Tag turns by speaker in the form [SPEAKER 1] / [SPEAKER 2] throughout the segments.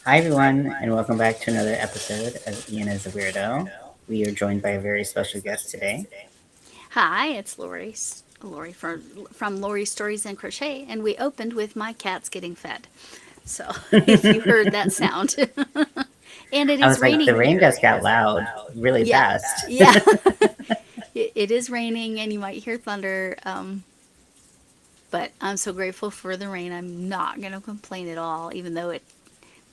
[SPEAKER 1] Hi, everyone, and welcome back to another episode of Ian is a Weirdo. We are joined by a very special guest today.
[SPEAKER 2] Hi, it's Lori. Lori from Lori's Stories and Crochet, and we opened with my cats getting fed. So, if you heard that sound, and it
[SPEAKER 1] I
[SPEAKER 2] is
[SPEAKER 1] was like, the
[SPEAKER 2] raining
[SPEAKER 1] rain
[SPEAKER 2] here.
[SPEAKER 1] just got loud really
[SPEAKER 2] Yeah,
[SPEAKER 1] fast.
[SPEAKER 2] yeah. It is raining, and you might hear thunder. But I'm so grateful for the rain. I'm not gonna complain at all, even though it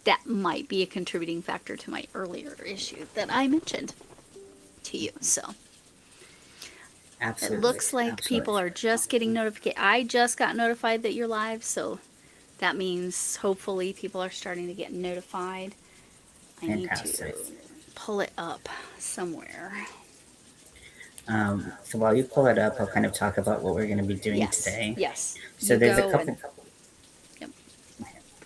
[SPEAKER 2] that might be a contributing factor to my earlier issue that I mentioned to you. So it
[SPEAKER 1] Absolutely,
[SPEAKER 2] looks like
[SPEAKER 1] absolutely.
[SPEAKER 2] people are just getting notified. I just got notified that you're live, so that means hopefully people are starting to get notified. I need to
[SPEAKER 1] Fantastic.
[SPEAKER 2] pull it up somewhere.
[SPEAKER 1] So while you pull it up, I'll kind of talk about what we're going to be doing
[SPEAKER 2] Yes,
[SPEAKER 1] today.
[SPEAKER 2] yes.
[SPEAKER 1] So
[SPEAKER 2] You
[SPEAKER 1] there's a
[SPEAKER 2] go
[SPEAKER 1] couple.
[SPEAKER 2] and yep.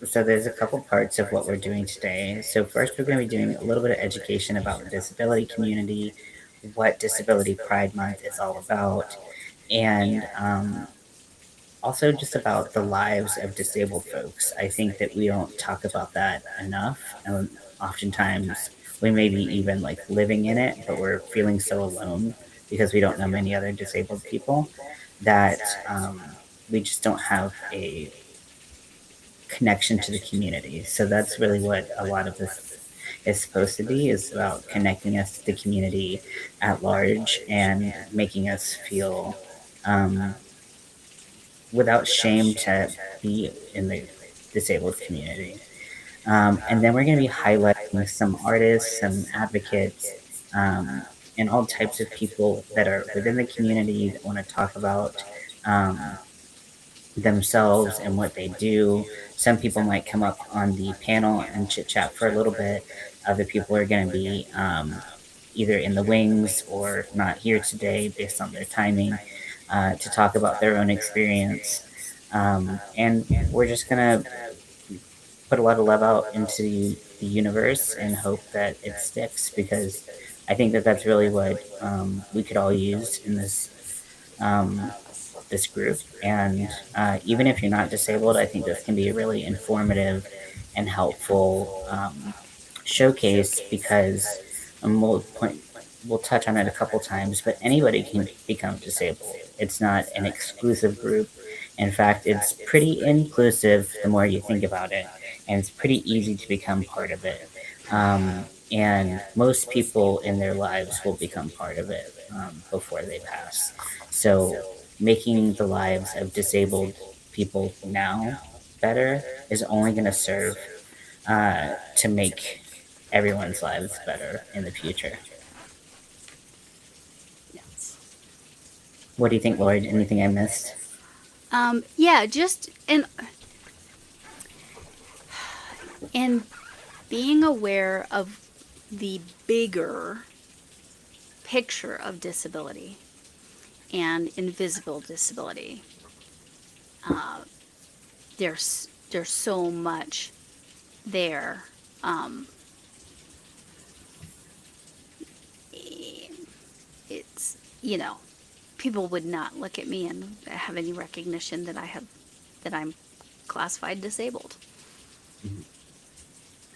[SPEAKER 1] So there's a couple parts of what we're doing today. So first, we're going to be doing a little bit of education about the disability community, what Disability Pride Month is all about, and also just about the lives of disabled folks. I think that we don't talk about that enough. Oftentimes, we may be even like living in it, but we're feeling so alone because we don't know many other disabled people that we just don't have a connection to the community. So that's really what a lot of this is supposed to be, is about connecting us to the community at large and making us feel um, without shame to be in the disabled community. And then we're going to be highlighting some artists, some advocates, um, and all types of people that are within the community that want to talk about um, themselves and what they do. Some people might come up on the panel and chit chat for a little bit. Other people are going to be either in the wings or not here today based on their timing to talk about their own experience. And we're just going to put a lot of love out into the universe and hope that it sticks because I think that that's really what we could all use in um, this group. And even if you're not disabled, I think this can be a really informative and helpful showcase because we'll touch on it a couple times, but anybody can become disabled. It's not an exclusive group. In fact, it's pretty inclusive the more you think about it, and it's pretty easy to become part of it. And most people in their lives will become part of it before they pass. So, making the lives of disabled people now better is only going to serve to make everyone's lives better in the future.
[SPEAKER 2] Yes.
[SPEAKER 1] What do you think, Lloyd? Anything I missed?
[SPEAKER 2] Yeah, just and being aware of the bigger picture of disability and invisible disability. There's so much there. Um, it's people would not look at me and have any recognition that I'm classified disabled.
[SPEAKER 1] Mhm.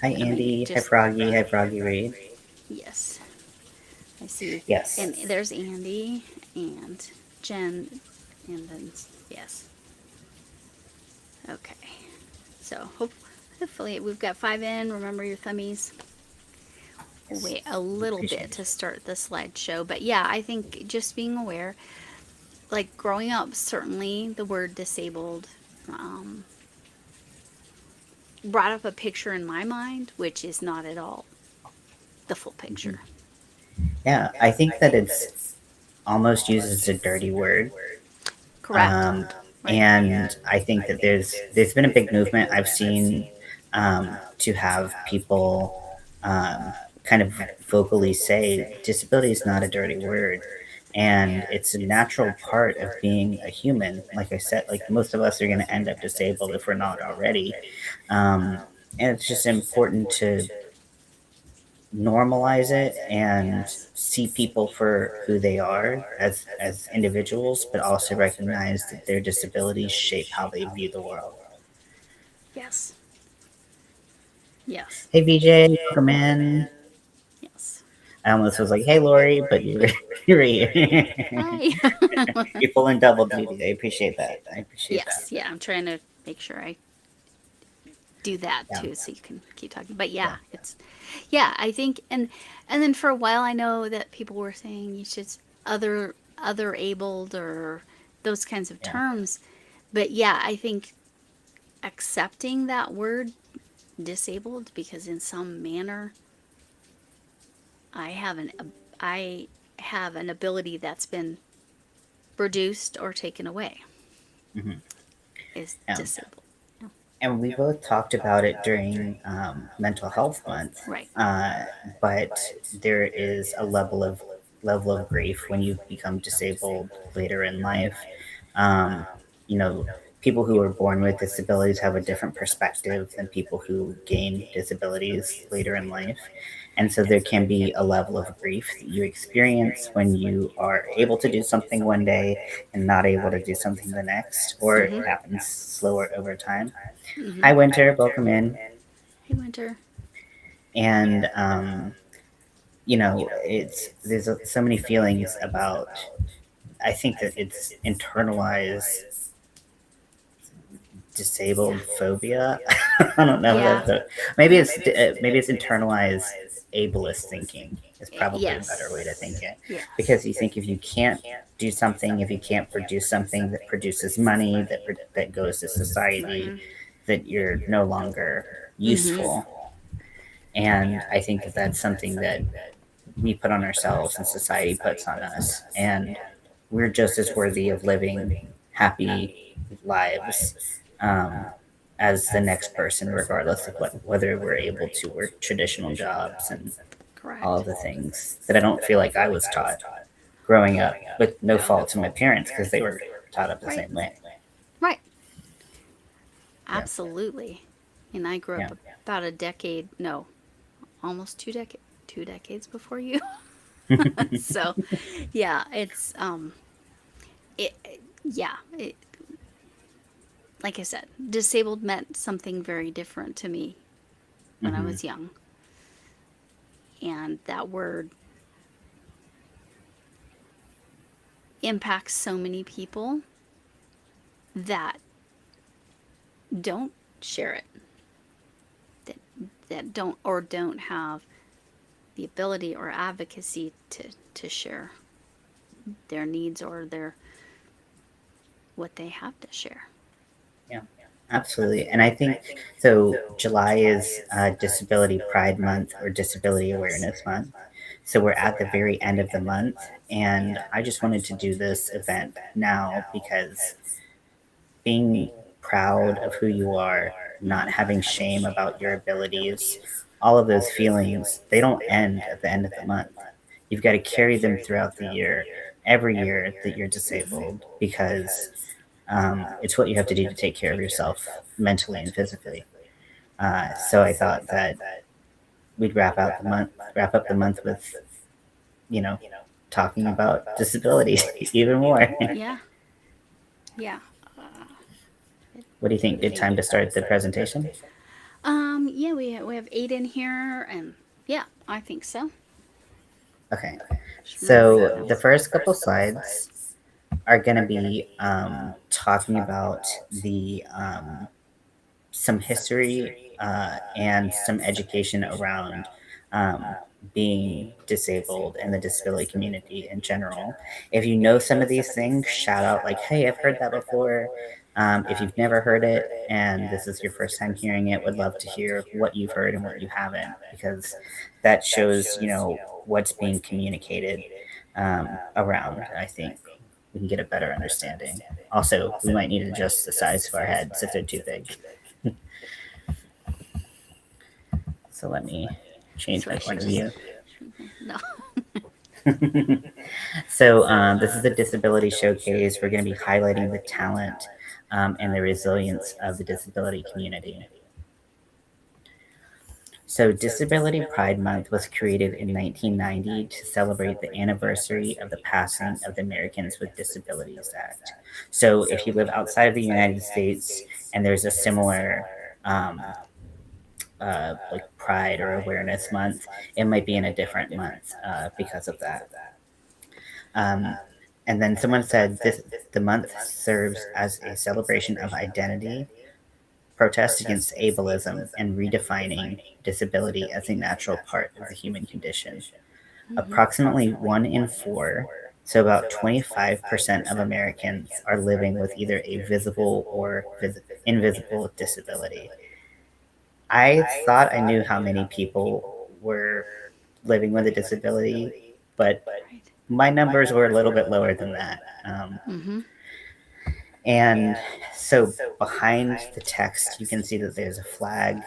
[SPEAKER 1] Hi,
[SPEAKER 2] I mean,
[SPEAKER 1] Andy. Hi,
[SPEAKER 2] just
[SPEAKER 1] Froggy. Hi, Froggy Reed.
[SPEAKER 2] yes. I see,
[SPEAKER 1] Yes.
[SPEAKER 2] and there's Andy and Jen, and then yes. Okay, so hopefully we've got 5 in. Remember your thummies. We'll
[SPEAKER 1] Yes.
[SPEAKER 2] wait a
[SPEAKER 1] We
[SPEAKER 2] little
[SPEAKER 1] appreciate
[SPEAKER 2] bit
[SPEAKER 1] it.
[SPEAKER 2] to start the slideshow, but yeah, I think just being aware, like growing up, certainly the word disabled um, brought up a picture in my mind, which is not at all the full
[SPEAKER 1] Mhm.
[SPEAKER 2] picture.
[SPEAKER 1] Yeah, I think that it's almost used as a dirty word.
[SPEAKER 2] Correct.
[SPEAKER 1] Um,
[SPEAKER 2] Right.
[SPEAKER 1] and I think that there's been a big movement I've seen to have people kind of vocally say disability is not a dirty word, and it's a natural part of being a human. Like I said, like most of us are going to end up disabled if we're not already, um, and it's just important to normalize it and see people for who they are as individuals, but also recognize that their disabilities shape how they view the world.
[SPEAKER 2] Yes. Yes.
[SPEAKER 1] Hey VJ, welcome in.
[SPEAKER 2] Yes.
[SPEAKER 1] I almost was like, hey Lori, but you're here.
[SPEAKER 2] Hi.
[SPEAKER 1] You're pulling double duty. I appreciate that. I appreciate that.
[SPEAKER 2] Yes. Yeah. I'm trying to make sure I do that
[SPEAKER 1] Yeah,
[SPEAKER 2] too, so you can keep talking. But
[SPEAKER 1] yeah.
[SPEAKER 2] yeah, it's yeah. I think and then for a while, I know that people were saying you should other abled or those kinds of
[SPEAKER 1] Yeah.
[SPEAKER 2] terms. But yeah, I think accepting that word disabled because in some manner I have an I have an ability that's been reduced or taken away
[SPEAKER 1] Hmm.
[SPEAKER 2] is
[SPEAKER 1] Yeah.
[SPEAKER 2] disabled. Yeah.
[SPEAKER 1] And we both talked about it during Mental Health Month,
[SPEAKER 2] Right.
[SPEAKER 1] uh, but there is a level of grief when you become disabled later in life. Um, you know, people who are born with disabilities have a different perspective than people who gain disabilities later in life. And so there can be a level of grief that you experience when you are able to do something one day and not able to do something the next, or it
[SPEAKER 2] Mm-hmm.
[SPEAKER 1] happens slower over time.
[SPEAKER 2] Mm-hmm.
[SPEAKER 1] Hi, Winter. Welcome in.
[SPEAKER 2] Hey, Winter.
[SPEAKER 1] And it's there's so many feelings about. I think that it's internalized disabled phobia. I don't know
[SPEAKER 2] Yeah.
[SPEAKER 1] if that's maybe it's internalized ableist thinking is probably a better way to
[SPEAKER 2] Yes.
[SPEAKER 1] think it,
[SPEAKER 2] Yes.
[SPEAKER 1] because you think if you can't do something, if you can't produce something that produces money that goes to society,
[SPEAKER 2] Mm-hmm.
[SPEAKER 1] that you're no longer
[SPEAKER 2] Mm-hmm.
[SPEAKER 1] useful. And I think that that's something that we put on ourselves and society puts on us. And we're just as worthy of living happy lives um, as the next person, regardless of whether we're able to work traditional jobs and all
[SPEAKER 2] Correct.
[SPEAKER 1] of the things that I don't feel like I was taught growing up, with no
[SPEAKER 2] No.
[SPEAKER 1] fault to my parents because they were taught up the
[SPEAKER 2] Right.
[SPEAKER 1] same way.
[SPEAKER 2] Right.
[SPEAKER 1] Yeah,
[SPEAKER 2] Absolutely. And I grew
[SPEAKER 1] yeah.
[SPEAKER 2] up about a decade, no, almost 2 decades before you. So, yeah, it, yeah, like I said, disabled meant something very different to me when I
[SPEAKER 1] Hmm.
[SPEAKER 2] was young. And that word impacts so many people that don't share it, that, that don't have the ability or advocacy to share their needs or their what they have to share.
[SPEAKER 1] Yeah, absolutely. And I think so. July is Disability Pride Month or Disability Awareness Month. So we're at the very end of the month. And I just wanted to do this event now because being proud of who you are, not
[SPEAKER 2] Mm-hmm.
[SPEAKER 1] having shame about your abilities, all of those feelings, they don't end at the end of the month. You've got to carry them throughout the year, every year that you're
[SPEAKER 2] Mm-hmm.
[SPEAKER 1] disabled, because it's what you have to do to take care of yourself mentally and physically. So I thought that we'd wrap up the month with, you know, talking about disabilities even more.
[SPEAKER 2] Yeah. Yeah.
[SPEAKER 1] What do you think? Good time to start the presentation?
[SPEAKER 2] Yeah, we have 8 in here, and yeah, I think so.
[SPEAKER 1] Okay.
[SPEAKER 2] Just remember
[SPEAKER 1] So
[SPEAKER 2] now.
[SPEAKER 1] the first couple slides are going to be talking about the some history and some education around um, being disabled and the disability community in general. If you know some of these things, shout out like, "Hey, I've heard that before." If you've never heard it and this is your first time hearing it, would love to hear what you've heard and what you haven't, because that shows what's being communicated around. I think we can get a better understanding. Also, we might need to adjust the size of our heads if they're too big. So let me change
[SPEAKER 2] So
[SPEAKER 1] my
[SPEAKER 2] I
[SPEAKER 1] point
[SPEAKER 2] should
[SPEAKER 1] of
[SPEAKER 2] just
[SPEAKER 1] view.
[SPEAKER 2] no.
[SPEAKER 1] So this is a disability showcase. We're going to be highlighting the talent and the resilience of the disability community. So, Disability Pride Month was created in 1990 to celebrate the anniversary of the passing of the Americans with Disabilities Act. So, if you live outside of the United States and there's a similar um, like Pride or Awareness Month, it might be in a different month because of that. Um, and then someone said this the month serves as a celebration of identity, protest against ableism, and redefining disability as a natural part of the human condition.
[SPEAKER 2] Mm-hmm.
[SPEAKER 1] Approximately 1 in 4, so about 25% of Americans, are living with either a visible or invisible disability. I thought I knew how many people were living with a disability, but
[SPEAKER 2] Right.
[SPEAKER 1] my numbers were a little bit lower than that.
[SPEAKER 2] Mm-hmm.
[SPEAKER 1] And so behind the text, you can see that there's a flag.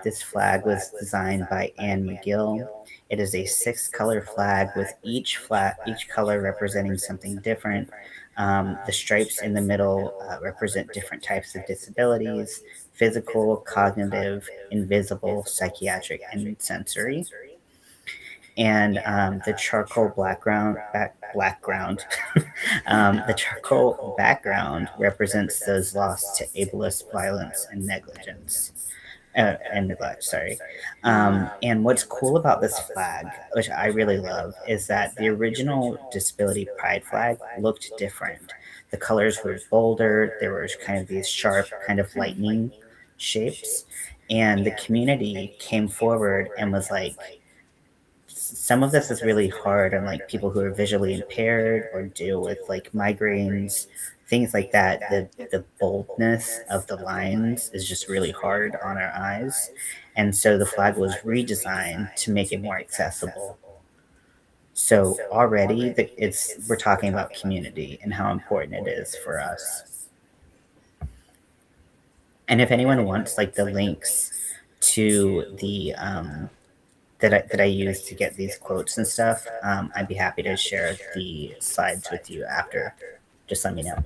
[SPEAKER 1] This flag was designed by Anne McGill. It is a 6-color flag with each color representing something different. The stripes in the middle represent different types of disabilities: physical, cognitive, invisible, psychiatric, and sensory. And the charcoal background the charcoal background represents those lost to ableist violence and negligence and neglect. Sorry. And what's cool about this flag, which I really love, is that the original Disability Pride flag looked different. The colors were bolder. There were kind of these sharp, kind of
[SPEAKER 2] Right.
[SPEAKER 1] lightning shapes, and the community came forward and was like, some of this is really hard on like people who are visually impaired or deal with like migraines, things like that. The boldness of the lines is just really hard on our eyes, and so the flag was redesigned to make it more accessible. So already it's we're talking about community and how important it is for us. And if anyone wants like the links to the that I use to get these quotes and stuff, I'd be happy to share the slides with you after. Just let me know.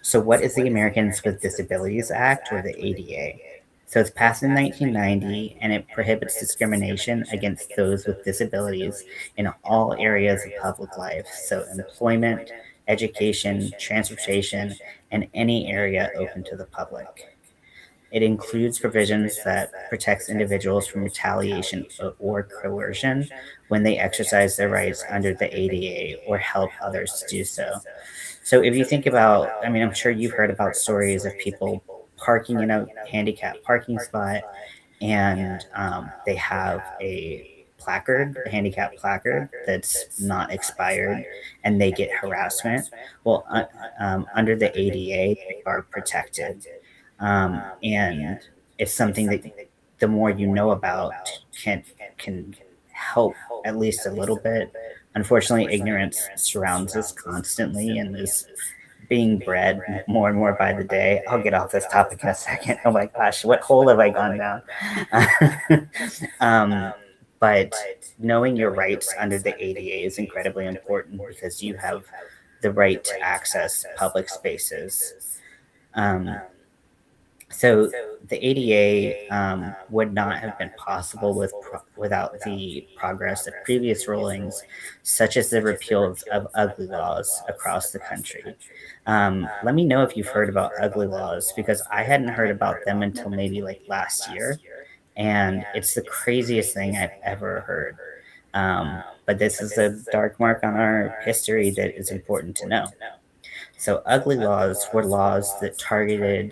[SPEAKER 1] So, what is the Americans with Disabilities Act, or the ADA? So, it's passed in 1990, and it prohibits discrimination against those with disabilities in all areas of public life. So, employment, education, transportation, and any area open to the public. It includes provisions that protects individuals from retaliation or coercion when they exercise their rights under the ADA or help others to do so. So if you think about, I mean, I'm sure you've heard about stories of people parking in a handicapped parking spot, and they have a handicap placard that's not expired, and they get harassment. Well, under the ADA, they are protected, and it's something that the more you know about can help at least a little bit. Unfortunately, ignorance surrounds us constantly and is being bred more and more by the day. I'll get off this topic in a second. Oh my gosh, what hole have I gone down? um, but knowing your rights under the ADA is incredibly important because you have the right to access public spaces. Um, so the ADA would not have been possible without the progress of previous rulings, such as the repeal of ugly laws across the country. Let me know if you've heard about ugly laws because I hadn't heard about them until maybe like last year, and it's the craziest thing I've ever heard. But this is a dark mark on our history that is important to know. So, ugly laws were laws that targeted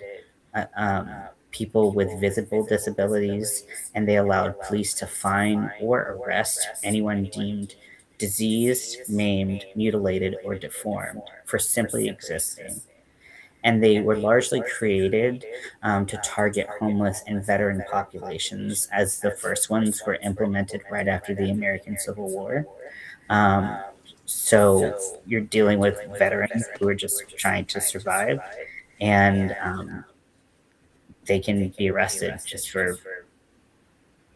[SPEAKER 1] uh, um, people with visible disabilities, and they allowed police to fine or arrest anyone deemed diseased, maimed, mutilated, or deformed for simply existing. And they were largely created to target homeless and veteran populations, as the first ones were implemented right after the American Civil War. Um, so you're dealing with veterans who are just trying to survive, and they can be arrested just for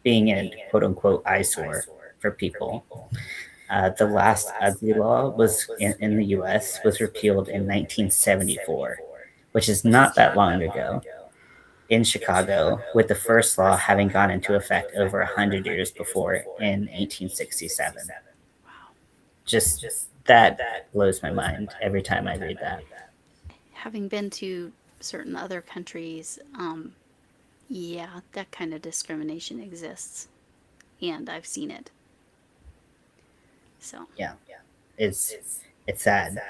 [SPEAKER 1] being a quote unquote eyesore for people. The last ugly law was in the U.S. was repealed in 1974, which is not that long ago, in Chicago, with the first law having gone into effect over 100 years before in 1867. Just that blows my mind every time I read that.
[SPEAKER 2] Having been to certain other countries, yeah, that kind of discrimination exists, and I've seen it. So,
[SPEAKER 1] Yeah, it's it's sad.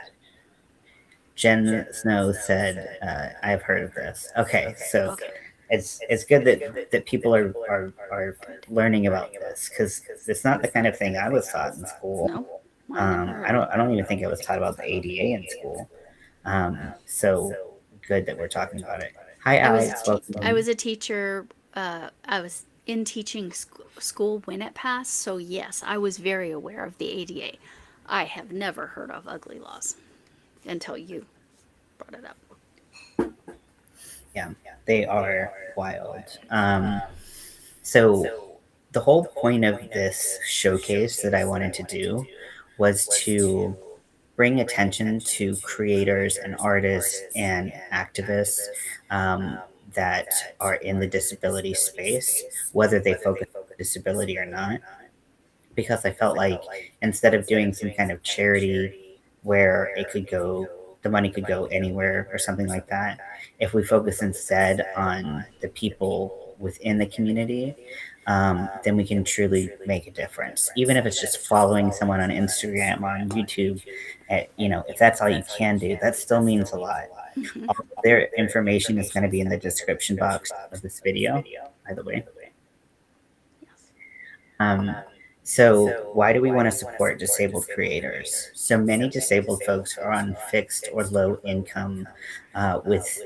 [SPEAKER 1] Jen Snow said, "I've heard of this." Okay, so
[SPEAKER 2] okay,
[SPEAKER 1] it's good that people are
[SPEAKER 2] good.
[SPEAKER 1] learning about this because it's not the kind of thing I was taught in school.
[SPEAKER 2] No, I never heard of it.
[SPEAKER 1] I don't even think I was taught about the ADA in school. So good that we're talking about it. Hi, Alex.
[SPEAKER 2] I
[SPEAKER 1] Welcome.
[SPEAKER 2] was a teacher. I was in teaching school when it passed, so yes, I was very aware of the ADA. I have never heard of ugly laws until you brought it up.
[SPEAKER 1] Yeah, they are wild. So the whole point of this showcase that I wanted to do was to bring attention to creators and artists and activists um, that are in the disability space, whether they focus on disability or not. Because I felt like instead of doing some kind of charity where the money could go anywhere or something like that, if we focus instead on the people within the community, then we can truly make a difference. Even if it's just following someone on Instagram or on YouTube, if that's all you can do, that still means a lot.
[SPEAKER 2] Hmm.
[SPEAKER 1] All of their information is going to be in the description box of this video, by the way.
[SPEAKER 2] Yes.
[SPEAKER 1] Um, so, why do we want to support disabled creators? So many disabled folks are on fixed or low income, with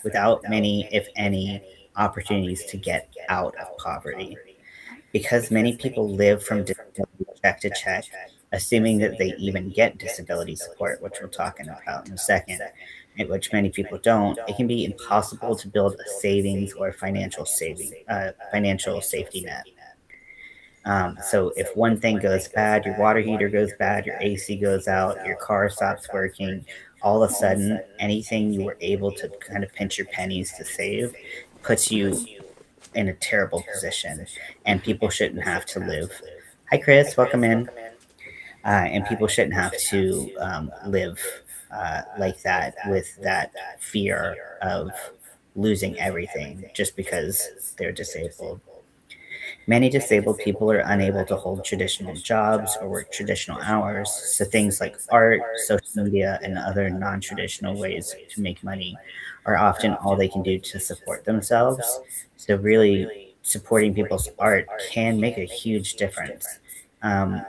[SPEAKER 1] without many, if any, opportunities to get out of poverty.
[SPEAKER 2] Right.
[SPEAKER 1] Because many people live from disability check to check, assuming that they even get disability support, which we'll talk about in a second, in which many people don't, it can be impossible to build a savings or financial safety net. So if one thing goes bad, your water heater goes bad, your AC goes out, your car stops working, all of a sudden, anything you were able to kind of pinch your pennies to save puts you in a terrible position, and
[SPEAKER 2] Hmm.
[SPEAKER 1] people shouldn't have to live. Hi, Chris. Welcome in. And people shouldn't have to live like that with that fear of losing everything just because they're disabled. Many disabled people are unable to hold traditional jobs or work traditional hours, so things like art, social media, and other non traditional ways to make money are often all they can do to support themselves. So, really, supporting people's art can make a huge difference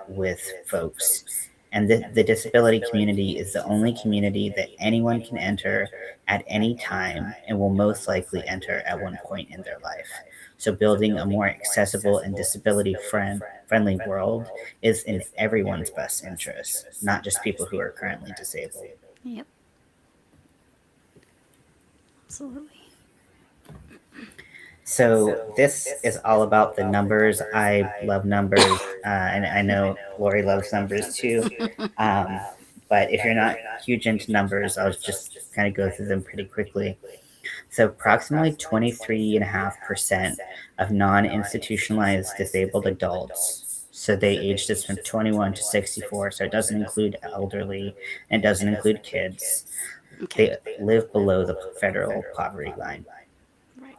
[SPEAKER 1] with folks. And the disability community is the only community that anyone can enter at any time and will most likely enter at one point in their life. So, building a more accessible and friendly world is in everyone's best interest, not just people who are currently disabled.
[SPEAKER 2] Yep. Absolutely.
[SPEAKER 1] So, this is all about the numbers. I love numbers, and I know Lori loves numbers too. Um, but if you're not huge into numbers, I'll just kind of go through them pretty quickly. So, approximately 23.5% of non institutionalized disabled adults, so they aged us from 21 to 64, so it doesn't include elderly and it doesn't include kids,
[SPEAKER 2] Okay.
[SPEAKER 1] they live below the federal poverty line.
[SPEAKER 2] Right.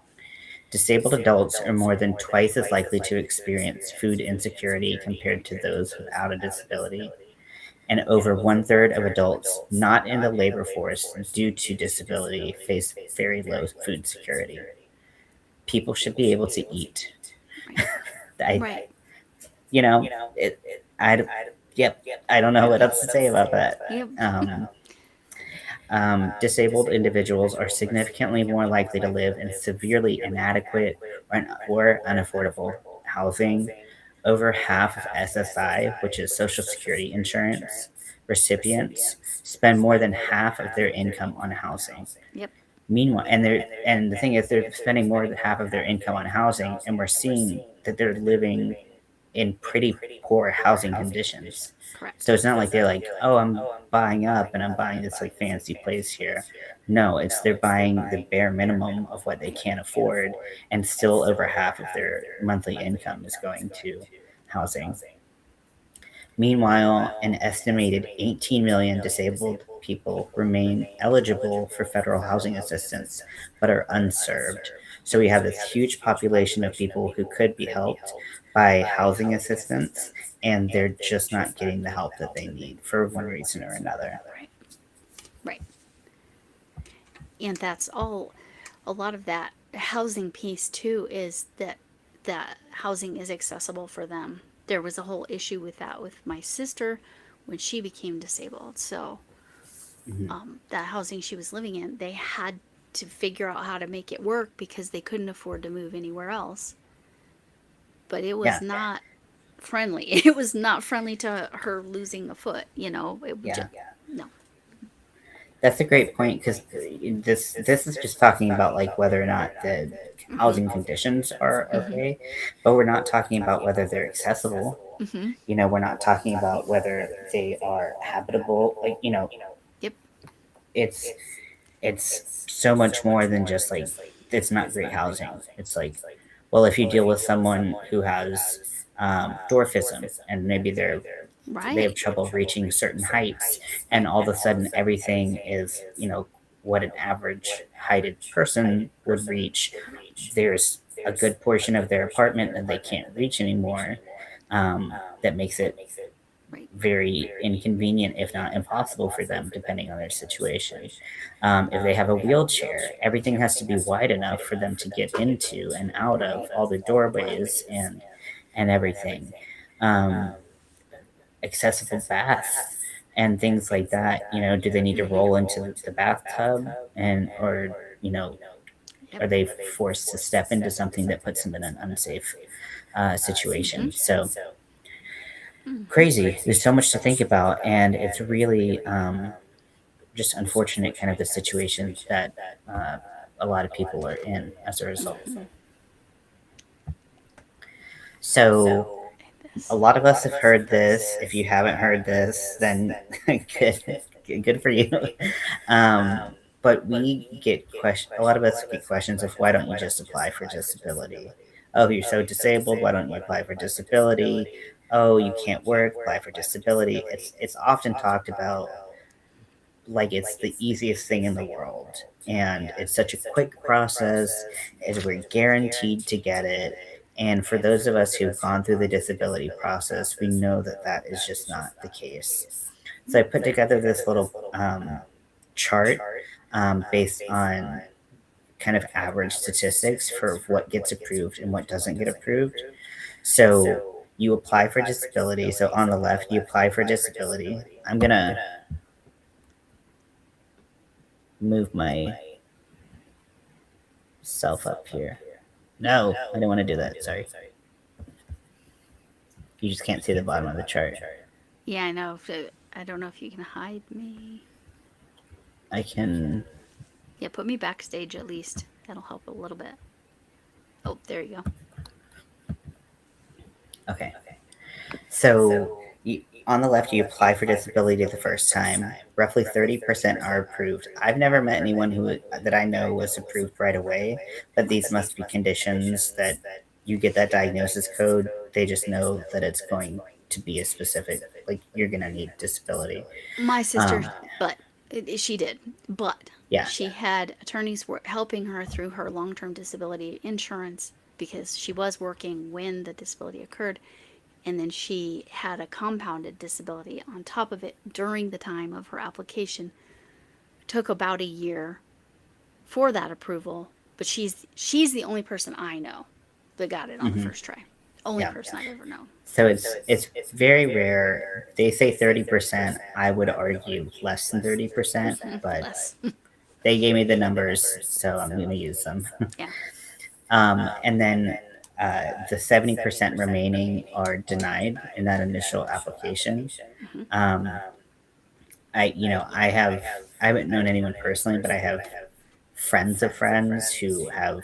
[SPEAKER 1] Disabled adults are more than twice as likely to experience food insecurity compared to those without a disability. And over one third of adults not in the labor force due to disability face very low food security. People should be able to eat.
[SPEAKER 2] Right.
[SPEAKER 1] I,
[SPEAKER 2] Right.
[SPEAKER 1] you know, it, I, yep, I don't know what else to say about that.
[SPEAKER 2] Yep.
[SPEAKER 1] Disabled individuals are significantly more likely to live in severely inadequate or unaffordable housing. Over half of SSI, which is Social Security insurance recipients, spend more than half of their income on housing.
[SPEAKER 2] Yep.
[SPEAKER 1] Meanwhile, and the thing is, they're spending more than half of their income on housing, and we're seeing that they're living in pretty poor housing conditions.
[SPEAKER 2] Correct.
[SPEAKER 1] So it's not like they're like, oh, I'm buying up and I'm buying this like fancy place here. No, it's they're buying the bare minimum of what they can't afford, and still over half of their monthly income is going to housing. Meanwhile, an estimated 18 million disabled people remain eligible for federal housing assistance but are unserved. So we have this huge population of people who could be helped by housing assistance, and they're just not getting the help that they need for one reason or another.
[SPEAKER 2] Right. Right. And that's all. A lot of that housing piece too is that housing is accessible for them. There was a whole issue with that with my sister when she became disabled. So
[SPEAKER 1] Mhm.
[SPEAKER 2] that housing she was living in, they had to figure out how to make it work because they couldn't afford to move anywhere else. But it
[SPEAKER 1] Yeah,
[SPEAKER 2] was not friendly. It was not friendly to her losing a foot. It would
[SPEAKER 1] yeah.
[SPEAKER 2] just no.
[SPEAKER 1] That's a great point because this is just talking about like whether or not the
[SPEAKER 2] Mm-hmm.
[SPEAKER 1] housing conditions are
[SPEAKER 2] Mm-hmm.
[SPEAKER 1] okay, but we're not talking about whether they're accessible.
[SPEAKER 2] Mm-hmm.
[SPEAKER 1] We're not talking about whether they are habitable.
[SPEAKER 2] Yep.
[SPEAKER 1] It's it's so much more than just like it's not great housing. It's like, well, if you deal with someone who has dwarfism and maybe they have
[SPEAKER 2] Right.
[SPEAKER 1] trouble reaching certain heights, and all of a sudden everything is what an average heighted person would reach. There's a good portion of their apartment that they can't reach anymore. That makes it
[SPEAKER 2] Right.
[SPEAKER 1] very inconvenient, if not impossible, for them, depending on their situation. If they have a wheelchair, everything has to be wide enough for them to get into and out of all the doorways and everything. Um, Accessible baths and things like that. Do they need to
[SPEAKER 2] Mm-hmm.
[SPEAKER 1] roll into the bathtub, and or you know
[SPEAKER 2] Yep.
[SPEAKER 1] are they forced to step into something that puts them in an unsafe
[SPEAKER 2] Mm-hmm.
[SPEAKER 1] situation? So
[SPEAKER 2] Mm-hmm.
[SPEAKER 1] crazy. There's so much to think about, and it's really just unfortunate, kind of the situation that uh, a lot of people are in as a result.
[SPEAKER 2] Mm-hmm.
[SPEAKER 1] So a
[SPEAKER 2] This.
[SPEAKER 1] lot of us have heard this. If you haven't heard this, then good for you. Um, but we get a lot of us get questions of why don't you just apply for disability? Oh, you're so disabled. Why don't you apply for disability? Oh, you can't work. Apply for disability. It's often talked about like it's the easiest thing in the world, and it's such a quick process. Is we're guaranteed to get it, and for those of us who've gone through the disability process, we know that that is just not the case. So I put together this little chart based on kind of average statistics for what gets approved and what doesn't get approved. So you apply for disability. So on the left, you apply for disability. I'm gonna move myself up here. No, I don't want to do that. Sorry. You just can't see the bottom of the chart.
[SPEAKER 2] Yeah, I know. I don't know if you can hide me.
[SPEAKER 1] I can.
[SPEAKER 2] Yeah, put me backstage at least. That'll help a little bit. Oh, there you go.
[SPEAKER 1] Okay. So on the left, you apply for disability the first time. Roughly 30% are approved. I've never met anyone that I know was approved right away, but these must be conditions that you get that diagnosis code. They just know that it's going to be a specific, like you're gonna need disability.
[SPEAKER 2] My
[SPEAKER 1] Um,
[SPEAKER 2] sister, but she did. But
[SPEAKER 1] yeah.
[SPEAKER 2] she had attorneys helping her through her long-term disability insurance because she was working when the disability occurred, and then she had a compounded disability on top of it during the time of her application. Took about a year for that approval, but she's the only person I know that got it on the
[SPEAKER 1] Hmm.
[SPEAKER 2] first try. Only
[SPEAKER 1] Yeah.
[SPEAKER 2] person I've ever known.
[SPEAKER 1] So it's very rare. They say 30%. I would argue less than 30%, but
[SPEAKER 2] Less.
[SPEAKER 1] they gave me the numbers, so I'm going to use them.
[SPEAKER 2] Yeah.
[SPEAKER 1] And then the 70% remaining are denied in that initial application.
[SPEAKER 2] Mm-hmm.
[SPEAKER 1] Um, I haven't known anyone personally, but I have friends of friends who have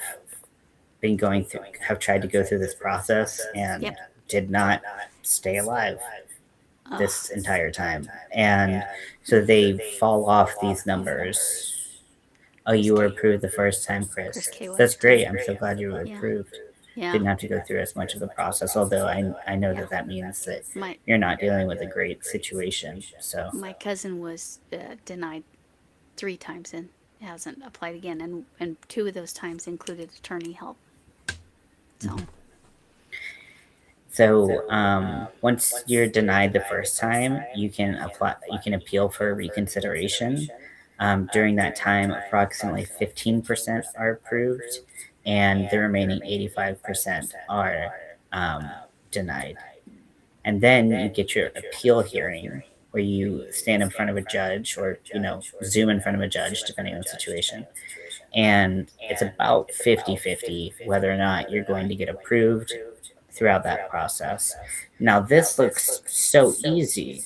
[SPEAKER 1] tried to go through this process and
[SPEAKER 2] Yep.
[SPEAKER 1] did not stay alive
[SPEAKER 2] Oh,
[SPEAKER 1] this entire time. And so they fall off these numbers. Oh, you were approved the first time,
[SPEAKER 2] Chris
[SPEAKER 1] Chris.
[SPEAKER 2] K
[SPEAKER 1] That's
[SPEAKER 2] was too.
[SPEAKER 1] great. I'm so glad you were
[SPEAKER 2] Yeah.
[SPEAKER 1] approved.
[SPEAKER 2] Yeah.
[SPEAKER 1] didn't have to go through as much of the process. Although I know
[SPEAKER 2] Yeah.
[SPEAKER 1] that that means that
[SPEAKER 2] My
[SPEAKER 1] you're not dealing with a great situation. So
[SPEAKER 2] my cousin was denied 3 times and hasn't applied again, and 2 of those times included attorney help. So
[SPEAKER 1] once you're denied the first time, you can apply. You can appeal for reconsideration. During that time, approximately 15% are approved, and the remaining 85% are denied. And then you get your appeal hearing, where you stand in front of a judge, or Zoom in front of a judge, depending on the situation. And it's about 50-50 whether or not you're going to get approved throughout that process. Now, this looks so easy.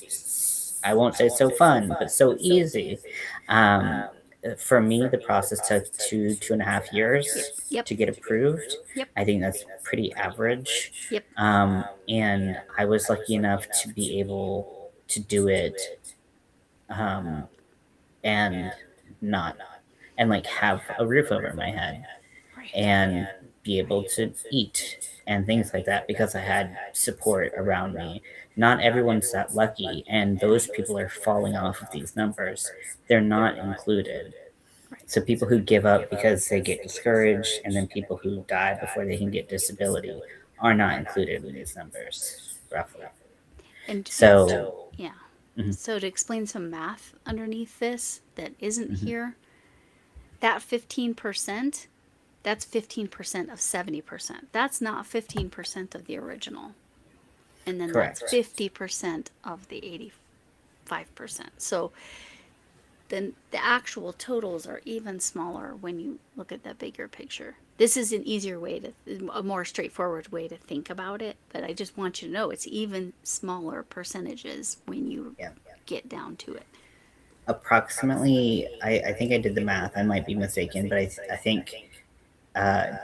[SPEAKER 1] I won't say so fun, but so easy. Um, for me, the process took 2.5 years
[SPEAKER 2] yep.
[SPEAKER 1] to get approved.
[SPEAKER 2] Yep.
[SPEAKER 1] I think that's pretty average.
[SPEAKER 2] Yep.
[SPEAKER 1] And I was lucky enough to be able to do it, um, and not, and like have a roof over my head,
[SPEAKER 2] Right.
[SPEAKER 1] and be able to eat and things like that, because I had support around me. Not everyone's that lucky, and those people are falling off of these numbers. They're not included.
[SPEAKER 2] Right.
[SPEAKER 1] So people who give up because they get discouraged, and then people who die before they can get disability, are not included in these numbers, roughly.
[SPEAKER 2] And
[SPEAKER 1] So,
[SPEAKER 2] yeah.
[SPEAKER 1] mhm,
[SPEAKER 2] So to explain some math underneath this that isn't
[SPEAKER 1] mhm,
[SPEAKER 2] here, that 15%, that's 15% of 70%. That's not 15% of the original. And then that's
[SPEAKER 1] correct.
[SPEAKER 2] 50% of the 85%. So then the actual totals are even smaller when you look at the bigger picture. This is an easier way a more straightforward way to think about it, but I just want you to know it's even smaller percentages when you
[SPEAKER 1] Yeah.
[SPEAKER 2] get down to it.
[SPEAKER 1] Approximately, I think I did the math. I might be mistaken, but I think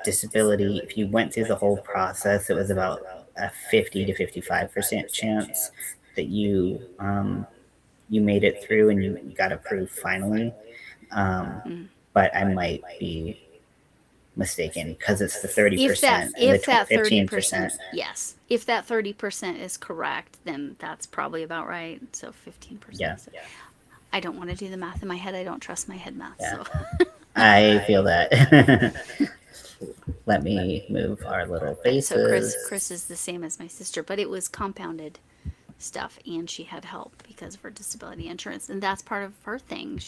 [SPEAKER 1] disability, if you went through the whole process, it was about a 50 to 55% chance that you made it through and you got approved finally. Um,
[SPEAKER 2] Mm.
[SPEAKER 1] but I might be mistaken, because it's the thirty
[SPEAKER 2] If that
[SPEAKER 1] percent and the
[SPEAKER 2] if that 30%,
[SPEAKER 1] 15%.
[SPEAKER 2] yes, if that 30% is correct, then that's probably about right. So
[SPEAKER 1] Yeah,
[SPEAKER 2] 15%. So I don't want to do the math in my head. I don't trust my head math.
[SPEAKER 1] yeah,
[SPEAKER 2] So
[SPEAKER 1] I feel that. Let me move our little
[SPEAKER 2] so Chris
[SPEAKER 1] faces.
[SPEAKER 2] Chris is the same as my sister, but it was compounded stuff, and she had help because of her disability insurance, and that's part of her thing.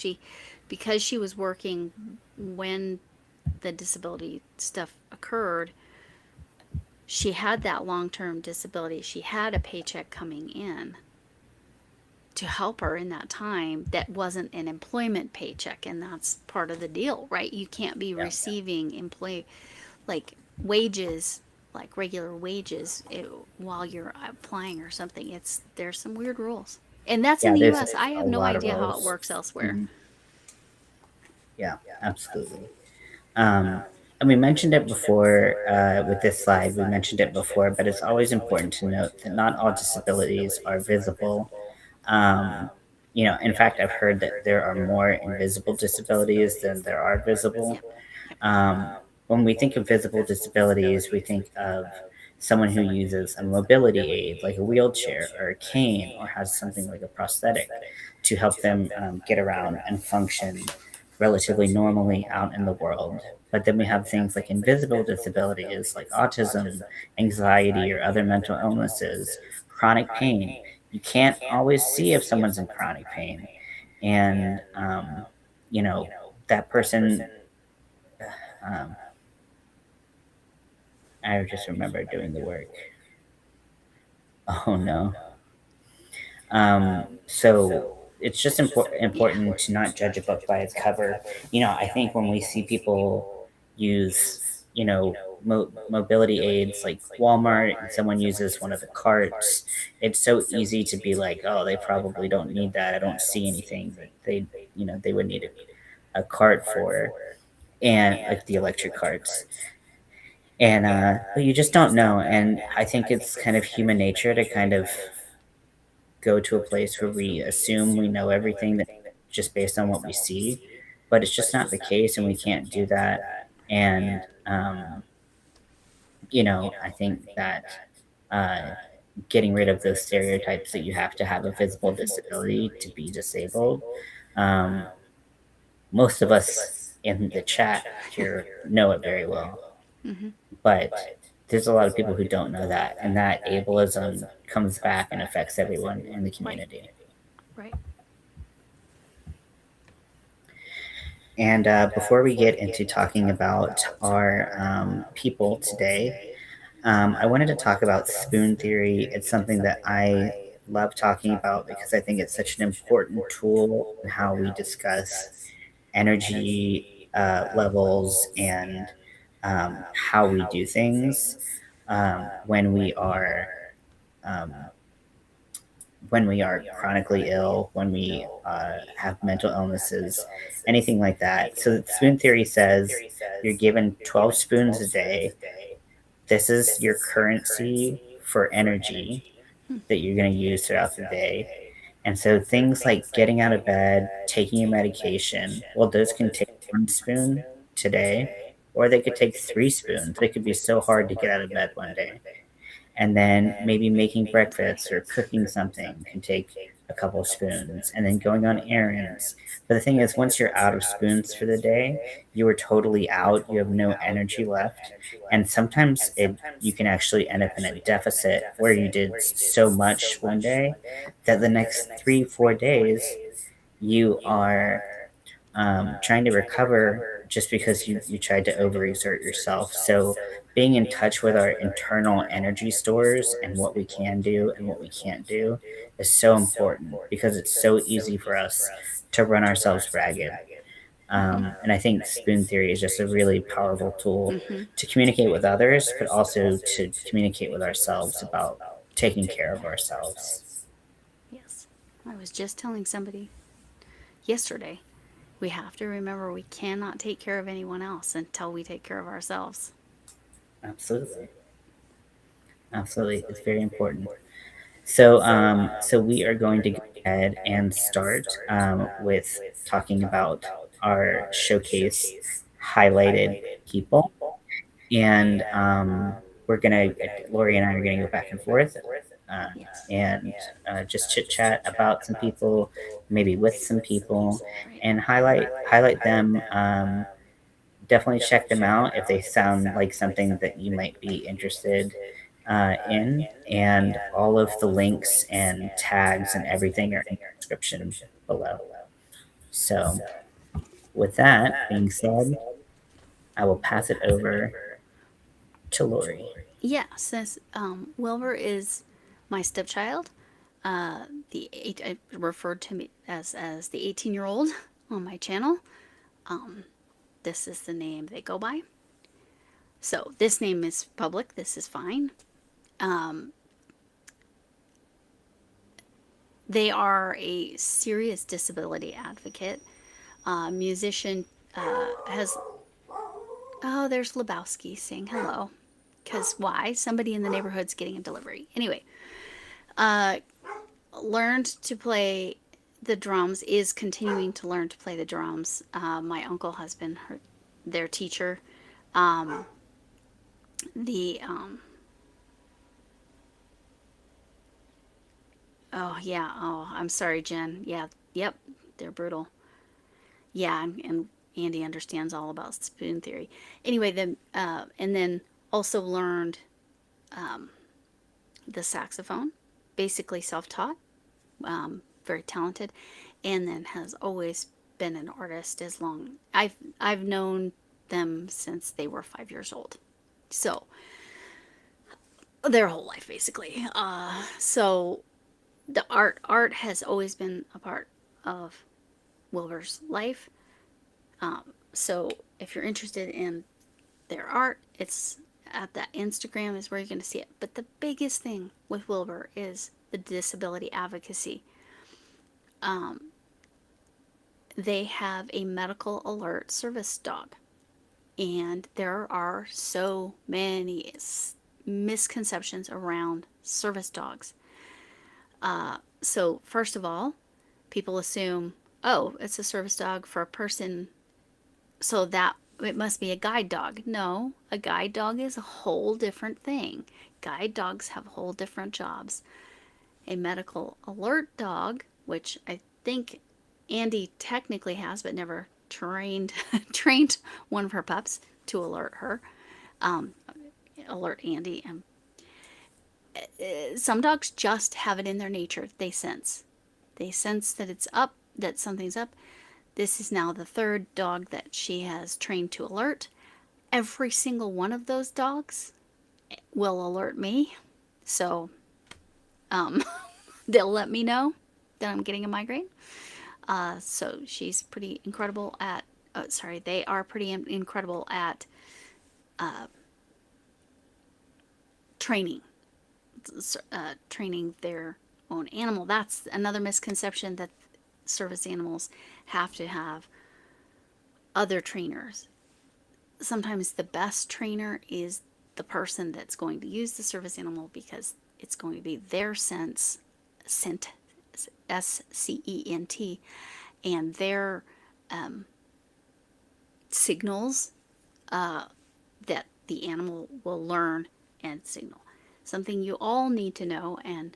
[SPEAKER 2] Because she was working when the disability stuff occurred, she had that long-term disability. She had a paycheck coming in to help her in that time that wasn't an employment paycheck, and that's part of the deal, right? You can't be
[SPEAKER 1] Yeah,
[SPEAKER 2] receiving employee like wages, like regular wages, while you're applying or something. There's some weird rules, and that's in
[SPEAKER 1] yeah.
[SPEAKER 2] the
[SPEAKER 1] There's
[SPEAKER 2] U.S. I
[SPEAKER 1] a
[SPEAKER 2] have no
[SPEAKER 1] lot of
[SPEAKER 2] idea how it
[SPEAKER 1] roles.
[SPEAKER 2] works elsewhere.
[SPEAKER 1] Hmm. Yeah, absolutely. Um, and we mentioned it before, with this slide. We mentioned it before, but it's always important to note that not all disabilities are visible. Um, in fact, I've heard that there are more invisible disabilities than there are visible.
[SPEAKER 2] Yep. Yep.
[SPEAKER 1] Um, when we think of visible disabilities, we think of someone who uses a mobility aid, like a wheelchair or a cane, or has something like a prosthetic to help them get around and function relatively normally out in the world. But then we have things like invisible disabilities, like autism, anxiety, or other mental illnesses, chronic pain. You can't always see if someone's in chronic pain. And, you know, that person, um, I just remember doing the work. Oh no. So it's just
[SPEAKER 2] Yeah.
[SPEAKER 1] important to not judge a book by its cover. I think when we see people use, mobility aids like Walmart, and someone uses one of the carts, it's so easy to be like, oh, they probably don't need that. I don't see anything that they would need a cart for, and like the electric carts. And but you just don't know. And I think it's kind of human nature to kind of go to a place where we assume we know everything, that just based on what we see, but it's just not the case, and we can't do that. And I think that uh, getting rid of those stereotypes that you have to have a physical disability to be disabled. Um, Most of us in the chat here know it very well,
[SPEAKER 2] Hmm.
[SPEAKER 1] but there's a lot of people who don't know that, and that ableism comes back and affects everyone in the
[SPEAKER 2] Right.
[SPEAKER 1] community.
[SPEAKER 2] Right.
[SPEAKER 1] And before we get into talking about our people today, I wanted to talk about spoon theory. It's something that I love talking about because I think it's such an important tool in how we discuss energy levels and how we do things when um, we are chronically ill, when we have mental illnesses, anything like that. So spoon theory says you're given 12 spoons a day. This is your currency for energy
[SPEAKER 2] Hmm.
[SPEAKER 1] that you're going to use throughout the day. And so things like getting out of bed, taking your medication, well, those can take 1 spoon today, or they could take 3 spoons. It could be so hard to get out of bed one day. And then maybe making breakfast or cooking something can take a couple of spoons, and then going on errands. But the thing is, once you're out of spoons for the day, you are totally out. You have no energy left. And sometimes you can actually end up in a deficit where you did so much one day that the next 3, 4 days you are trying to recover just because you tried to overexert yourself. So, being in touch with our internal energy stores and what we can do and what we can't do is so important because it's so easy for us to run ourselves ragged. And I think spoon theory is just a really powerful tool
[SPEAKER 2] Hmm.
[SPEAKER 1] to communicate with others, but also to communicate with ourselves about taking care of ourselves.
[SPEAKER 2] Yes. I was just telling somebody yesterday, we have to remember we cannot take care of anyone else until we take care of ourselves.
[SPEAKER 1] Absolutely. Absolutely. It's very important. So we are going to go ahead and start with talking about our showcase highlighted people, and we're gonna Lori and I are gonna go back and forth, uh,
[SPEAKER 2] Yes.
[SPEAKER 1] and just chit chat about some people, maybe with some people,
[SPEAKER 2] Right.
[SPEAKER 1] and highlight them. Definitely check them out if they sound like something that you might be interested in, and all of the links and tags and everything are in the description below. So, with that being said, I will pass it over to Lori.
[SPEAKER 2] Yeah, since Wilbur is my stepchild, I referred to me as the 18-year-old on my channel. Um, this is the name they go by. So this name is public. This is fine. Um, they are a serious disability advocate. Musician has. Oh, there's Lebowski saying hello. Because why? Somebody in the neighborhood's getting a delivery. Anyway, uh, learned to play the drums, is continuing to learn to play the drums. My uncle has been their teacher. Um, the oh yeah, oh I'm sorry, Jen. Yeah, yep, they're brutal. Yeah, and Andy understands all about spoon theory. Anyway, and then also learned um, the saxophone, basically self-taught, very talented, and then has always been an artist as long I've known them since they were 5 years old. So their whole life basically. So the art has always been a part of Wilbur's life. Um, so if you're interested in their art, it's at that Instagram is where you're going to see it. But the biggest thing with Wilbur is the disability advocacy. Um, they have a medical alert service dog, and there are so many misconceptions around service dogs. So, first of all, people assume, oh, it's a service dog for a person, so that it must be a guide dog. No, a guide dog is a whole different thing. Guide dogs have whole different jobs. A medical alert dog, which I think Andy technically has, but never trained trained one of her pups to alert her, um, alert Andy. Some dogs just have it in their nature. They sense. They sense that it's up, that something's up. This is now the third dog that she has trained to alert. Every single one of those dogs will alert me. So um, they'll let me know that I'm getting a migraine. So she's pretty incredible at, sorry, they are pretty incredible at training, training their own animal. That's another misconception, that service animals have to have other trainers. Sometimes the best trainer is the person that's going to use the service animal, because it's going to be their scent, SCENT, and their signals that the animal will learn and signal. Something you all need to know, and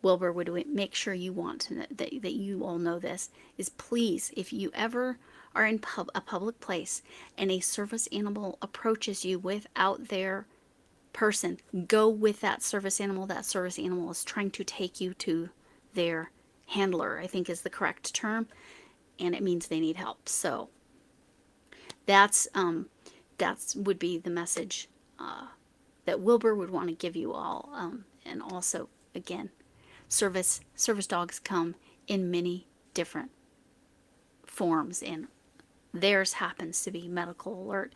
[SPEAKER 2] Wilbur would make sure you want to know, that you all know this, is please, if you ever are in a public place and a service animal approaches you without their person, go with that service animal. That service animal is trying to take you to their handler, I think is the correct term, and it means they need help. So that's would be the message that Wilbur would want to give you all. And also, again, service dogs come in many different forms, and theirs happens to be medical alert,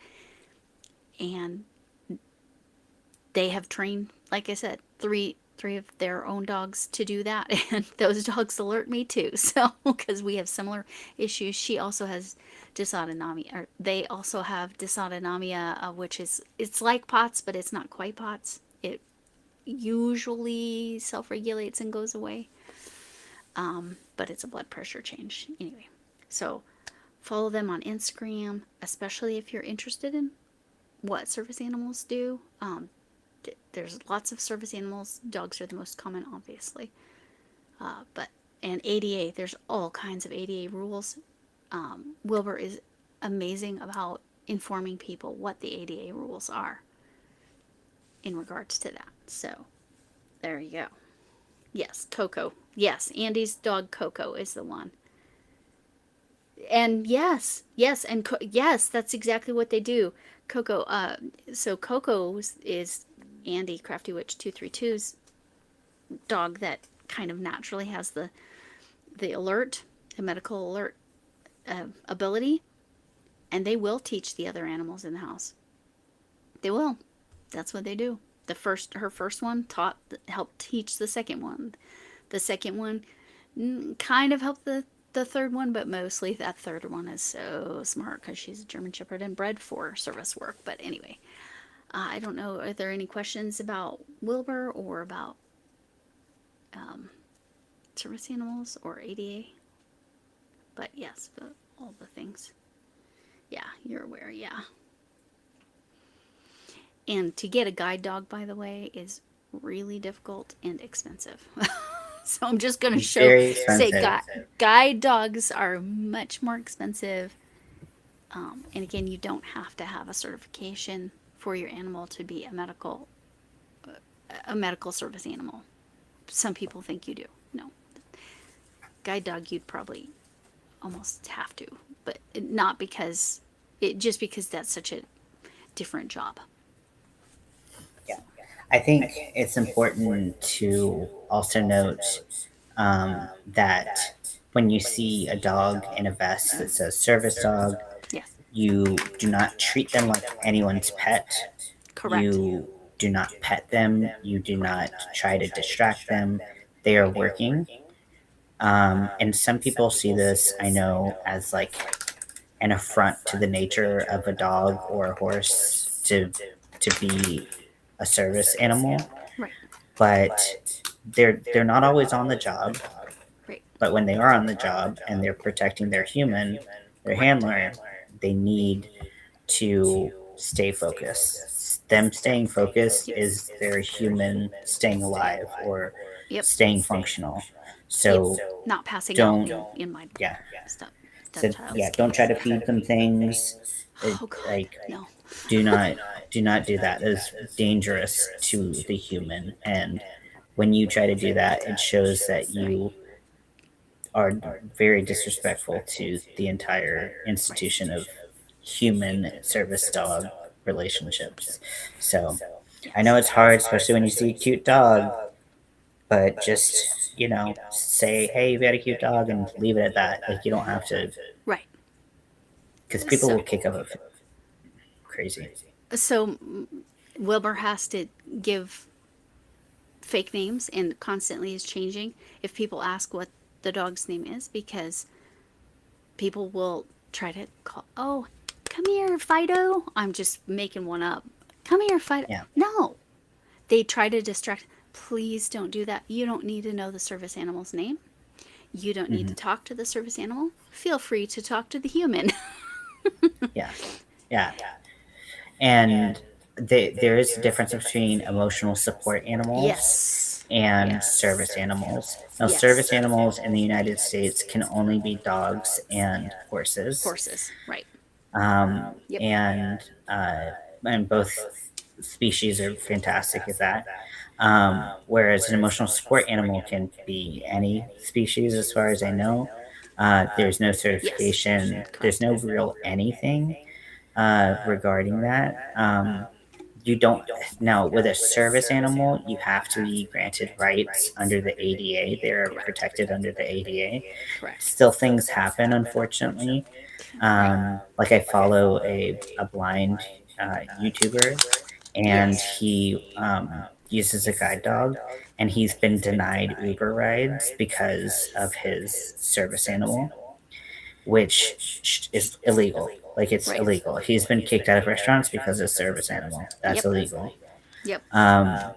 [SPEAKER 2] and they have trained, like I said, three of their own dogs to do that, and those dogs alert me too. So because we have similar issues. She also has dysautonomia, or they also have dysautonomia, which is, it's like POTS, but it's not quite POTS. It usually self-regulates and goes away, but it's a blood pressure change anyway. So follow them on Instagram, especially if you're interested in what service animals do. There's lots of service animals. Dogs are the most common, obviously. But and ADA, there's all kinds of ADA rules. Wilbur is amazing about informing people what the ADA rules are in regards to that. So there you go. Yes, Coco. Yes, Andy's dog Coco is the one. And yes, that's exactly what they do. Coco. So Coco is Andy Crafty Witch 232's dog that kind of naturally has the alert, the medical alert ability, and they will teach the other animals in the house. They will. That's what they do. Her first one helped teach the second one. The second one kind of helped the third one, but mostly that third one is so smart because she's a German Shepherd and bred for service work. But anyway, I don't know, are there any questions about Wilbur or about service animals or ADA? But yes, all the things. Yeah, you're aware, yeah. And to get a guide dog, by the way, is really difficult and expensive. So I'm just going to say guide dogs are much more expensive. And again, you don't have to have a certification for your animal to be a medical service animal. Some people think you do. No. Guide dog, you'd probably almost have to, but not because just because that's such a different job.
[SPEAKER 1] Yeah. I think it's important to also note that when you see a dog in a vest that says service dog,
[SPEAKER 2] Yes.
[SPEAKER 1] you do not treat them like anyone's pet.
[SPEAKER 2] Correct.
[SPEAKER 1] You do not pet them. You do not try to distract them. They are working. And some people see this, I know, as like an affront to the nature of a dog or a horse to be a service animal.
[SPEAKER 2] Right.
[SPEAKER 1] But they're not always on the job.
[SPEAKER 2] Right.
[SPEAKER 1] But when they are on the job and they're protecting their human, their handler, they need to stay focused. Them staying focused is their human staying alive or
[SPEAKER 2] Yep.
[SPEAKER 1] staying functional.
[SPEAKER 2] Yep.
[SPEAKER 1] So
[SPEAKER 2] Not passing out
[SPEAKER 1] don't,
[SPEAKER 2] in my
[SPEAKER 1] yeah. So
[SPEAKER 2] stepchild's
[SPEAKER 1] yeah, don't try
[SPEAKER 2] case.
[SPEAKER 1] to feed them things. It,
[SPEAKER 2] Oh God,
[SPEAKER 1] like,
[SPEAKER 2] no.
[SPEAKER 1] do not do not do that. That is dangerous to the human. And when you try to do that, it shows that you are very disrespectful to the entire institution of human service dog relationships. So I know
[SPEAKER 2] Yes.
[SPEAKER 1] it's hard, especially when you see a cute dog, but just, say, hey, you got a cute dog and leave it at that. Like, you don't have to,
[SPEAKER 2] Right.
[SPEAKER 1] because people
[SPEAKER 2] So
[SPEAKER 1] will kick up a crazy.
[SPEAKER 2] so Wilbur has to give fake names and constantly is changing if people ask what the dog's name is, because people will try to call, oh, come here, Fido. I'm just making one up. Come here, Fido.
[SPEAKER 1] Yeah.
[SPEAKER 2] No. They try to distract. Please don't do that. You don't need to know the service animal's name. You don't need
[SPEAKER 1] Hmm.
[SPEAKER 2] to talk to the service animal. Feel free to talk to the human.
[SPEAKER 1] Yeah. Yeah. And there is a difference between emotional support animals
[SPEAKER 2] Yes.
[SPEAKER 1] and
[SPEAKER 2] Yes.
[SPEAKER 1] service animals. Now,
[SPEAKER 2] Yes.
[SPEAKER 1] service animals in the United States can only be dogs and horses,
[SPEAKER 2] Horses. Right.
[SPEAKER 1] um,
[SPEAKER 2] Yep.
[SPEAKER 1] and both species are fantastic at that. Whereas an emotional support animal can be any species, as far as I know. There's no
[SPEAKER 2] Yes.
[SPEAKER 1] certification. There's
[SPEAKER 2] Correct.
[SPEAKER 1] no real anything regarding that. You don't now with a service animal, you have to be granted rights under the ADA. They're
[SPEAKER 2] Correct.
[SPEAKER 1] protected under the ADA.
[SPEAKER 2] Correct.
[SPEAKER 1] Still, things happen, unfortunately.
[SPEAKER 2] Right.
[SPEAKER 1] Like I follow a blind YouTuber, and
[SPEAKER 2] Yes.
[SPEAKER 1] he uses a guide dog, and he's been denied Uber rides because of his service animal, which is illegal. Like, it's
[SPEAKER 2] Right.
[SPEAKER 1] illegal. He's been kicked out of restaurants because of service animal. That's
[SPEAKER 2] Yep.
[SPEAKER 1] illegal.
[SPEAKER 2] Yep.
[SPEAKER 1] Um,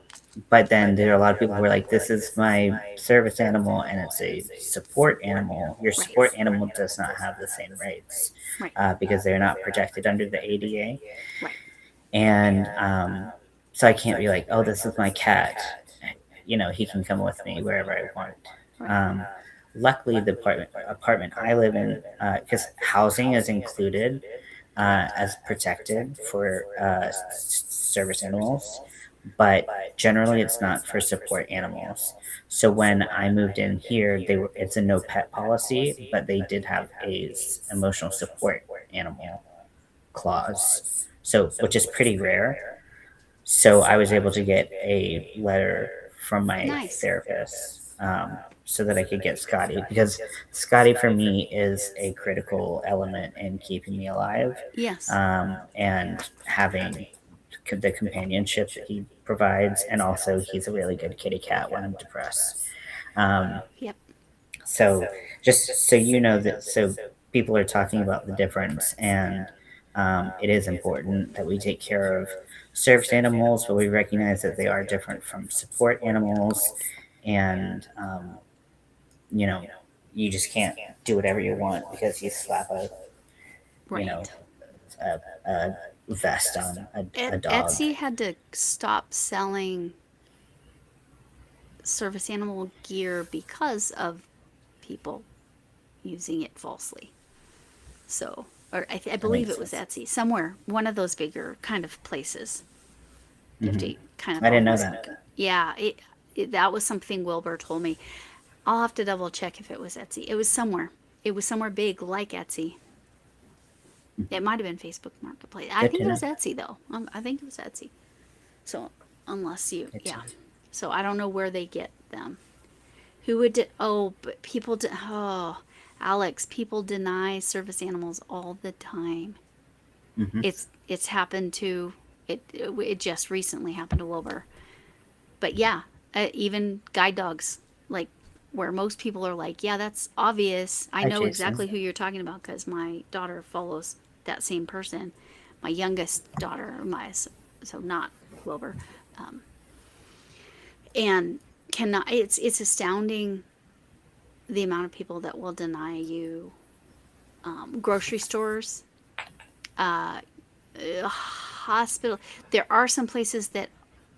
[SPEAKER 1] but then there are a lot of people who are like, "This is my service animal, and it's a support animal. Your
[SPEAKER 2] Right.
[SPEAKER 1] support animal does not have the same rights
[SPEAKER 2] Right.
[SPEAKER 1] because they're not protected under the ADA."
[SPEAKER 2] Right.
[SPEAKER 1] And so I can't be like, "Oh, this is my cat. He can come with me wherever I want."
[SPEAKER 2] Right.
[SPEAKER 1] Um, Luckily, the apartment I live in, because housing is included
[SPEAKER 2] Correct.
[SPEAKER 1] as protected for service animals, but generally it's not for support animals. So when I moved in here, it's a no pet policy, but they did have a emotional support animal clause, so which is pretty rare. So I was able to get a letter from my
[SPEAKER 2] Nice.
[SPEAKER 1] therapist, so that I could get Scotty, because Scotty for me is a critical element in keeping me alive,
[SPEAKER 2] Yes.
[SPEAKER 1] and having the companionship that he provides, and also he's a really good kitty cat when I'm depressed. Um,
[SPEAKER 2] Yep.
[SPEAKER 1] so just so you know that, so people are talking about the difference, and it is important that we take care of service animals, but we recognize that they are different from support animals, and you know, you just can't do whatever you want because you slap you know
[SPEAKER 2] Right.
[SPEAKER 1] a vest on a dog.
[SPEAKER 2] Etsy had to stop selling service animal gear because of people using it falsely. So, or I
[SPEAKER 1] That
[SPEAKER 2] believe
[SPEAKER 1] makes
[SPEAKER 2] it was
[SPEAKER 1] sense.
[SPEAKER 2] Etsy, somewhere, one of those bigger kind of places. You have
[SPEAKER 1] Hmm.
[SPEAKER 2] to kind of
[SPEAKER 1] I didn't know
[SPEAKER 2] almost,
[SPEAKER 1] that.
[SPEAKER 2] yeah, that was something Wilbur told me. I'll have to double check if it was Etsy. It was somewhere. It was somewhere big like Etsy. It might have been Facebook Marketplace. I
[SPEAKER 1] Good
[SPEAKER 2] think
[SPEAKER 1] to
[SPEAKER 2] it
[SPEAKER 1] know.
[SPEAKER 2] was Etsy though. I think it was Etsy. So unless you,
[SPEAKER 1] Good to
[SPEAKER 2] yeah.
[SPEAKER 1] know.
[SPEAKER 2] So I don't know where they get them. Who would? Oh, but people. Oh, Alex, people deny service animals all the time.
[SPEAKER 1] Hmm.
[SPEAKER 2] It's happened to it just recently happened to Wilbur. But yeah, even guide dogs, like where most people are like, yeah, that's obvious. I
[SPEAKER 1] Hi,
[SPEAKER 2] know
[SPEAKER 1] Jason.
[SPEAKER 2] exactly who you're talking about because my daughter follows that same person. My youngest daughter, so not Wilbur, um, and cannot. It's astounding the amount of people that will deny you grocery stores, hospital. There are some places that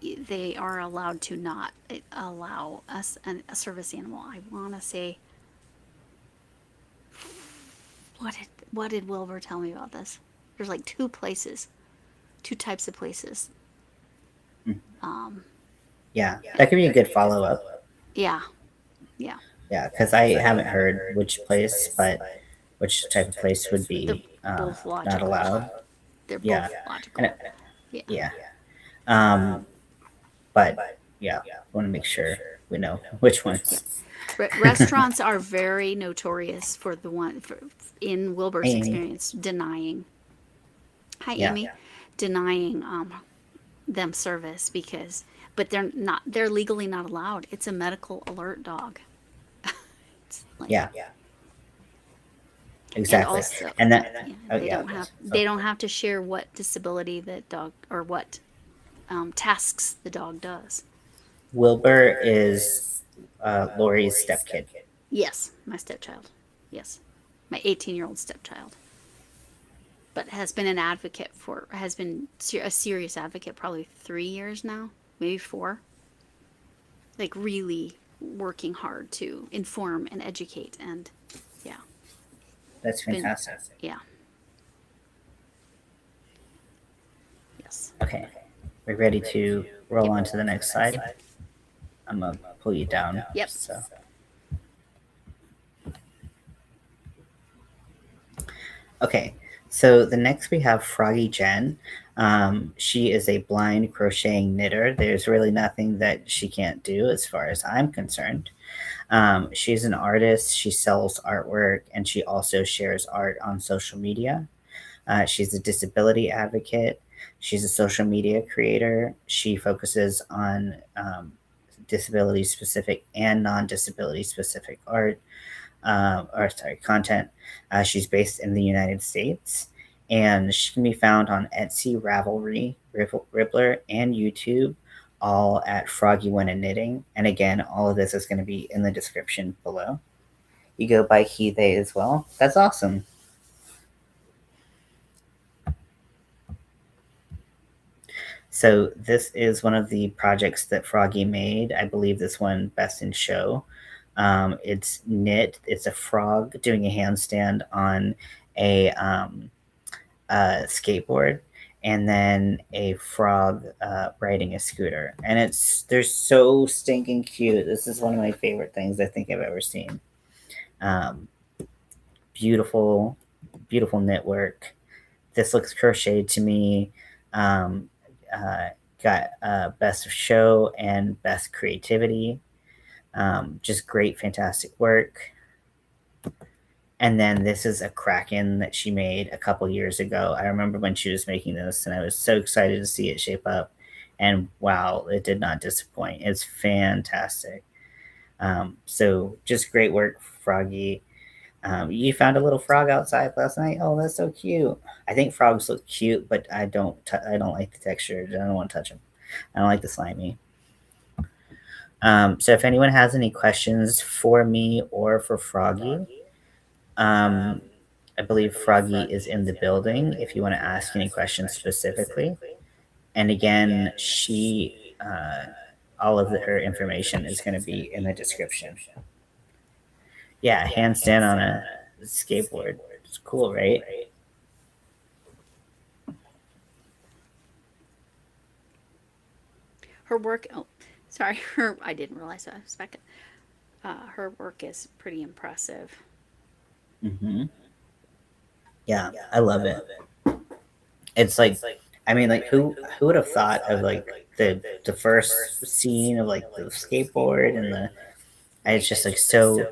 [SPEAKER 2] they are allowed to not allow us a service animal. I want to say, what did Wilbur tell me about this? There's like two places, two types of places. Um,
[SPEAKER 1] Yeah, that could be a good follow up.
[SPEAKER 2] yeah, yeah.
[SPEAKER 1] Yeah, because I haven't heard which place, but which type of place would
[SPEAKER 2] They're
[SPEAKER 1] be
[SPEAKER 2] both
[SPEAKER 1] not
[SPEAKER 2] logical.
[SPEAKER 1] allowed.
[SPEAKER 2] They're
[SPEAKER 1] Yeah,
[SPEAKER 2] both
[SPEAKER 1] and
[SPEAKER 2] logical. Yeah.
[SPEAKER 1] yeah, um, but yeah, want to make sure we know which
[SPEAKER 2] Yeah.
[SPEAKER 1] ones.
[SPEAKER 2] Restaurants are very notorious for in Wilbur's
[SPEAKER 1] Amy,
[SPEAKER 2] experience, denying. Hi,
[SPEAKER 1] yeah,
[SPEAKER 2] Amy. Denying them service because, but they're not. They're legally not allowed. It's a medical alert dog. It's like,
[SPEAKER 1] yeah,
[SPEAKER 2] and
[SPEAKER 1] exactly,
[SPEAKER 2] also,
[SPEAKER 1] and that.
[SPEAKER 2] yeah,
[SPEAKER 1] Oh
[SPEAKER 2] they
[SPEAKER 1] yeah,
[SPEAKER 2] don't have
[SPEAKER 1] oh,
[SPEAKER 2] they don't have to share what disability the dog or what tasks the dog does.
[SPEAKER 1] Wilbur is Lori's stepkid.
[SPEAKER 2] Yes, my stepchild. Yes, my 18-year-old stepchild. But has been an advocate for has been a serious advocate probably 3 years now, maybe four. Like really working hard to inform and educate, and yeah,
[SPEAKER 1] That's
[SPEAKER 2] been
[SPEAKER 1] fantastic.
[SPEAKER 2] yeah, yes,
[SPEAKER 1] Okay, we're ready to roll
[SPEAKER 2] yep,
[SPEAKER 1] on to the next slide.
[SPEAKER 2] yep,
[SPEAKER 1] I'm gonna pull you down.
[SPEAKER 2] yep.
[SPEAKER 1] So okay, so the next we have Froggy Jenn. She is a blind crocheting knitter. There's really nothing that she can't do as far as I'm concerned. She's an artist. She sells artwork and she also shares art on social media. She's a disability advocate. She's a social media creator. She focuses on disability specific and non disability specific art, or sorry, content. She's based in the United States and she can be found on Etsy, Ravelry, Rippler, and YouTube, all at Froggy When and Knitting. And again, all of this is going to be in the description below. You go by he, they as well. That's awesome. So this is one of the projects that Froggy made. I believe this one best in show. It's knit. It's a frog doing a handstand on a skateboard, and then a frog riding a scooter. And they're so stinking cute. This is one of my favorite things I think I've ever seen. Um, beautiful, beautiful knit work. This looks crocheted to me. Um, got best of show and best creativity. Just great, fantastic work. And then this is a Kraken that she made a couple years ago. I remember when she was making this, and I was so excited to see it shape up. And wow, it did not disappoint. It's fantastic. So just great work, Froggy. You found a little frog outside last night. Oh, that's so cute. I think frogs look cute, but I don't like the texture. I don't want to touch them. I don't like the slimy. So if anyone has any questions for me or for Froggy, um, I believe Froggy is in the building if you want to ask any questions specifically. And again, all of her information is going to be in the description. Yeah, handstand on a skateboard. It's cool, right?
[SPEAKER 2] Her work. Oh, sorry. Her. I didn't realize I was back. Her work is pretty impressive.
[SPEAKER 1] Mm-hmm. Yeah, I love it. It's like, I mean, like who would have thought of like the first scene of like the skateboard and the, and it's just like so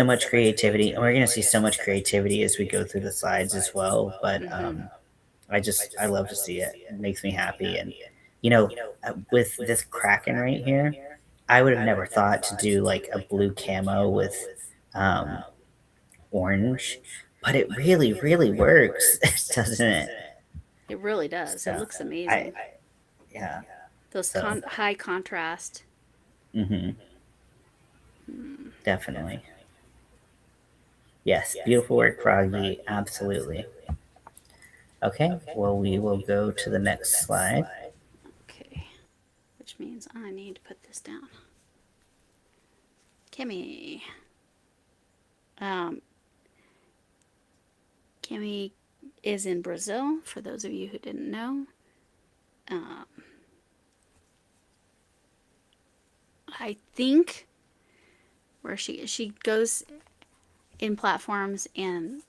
[SPEAKER 1] much creativity, and we're gonna see so much creativity as we go through the slides as well. But
[SPEAKER 2] Mm-hmm.
[SPEAKER 1] I love to see it. It makes me happy, and you know, with this Kraken right here, I would have never thought to do like a blue camo with um, orange, but it really really works, doesn't it?
[SPEAKER 2] It really does.
[SPEAKER 1] So
[SPEAKER 2] It looks
[SPEAKER 1] I
[SPEAKER 2] amazing.
[SPEAKER 1] yeah.
[SPEAKER 2] Those
[SPEAKER 1] So
[SPEAKER 2] high contrast.
[SPEAKER 1] mm-hmm,
[SPEAKER 2] Mm,
[SPEAKER 1] definitely. Yes, beautiful work, Froggy. Absolutely. Okay, well, we will go to the next slide.
[SPEAKER 2] Okay. Which means I need to put this down. Kimmy. Um, Kimmy is in Brazil, for those of you who didn't know. Um, I think where she goes in platforms and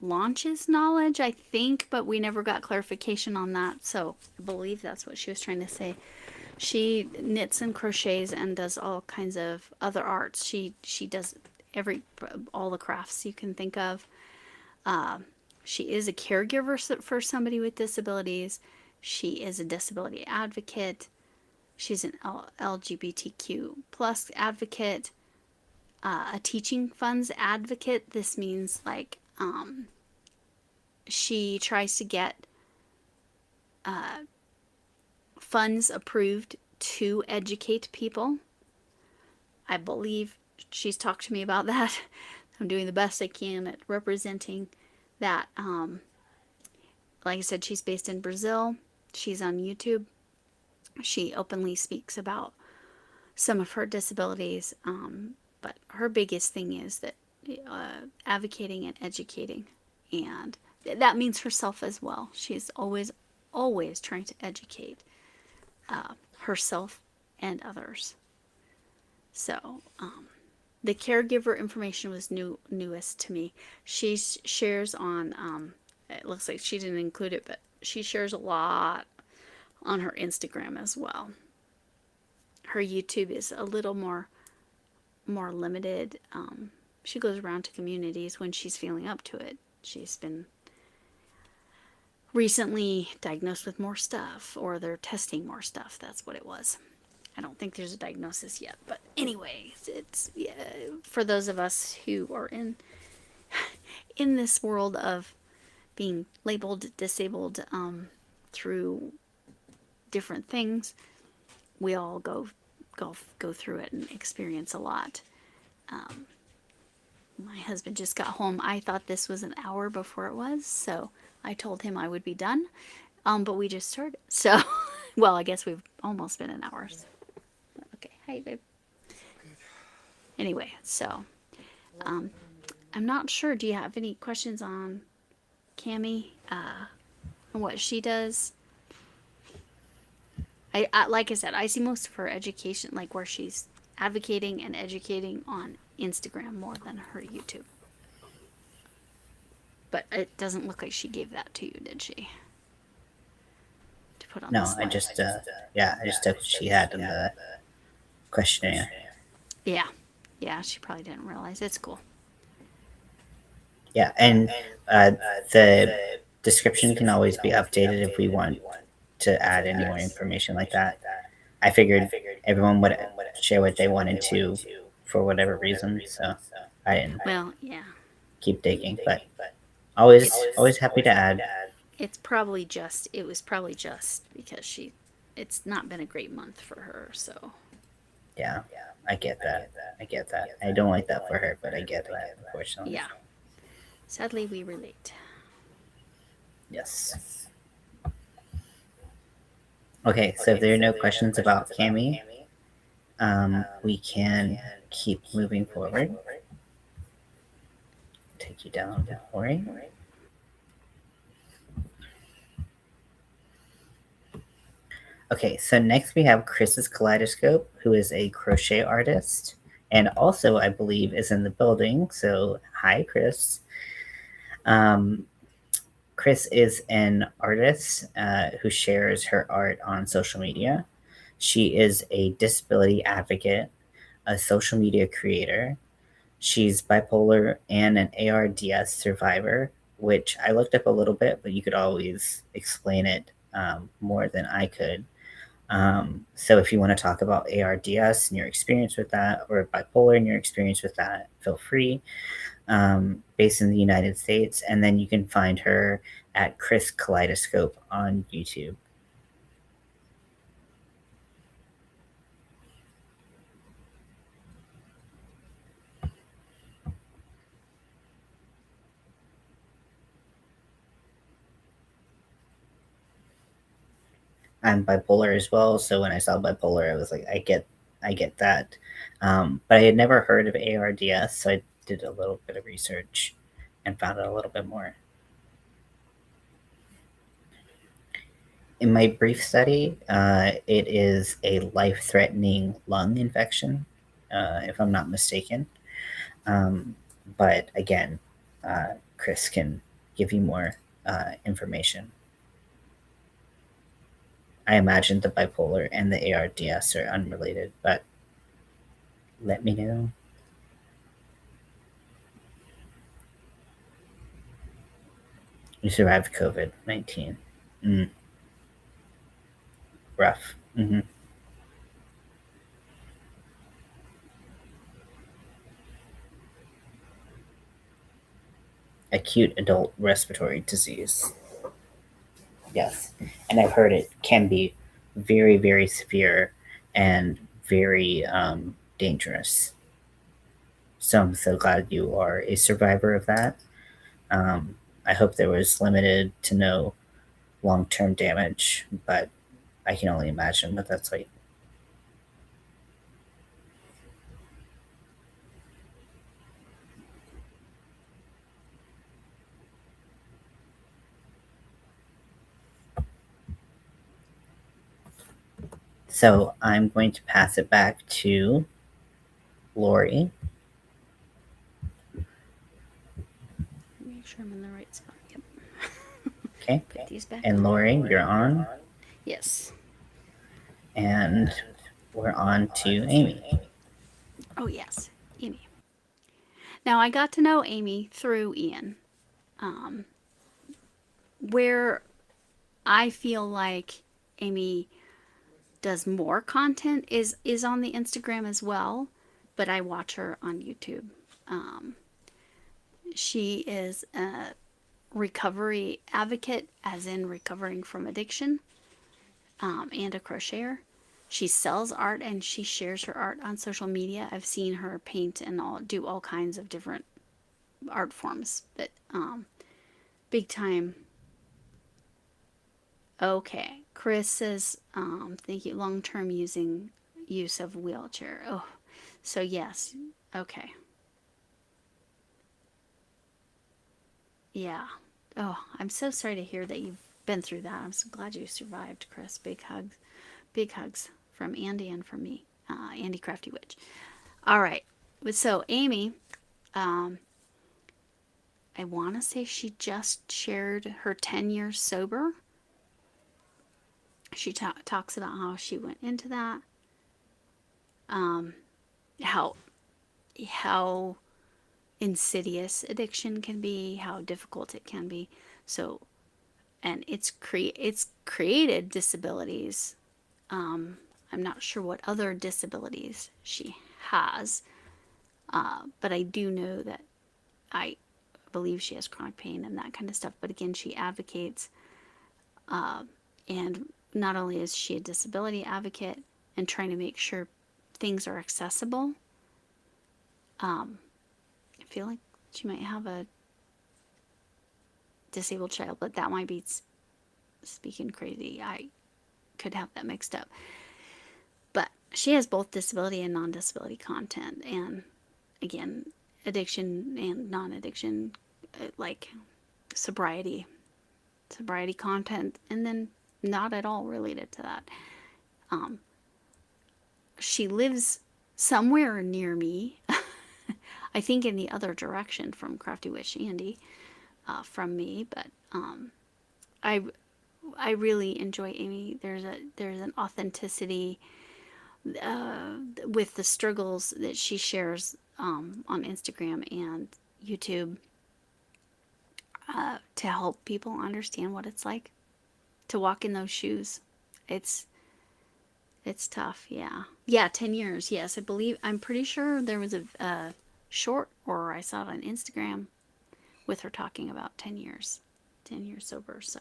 [SPEAKER 2] launches knowledge, I think, but we never got clarification on that. So I believe that's what she was trying to say. She knits and crochets and does all kinds of other arts. She does all the crafts you can think of. She is a caregiver for somebody with disabilities. She is a disability advocate. She's an LGBTQ plus advocate, a teaching funds advocate. This means like she tries to get funds approved to educate people. I believe she's talked to me about that. I'm doing the best I can at representing that. Like I said, she's based in Brazil. She's on YouTube. She openly speaks about some of her disabilities, but her biggest thing is that advocating and educating, and that means herself as well. She's always trying to educate herself and others. So the caregiver information was newest to me. She shares on. It looks like she didn't include it, but she shares a lot on her Instagram as well. Her YouTube is a little more limited. She goes around to communities when she's feeling up to it. She's been recently diagnosed with more stuff, or they're testing more stuff. That's what it was. I don't think there's a diagnosis yet, but anyway, it's yeah, for those of us who are in this world of being labeled disabled through different things, we all go through it and experience a lot. My husband just got home. I thought this was an hour before it was, so I told him I would be done. But we just started, so well, I guess we've almost been an hour. So. Okay, hi babe. Anyway, so I'm not sure. Do you have any questions on Cami and what she does? I like I said, I see most of her education, like where she's advocating and educating on Instagram more than her YouTube. But it doesn't look like she gave that to you, did she? To put on
[SPEAKER 1] No,
[SPEAKER 2] the slide.
[SPEAKER 1] I just took what she had in the questionnaire.
[SPEAKER 2] Yeah, she probably didn't realize. It's cool.
[SPEAKER 1] Yeah, and the description can always be updated if we want to add any more information like that. I figured everyone would share what they wanted to for whatever reason, so I didn't keep digging, but always happy to add.
[SPEAKER 2] It was probably just because it's not been a great month for her, so.
[SPEAKER 1] Yeah, I get that. I don't like that for her, but I get that, unfortunately.
[SPEAKER 2] Yeah. Sadly, we relate.
[SPEAKER 1] Yes. Okay, so if there are no questions about Cami, we can keep moving forward. Take you down to Ori. Okay, so next we have Chris's Kaleidoscope, who is a crochet artist and also, I believe, is in the building. So, hi, Chris. Chris is an artist who shares her art on social media. She is a disability advocate, a social media creator. She's bipolar and an ARDS survivor, which I looked up a little bit, but you could always explain it more than I could. So if you want to talk about ARDS and your experience with that, or bipolar and your experience with that, feel free. Based in the United States, and then you can find her at Chris Kaleidoscope on YouTube. I'm bipolar as well. So when I saw bipolar, I was like, I get that. But I had never heard of ARDS, so I did a little bit of research and found out a little bit more. In my brief study, it is a life-threatening lung infection, if I'm not mistaken. Um, but again, Chris can give you more information. I imagine the bipolar and the ARDS are unrelated, but let me know. You survived COVID-19. Mm, rough. Acute adult respiratory disease. Yes. And I've heard it can be very, very severe and very dangerous. So I'm so glad you are a survivor of that. Um, I hope there was limited to no long term damage, but I can only imagine what that's like. So I'm going to pass it back to Lori.
[SPEAKER 2] Make sure I'm in the right spot. Yep.
[SPEAKER 1] Okay.
[SPEAKER 2] Put these back
[SPEAKER 1] And
[SPEAKER 2] on.
[SPEAKER 1] Lori, you're on.
[SPEAKER 2] Yes.
[SPEAKER 1] And we're on to Amy.
[SPEAKER 2] Oh, yes. Amy. Now, I got to know Amy through Ian, um, where I feel like Amy does more content is on the Instagram as well, but I watch her on YouTube. Um, she is a recovery advocate, as in recovering from addiction, and a crocheter. She sells art and she shares her art on social media. I've seen her paint and do all kinds of different art forms, but big time. Okay, Chris says, thank you. Long term use of wheelchair. Oh, so yes. Okay. Yeah. Oh, I'm so sorry to hear that you've been through that. I'm so glad you survived, Chris. Big hugs from Andy and from me, Andy Crafty Witch. All right. So Amy, um, I want to say she just shared her 10 years sober. She talks about how she went into that, um, how how insidious addiction can be, how difficult it can be. So, and it's created disabilities. Um, I'm not sure what other disabilities she has, but I do know that I believe she has chronic pain and that kind of stuff. But again, she advocates, uh, and not only is she a disability advocate and trying to make sure things are accessible, I feel like she might have a disabled child, but that might be speaking crazy. I could have that mixed up. But she has both disability and non disability content. And again, addiction and non addiction, like sobriety, sobriety content, and then not at all related to that. Um, she lives somewhere near me. I think in the other direction from Crafty Witch Andy, from me, but I I really enjoy Amy. There's an authenticity with the struggles that she shares on Instagram and YouTube, to help people understand what it's like to walk in those shoes. It's it's tough, yeah. Yeah, 10 years. Yes, I believe I'm pretty sure there was a short, or I saw it on Instagram with her talking about 10 years. 10 years sober, so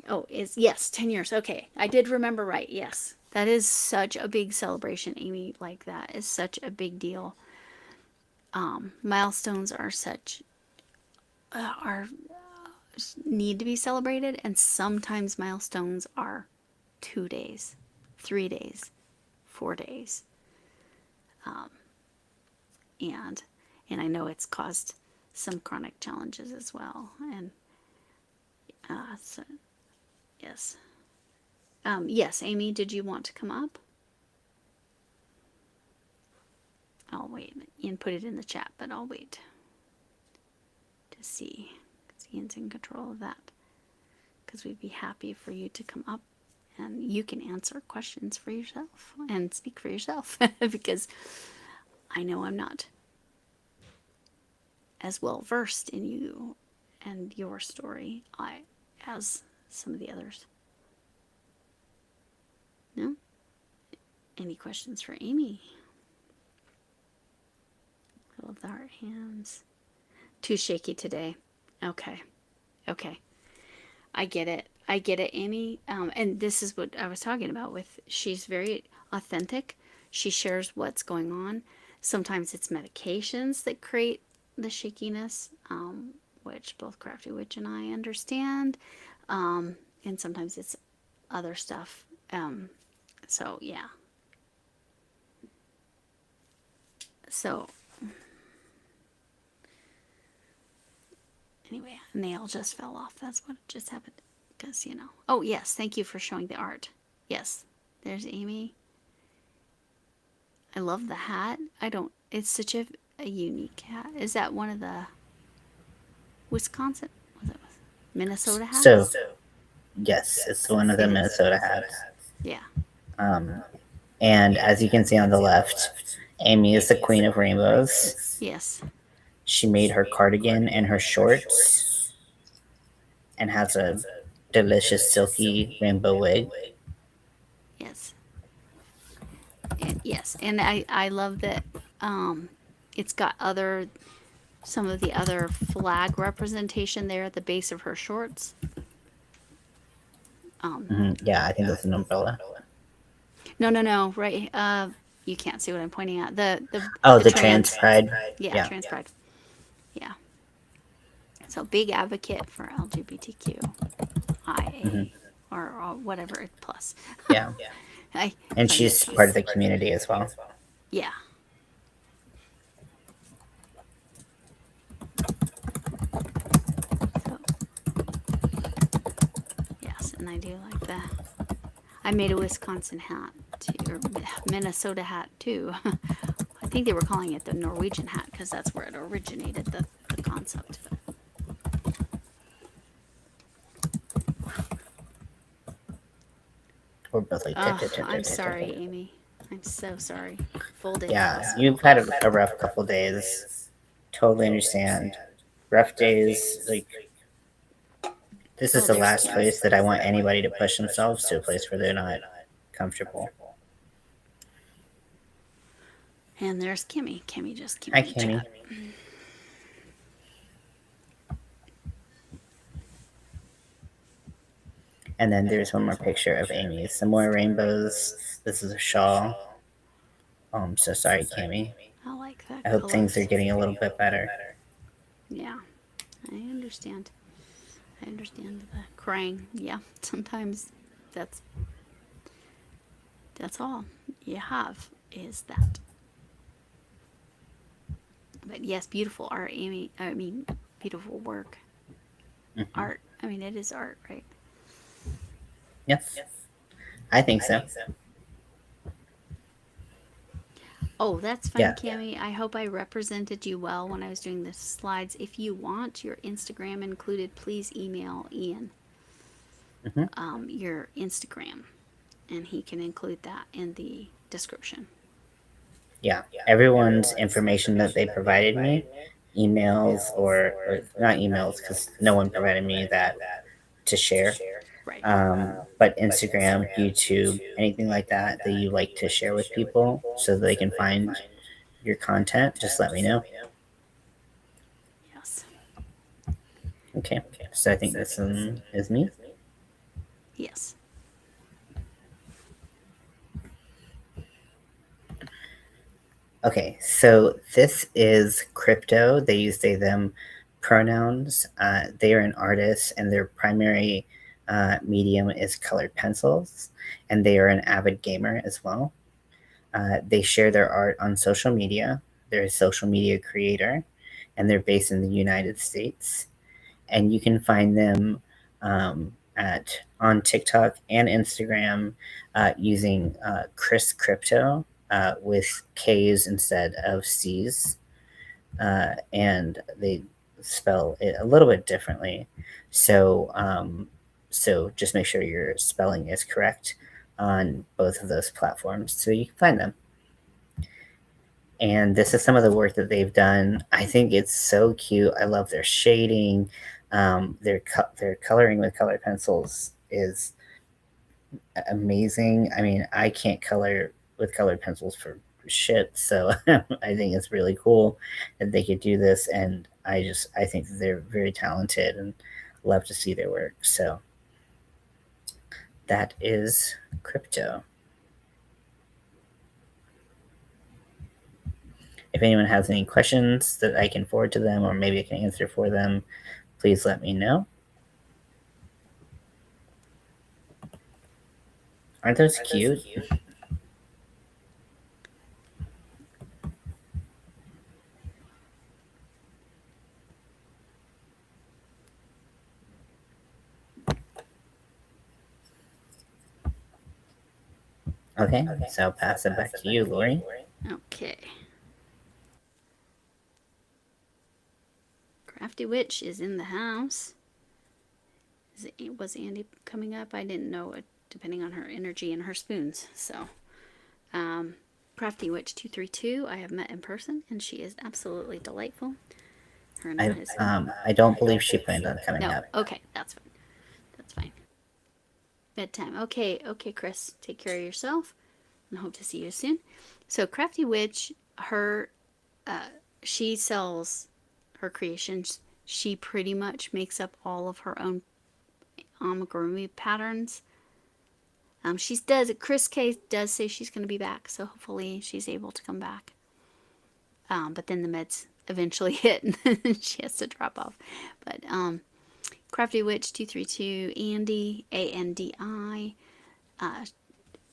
[SPEAKER 2] oh, is yes, 10 years. Okay. I did remember right. Yes. That is such a big celebration, Amy. Like, that is such a big deal. Milestones are such, are need to be celebrated, and sometimes milestones are 2 days, 3 days, 4 days, and and I know it's caused some chronic challenges as well. And so yes, yes, Amy, did you want to come up? I'll wait. Ian put it in the chat, but I'll wait to see. Because Ian's in control of that. Because we'd be happy for you to come up and you can answer questions for yourself and speak for yourself. Because I know I'm not as well versed in you and your story as some of the others. No? Any questions for Amy? I love the heart hands. Too shaky today. Okay. Okay. I get it. I get it, Amy. And this is what I was talking about with, she's very authentic. She shares what's going on. Sometimes it's medications that create the shakiness, which both Crafty Witch and I understand. And sometimes it's other stuff. So, yeah. So, anyway, a nail just fell off. That's what just happened. Because, Oh, yes. Thank you for showing the art. Yes. There's Amy. I love the hat. It's such a unique hat. Is that one of the Wisconsin? Was it Minnesota hats?
[SPEAKER 1] So, yes, it's one of the Minnesota hats.
[SPEAKER 2] Yeah.
[SPEAKER 1] And as you can see on the left, Amy is the queen of rainbows.
[SPEAKER 2] Yes.
[SPEAKER 1] She made her cardigan and her shorts and has a delicious silky rainbow wig.
[SPEAKER 2] Yes. Yes. And I love that it's got some of the other flag representation there at the base of her shorts.
[SPEAKER 1] Yeah, I think that's an umbrella.
[SPEAKER 2] No. Right. You can't see what I'm pointing at. The
[SPEAKER 1] trans pride.
[SPEAKER 2] Yeah, trans pride. Yeah. So big advocate for LGBTQIA or whatever plus.
[SPEAKER 1] Yeah. And she's part of the community as well.
[SPEAKER 2] Yeah. So, yes, and I do like that. I made a Wisconsin hat too, or Minnesota hat too. I think they were calling it the Norwegian hat because that's where it originated, the concept.
[SPEAKER 1] We're both like,
[SPEAKER 2] I'm sorry, Amy. I'm so sorry. Folded.
[SPEAKER 1] Yeah, you've had a rough couple days. Totally understand. Rough days, like, this is the last place that I want anybody to push themselves to a place where they're not comfortable.
[SPEAKER 2] And there's Kimmy. Kimmy just came.
[SPEAKER 1] Hi, Kimmy. And then there's one more picture of Amy. Some more rainbows. This is a shawl. Oh, I'm so sorry, Kimmy.
[SPEAKER 2] I like that.
[SPEAKER 1] I hope things are getting a little bit better.
[SPEAKER 2] Yeah, I understand. I understand the crying. Yeah, sometimes that's all you have is that. But yes, beautiful art, Amy. I mean, beautiful work. Art. I mean, it is art, right?
[SPEAKER 1] Yes. I think so.
[SPEAKER 2] Oh, that's fine, Cammy. I hope I represented you well when I was doing the slides. If you want your Instagram included, please email Ian your Instagram, and he can include that in the description.
[SPEAKER 1] Yeah, everyone's information that they provided me, emails or not emails because no one provided me that to share.
[SPEAKER 2] Right.
[SPEAKER 1] But Instagram, YouTube, anything like that you like to share with people so that they can find your content, just let me know.
[SPEAKER 2] Yes.
[SPEAKER 1] Okay, so I think this one is me.
[SPEAKER 2] Yes.
[SPEAKER 1] Okay, so this is Krypto. They use they them pronouns. They are an artist, and their primary medium is colored pencils, and they are an avid gamer as well. They share their art on social media. They're a social media creator, and they're based in the United States. And you can find them at on TikTok and Instagram using Chris Krypto with K's instead of C's, and they spell it a little bit differently. So so just make sure your spelling is correct on both of those platforms so you can find them. And this is some of the work that they've done. I think it's so cute. I love their shading. Their coloring with colored pencils is amazing. I mean, I can't color with colored pencils for shit, so I think it's really cool that they could do this, and I think that they're very talented and love to see their work. So that is Krypto. If anyone has any questions that I can forward to them or maybe I can answer for them, please let me know. Aren't those cute? Okay, so I'll pass it back to you, Lori.
[SPEAKER 2] Okay. Crafty Witch is in the house. Was Andy coming up? I didn't know it, depending on her energy and her spoons. So, Crafty Witch 232, I have met in person, and she is absolutely delightful. Her and her husband.
[SPEAKER 1] I don't believe she planned on coming up.
[SPEAKER 2] Okay, that's fine. That's fine. Bedtime. Okay, Chris, take care of yourself, and hope to see you soon. So, Crafty Witch, she sells her creations. She pretty much makes up all of her own amigurumi patterns. She does. Chris K does say she's going to be back, so hopefully she's able to come back. But then the meds eventually hit, and she has to drop off. But Crafty Witch 232, Andy ANDI.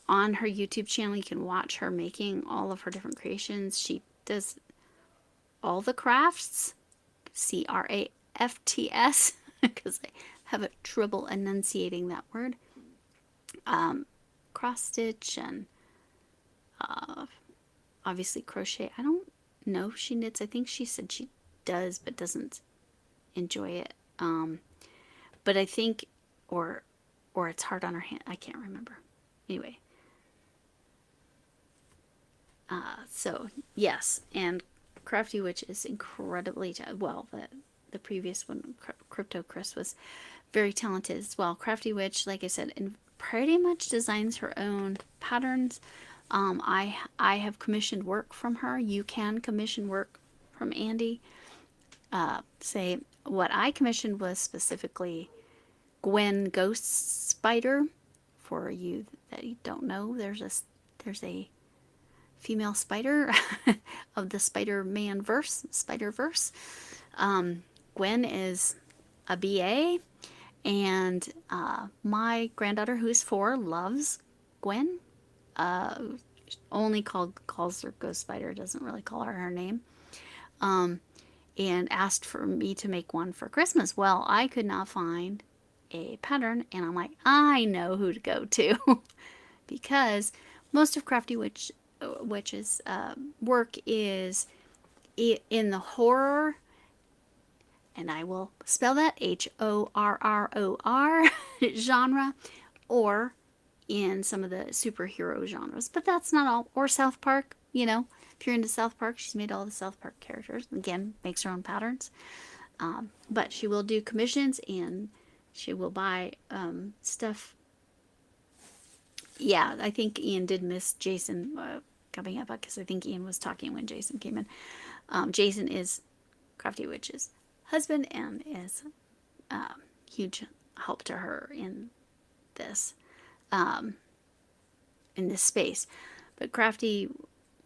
[SPEAKER 2] On her YouTube channel, you can watch her making all of her different creations. She does all the crafts, CRAFTS, because I have a trouble enunciating that word. Cross stitch and obviously crochet. I don't know if she knits. I think she said she does, but doesn't enjoy it. But I think, or it's hard on her hand. I can't remember. Anyway. So yes, and Crafty Witch is incredibly well. The previous one, Krypto Chris, was very talented as well. Crafty Witch, like I said, and pretty much designs her own patterns. I have commissioned work from her. You can commission work from Andy. Say what I commissioned was specifically Gwen Ghost Spider. For you that you don't know, there's a female spider of the Spider-Man Spider-Verse. Gwen is a BA, and my granddaughter, who is 4, loves Gwen. Only calls her Ghost Spider, doesn't really call her name. And asked for me to make one for Christmas. Well, I could not find a pattern, and I'm like, I know who to go to. Because most of Crafty Witch's work is in the horror, and I will spell that HORROR genre, or in some of the superhero genres. But that's not all. Or South Park, you know. If you're into South Park, she's made all the South Park characters. Again, makes her own patterns. But she will do commissions, and she will buy stuff. Yeah, I think Ian did miss Jason coming up, because I think Ian was talking when Jason came in. Jason is Crafty Witch's husband and is huge help to her this in this space. But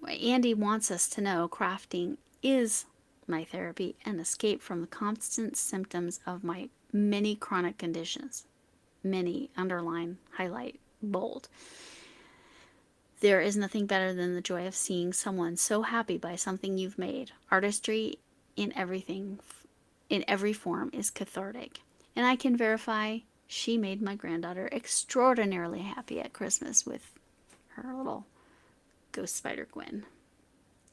[SPEAKER 2] Andy wants us to know crafting is my therapy, and escape from the constant symptoms of my many chronic conditions. Many, underline, highlight, bold. There is nothing better than the joy of seeing someone so happy by something you've made. Artistry in everything, in every form, is cathartic. And I can verify she made my granddaughter extraordinarily happy at Christmas with her little ghost spider Gwen.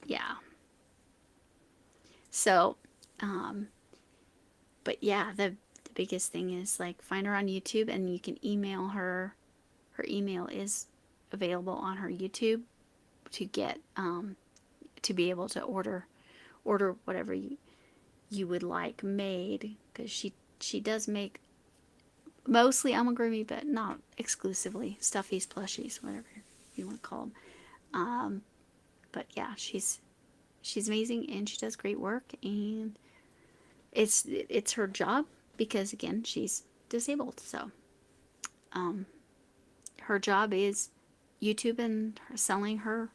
[SPEAKER 2] Yeah. So, um, but yeah, the biggest thing is like find her on YouTube and you can email her. Her email is available on her YouTube to get to be able to order whatever you would like made, because she does make mostly amigurumi, but not exclusively stuffies, plushies, whatever you want to call them. But yeah, she's amazing and she does great work, and it's her job because again she's disabled, so her job is YouTube and selling her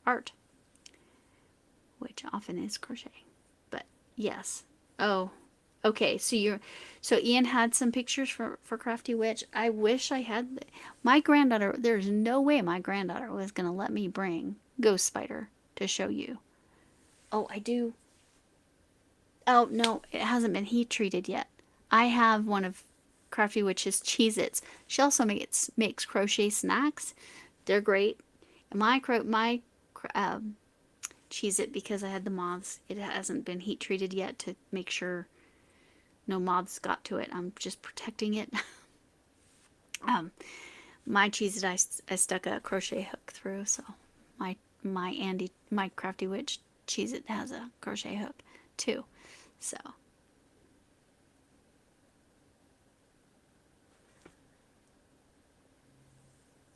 [SPEAKER 2] art, which often is crochet. But yes. Oh, okay. So Ian had some pictures for Crafty Witch. I wish I had my granddaughter. There's no way my granddaughter was gonna let me bring Ghost Spider to show you. Oh, I do. Oh no, it hasn't been heat treated yet. I have one of Crafty Witch's Cheez-Its. She also makes crochet snacks. They're great. My Cheez-It, because I had the moths, it hasn't been heat treated yet to make sure no moths got to it. I'm just protecting it. um, my Cheez-It, I stuck a crochet hook through, so my Crafty Witch Cheez-It has a crochet hook too. So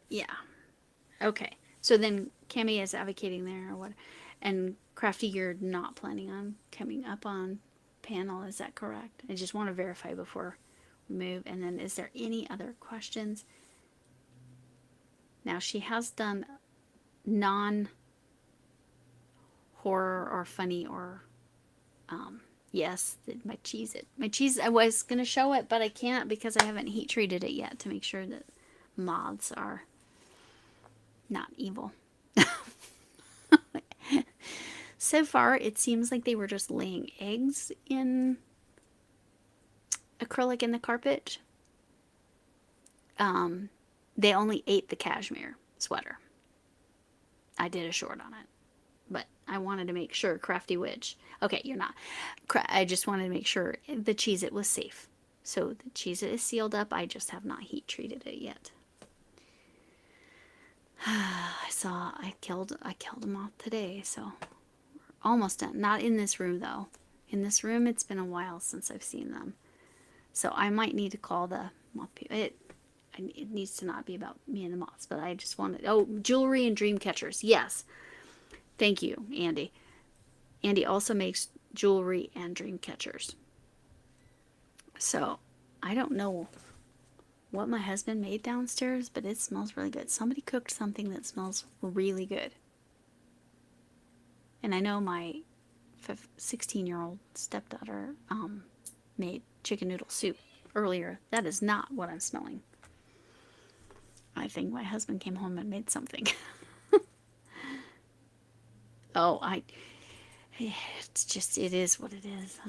[SPEAKER 2] yeah. Okay. So then Cami is advocating there or what? And Crafty, you're not planning on coming up on panel, is that correct? I just want to verify before we move. And then is there any other questions? Now she has done non horror or funny or yes, my Cheez-It. My cheese, I was gonna show it, but I can't because I haven't heat treated it yet to make sure that moths are not evil. So far, it seems like they were just laying eggs in acrylic in the carpet. They only ate the cashmere sweater. I did a short on it, but I wanted to make sure Crafty Witch. Okay, you're not. I just wanted to make sure the Cheez-It was safe. So the Cheez-It is sealed up. I just have not heat treated it yet. I killed a moth today, so almost done. Not in this room though. In this room, it's been a while since I've seen them, so I might need to call the moth people. It needs to not be about me and the moths, but I just wanted. Oh, jewelry and dream catchers. Yes, thank you, Andy. Andy also makes jewelry and dream catchers. So I don't know what my husband made downstairs, but it smells really good. Somebody cooked something that smells really good. And I know my 16-year-old stepdaughter made chicken noodle soup earlier. That is not what I'm smelling. I think my husband came home and made something. Oh, it's just, it is what it is.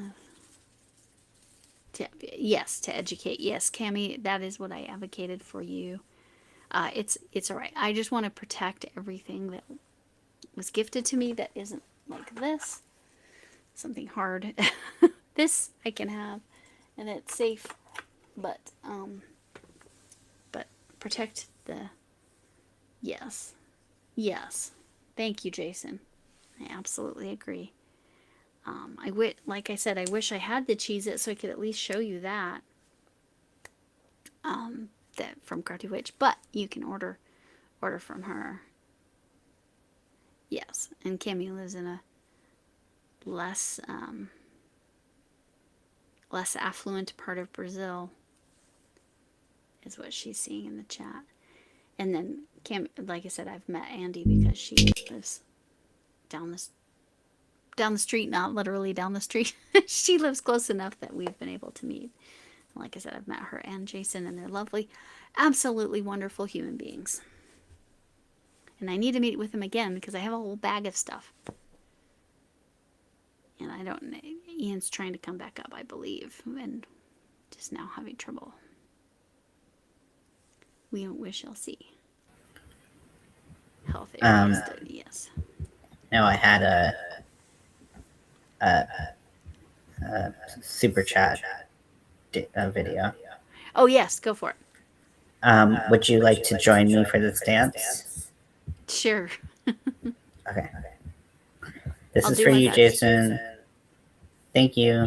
[SPEAKER 2] Yes, to educate. Yes, Cami, that is what I advocated for you. It's all right. I just want to protect everything that was gifted to me that isn't like this. Something hard. This I can have, and it's safe, but protect the. Yes, yes. Thank you, Jason. I absolutely agree. Like I said, I wish I had the Cheez-It so I could at least show you that. That from Crafty Witch, but you can order from her. Yes, and Camila lives in a less less affluent part of Brazil, is what she's seeing in the chat. And then like I said, I've met Andy because she lives down this down the street, not literally down the street. She lives close enough that we've been able to meet. Like I said, I've met her and Jason, and they're lovely, absolutely wonderful human beings. And I need to meet with them again because I have a whole bag of stuff. And I don't. Ian's trying to come back up, I believe, and just now having trouble. We shall see. Health area study, yes.
[SPEAKER 1] No, I had a super chat video.
[SPEAKER 2] Oh yes, go for it.
[SPEAKER 1] Would you like to join me for this dance?
[SPEAKER 2] Sure.
[SPEAKER 1] Okay. This is for you, Jason. Thank you.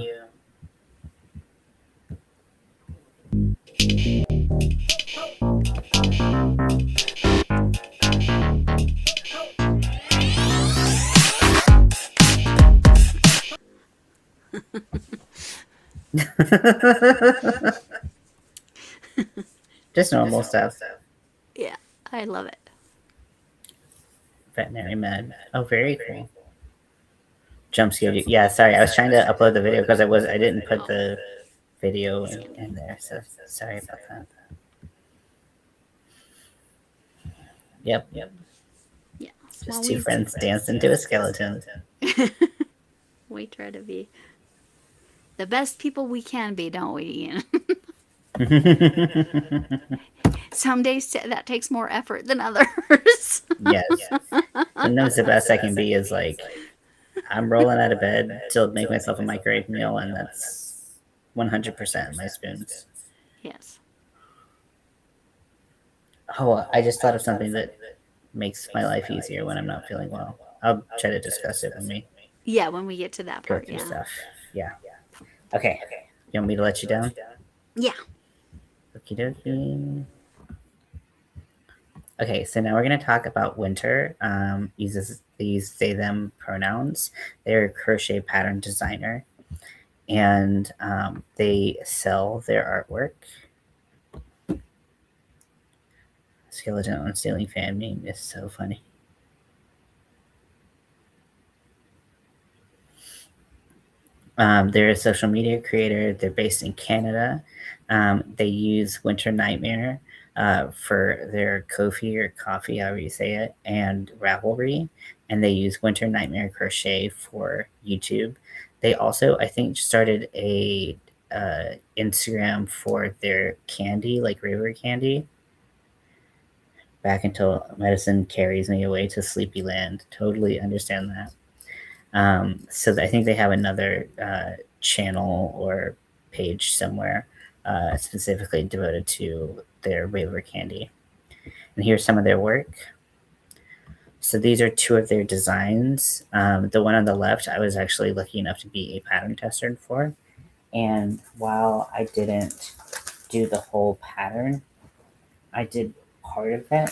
[SPEAKER 1] Just normal stuff.
[SPEAKER 2] Yeah, I love it.
[SPEAKER 1] Veterinary med. Oh, very cool. Jump scare. Yeah, sorry. I was trying to upload the video because I didn't put the video in there. So sorry about that. Yep.
[SPEAKER 2] Yeah.
[SPEAKER 1] Just two friends danced into a skeleton.
[SPEAKER 2] We try to be the best people we can be, don't we, Ian? Some days that takes more effort than others.
[SPEAKER 1] Yes. Sometimes the best I can be is like, I'm rolling out of bed to make myself a microwave meal, and that's 100% my spoons.
[SPEAKER 2] Yes.
[SPEAKER 1] Oh, I just thought of something that makes my life easier when I'm not feeling well. I'll try to discuss it when we
[SPEAKER 2] get to that part.
[SPEAKER 1] go through stuff. Yeah. Okay. You want me to let you down?
[SPEAKER 2] Yeah.
[SPEAKER 1] Okie dokie. Okay, so now we're going to talk about Winter. Uses these they them pronouns. They're a crochet pattern designer, and they sell their artwork. Skeleton on ceiling fan meme is so funny. They're a social media creator. They're based in Canada. They use WinterNightmare for their Ko-fi or coffee, however you say it, and Ravelry. And they use WinterNightmare Crochet for YouTube. They also, I think, started a Instagram for their candy, like Ravelry candy. Back until medicine carries me away to sleepy land. Totally understand that. So I think they have another channel or page somewhere specifically devoted to their Ravelry candy. And here's some of their work. So these are two of their designs. The one on the left, I was actually lucky enough to be a pattern tester for. And while I didn't do the whole pattern, I did part of it.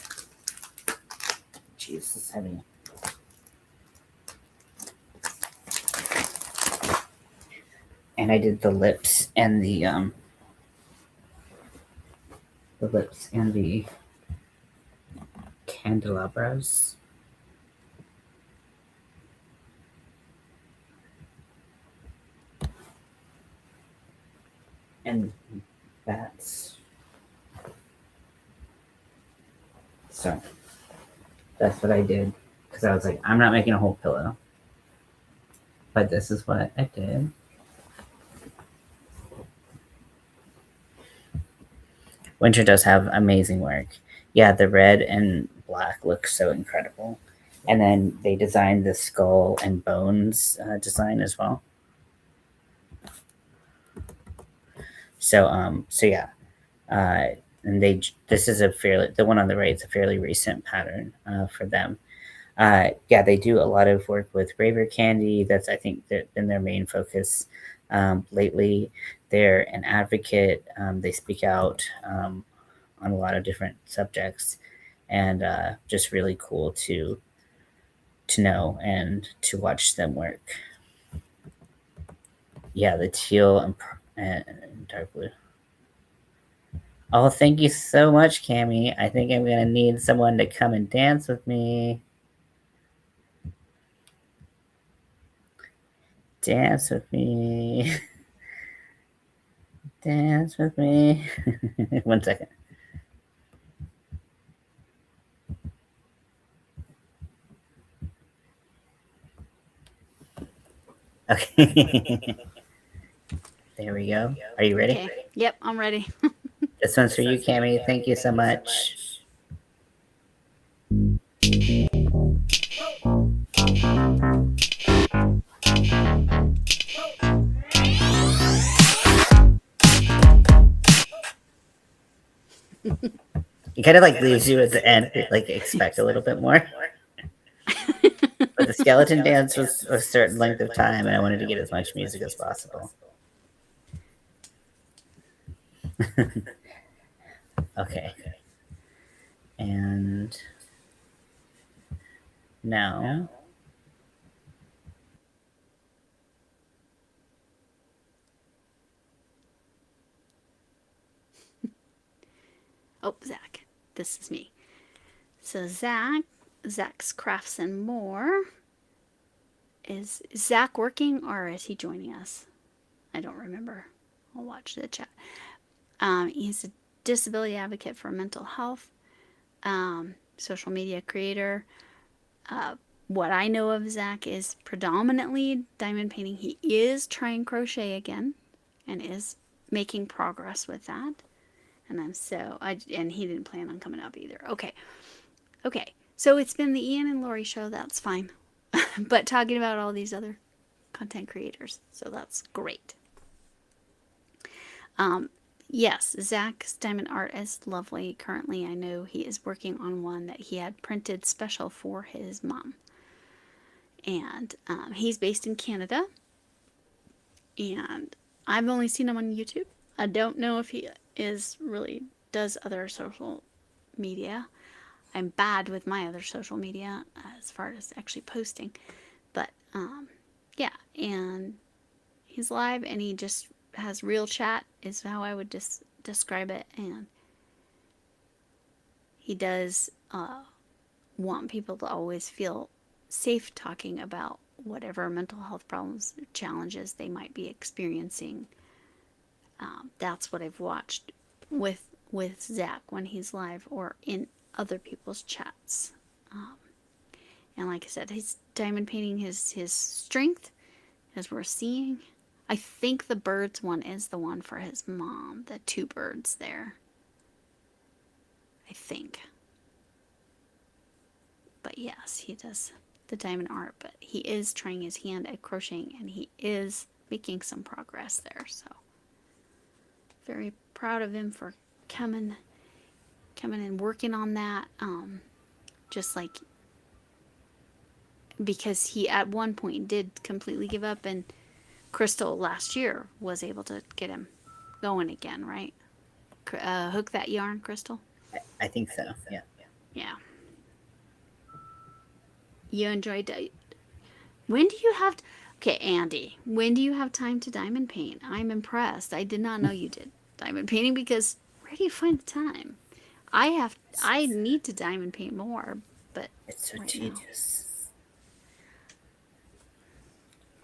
[SPEAKER 1] Jeez, this is heavy. And I did the lips and the candelabras. And that's so that's what I did, because I was like, I'm not making a whole pillow, but this is what I did. Winter does have amazing work. Yeah, the red and black look so incredible. And then they designed the skull and bones design as well. So yeah. And this is the one on the right is a fairly recent pattern for them. Yeah, they do a lot of work with Ravelry candy. That's, I think, been their main focus lately. They're an advocate. They speak out on a lot of different subjects, and just really cool to know and to watch them work. Yeah, the teal and dark blue. Oh, thank you so much, Cami. I think I'm gonna need someone to come and dance with me. Dance with me. Dance with me. 1 second. Okay. There we go. Are you ready?
[SPEAKER 2] Okay. Yep, I'm ready.
[SPEAKER 1] This one's for you, Cami. Thank you so much. It kind of like leaves you at the end, like expect a little bit more. But the skeleton dance was a certain length of time, and I wanted to get as much music as possible. Okay. And now.
[SPEAKER 2] Oh, Zach. This is me. So Zach's Crafts and More. Is Zach working or is he joining us? I don't remember. I'll watch the chat. He's a disability advocate for mental health, social media creator. What I know of Zach is predominantly diamond painting. He is trying crochet again and is making progress with that. And he didn't plan on coming up either. Okay. So it's been the Ian and Lori show. That's fine. But talking about all these other content creators. So that's great. Yes, Zach's diamond art is lovely. Currently, I know he is working on one that he had printed special for his mom. And he's based in Canada. And I've only seen him on YouTube. I don't know if he does other social media. I'm bad with my other social media as far as actually posting. But yeah, and he's live and he just has real chat is how I would just describe it. And he does want people to always feel safe talking about whatever mental health problems, challenges they might be experiencing. That's what I've watched with Zach when he's live or in other people's chats. And like I said, he's diamond painting his strength, as we're seeing. I think the birds one is the one for his mom, the 2 birds there. I think. But yes, he does the diamond art, but he is trying his hand at crocheting and he is making some progress there. So very proud of him for coming and working on that. Just like, because he at one point did completely give up, and Crystal last year was able to get him going again, right? Hook that yarn, Crystal?
[SPEAKER 1] I think so, yeah.
[SPEAKER 2] Yeah. You enjoyed it. When do you have... Okay, Andy, when do you have time to diamond paint? I'm impressed. I did not know you did diamond painting, because where do you find the time? I need to diamond paint more, but
[SPEAKER 1] it's so
[SPEAKER 2] right
[SPEAKER 1] tedious.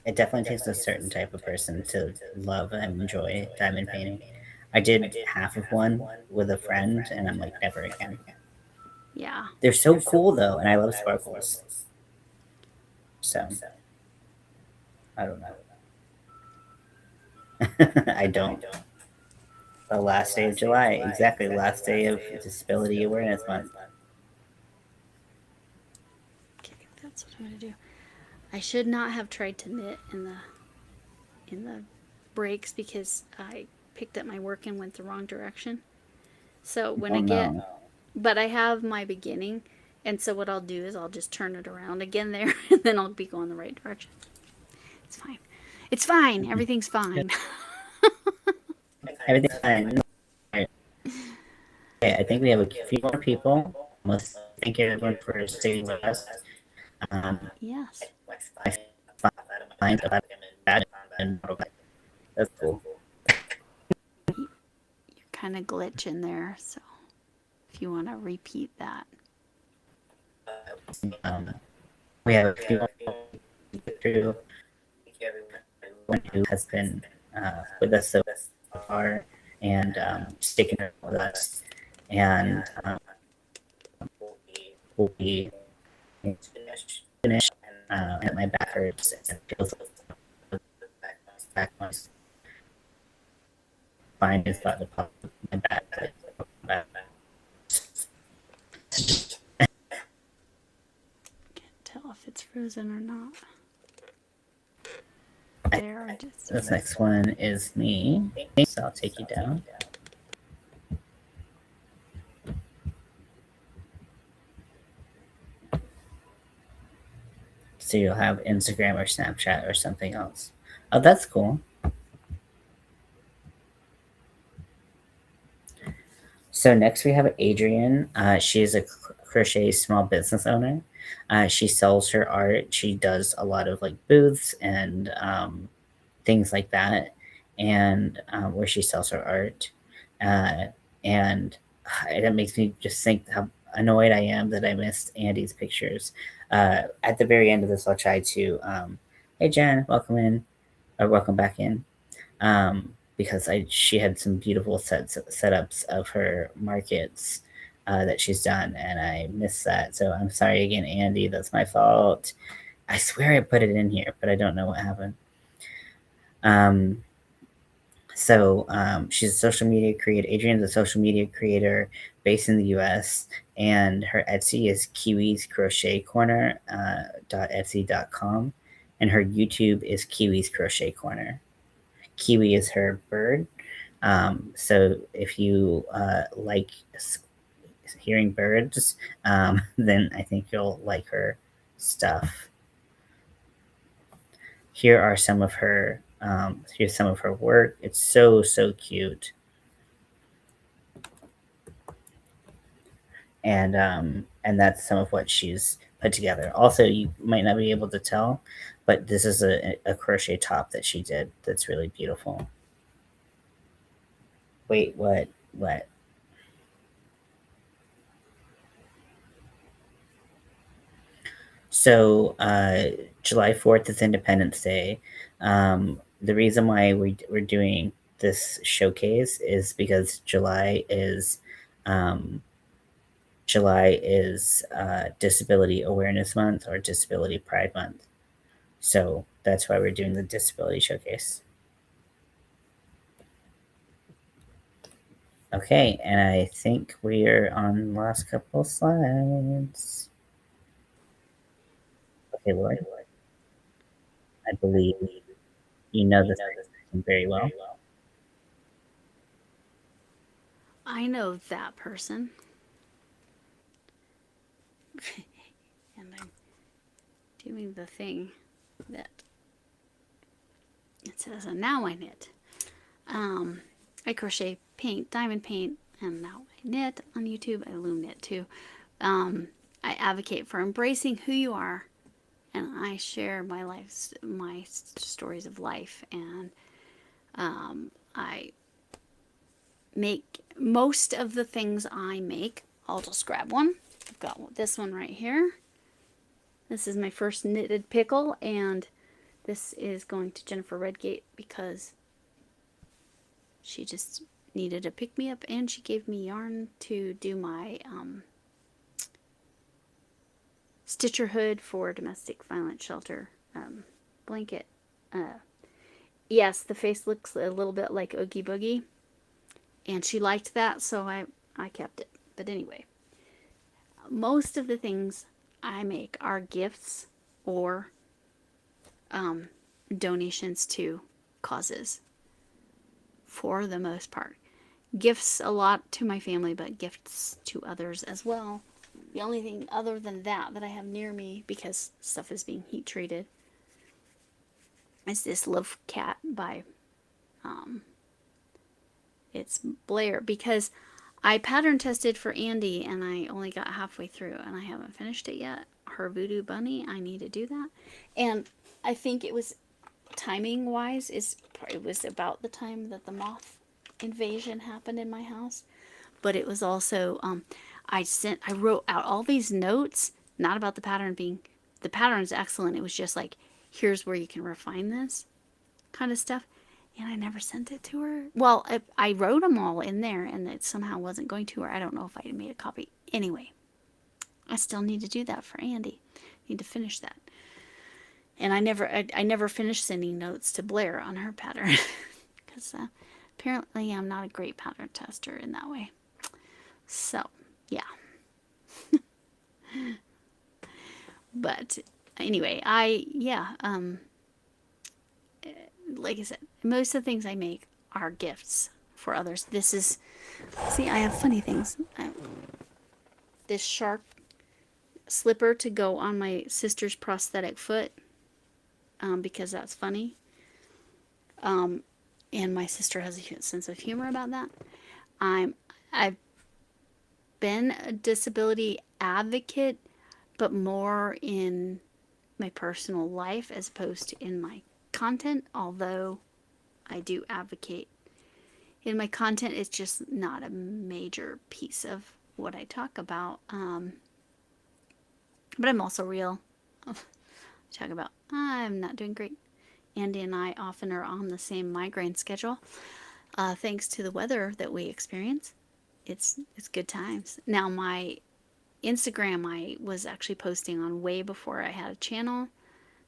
[SPEAKER 1] It definitely takes a certain type of person to love and enjoy diamond painting. I did half of one with a friend, and I'm like, never again.
[SPEAKER 2] Yeah.
[SPEAKER 1] They're so cool, though, and I love sparkles. So, I don't know. I don't. The last day of July, exactly, last day of Disability Awareness Month.
[SPEAKER 2] Okay, that's what I'm going to do. I should not have tried to knit in the breaks, because I picked up my work and went the wrong direction. So when I get... But I have my beginning, and so what I'll do is I'll just turn it around again there, and then I'll be going the right direction. It's fine. It's fine. Everything's fine.
[SPEAKER 1] Everything's fine. Okay, I think we have a few more people. Let's thank everyone for staying with us.
[SPEAKER 2] Yes.
[SPEAKER 1] I find about that, and that's cool.
[SPEAKER 2] You're kind of glitching there, so if you want to repeat that.
[SPEAKER 1] We have a few more through. has been with us so far and sticking with us. And we'll be finished. And my back hurts and it feels back my spine is about to pop my back.
[SPEAKER 2] Can't tell if it's frozen or not.
[SPEAKER 1] This next one is me, so I'll take you down. So you'll have Instagram or Snapchat or something else. Oh, that's cool. So next we have Adrian. She is a crochet small business owner. She sells her art. She does a lot of like booths and things like that, and where she sells her art. And it makes me just think how annoyed I am that I missed Andy's pictures. At the very end of this, I'll try to. Hey Jen, welcome in, or welcome back in. Because she had some beautiful setups of her markets that she's done, and I missed that. So I'm sorry again, Andy. That's my fault. I swear I put it in here, but I don't know what happened. She's a social media creator. Adrian's a social media creator based in the U.S., and her Etsy is Kiwi's Crochet Corner .etsy.com, and her YouTube is Kiwi's Crochet Corner. Kiwi is her bird. So if you like hearing birds, then I think you'll like her stuff. Here are some of her. Here's some of her work. It's so cute. And that's some of what she's put together. Also, you might not be able to tell, but this is a crochet top that she did that's really beautiful. Wait, what? So July 4th is Independence Day. The reason why we're doing this showcase is because July is Disability Awareness Month or Disability Pride Month. So that's why we're doing the Disability Showcase. Okay, and I think we're on the last couple slides. Okay, Lord. I believe you know this person very well.
[SPEAKER 2] I know that person. And I'm doing the thing that it says, and now I knit. I crochet, paint, diamond paint, and now I knit on YouTube. I loom knit too. I advocate for embracing who you are, and I share my stories of life, and I make most of the things I make. I'll just grab one. I've got this one right here. This is my first knitted pickle, and this is going to Jennifer Redgate because she just needed a pick-me-up, and she gave me yarn to do my Stitcher hood for domestic violence shelter blanket. Yes, the face looks a little bit like Oogie Boogie, and she liked that, so I kept it. But anyway, most of the things I make are gifts or donations to causes, for the most part. Gifts a lot to my family, but gifts to others as well. The only thing other than that I have near me, because stuff is being heat treated, is this Love Cat by it's Blair, because I pattern tested for Andy and I only got halfway through and I haven't finished it yet. Her Voodoo Bunny, I need to do that. And I think it was timing wise, it was about the time that the moth invasion happened in my house. But it was also I wrote out all these notes, not about the pattern being, the pattern is excellent. It was just like, here's where you can refine this. kind of stuff. And I never sent it to her. Well, I wrote them all in there and it somehow wasn't going to her. I don't know if I made a copy. Anyway, I still need to do that for Andy. Need to finish that. And I never finished sending notes to Blair on her pattern because apparently I'm not a great pattern tester in that way. So, yeah. But anyway, like I said, most of the things I make are gifts for others. This is, see, I have funny things. This shark slipper to go on my sister's prosthetic foot, because that's funny. And my sister has a sense of humor about that. I've been a disability advocate, but more in my personal life as opposed to in my content, although I do advocate in my content. It's just not a major piece of what I talk about. But I'm also real. I talk about I'm not doing great. Andy and I often are on the same migraine schedule, thanks to the weather that we experience. It's good times. Now my Instagram I was actually posting on way before I had a channel,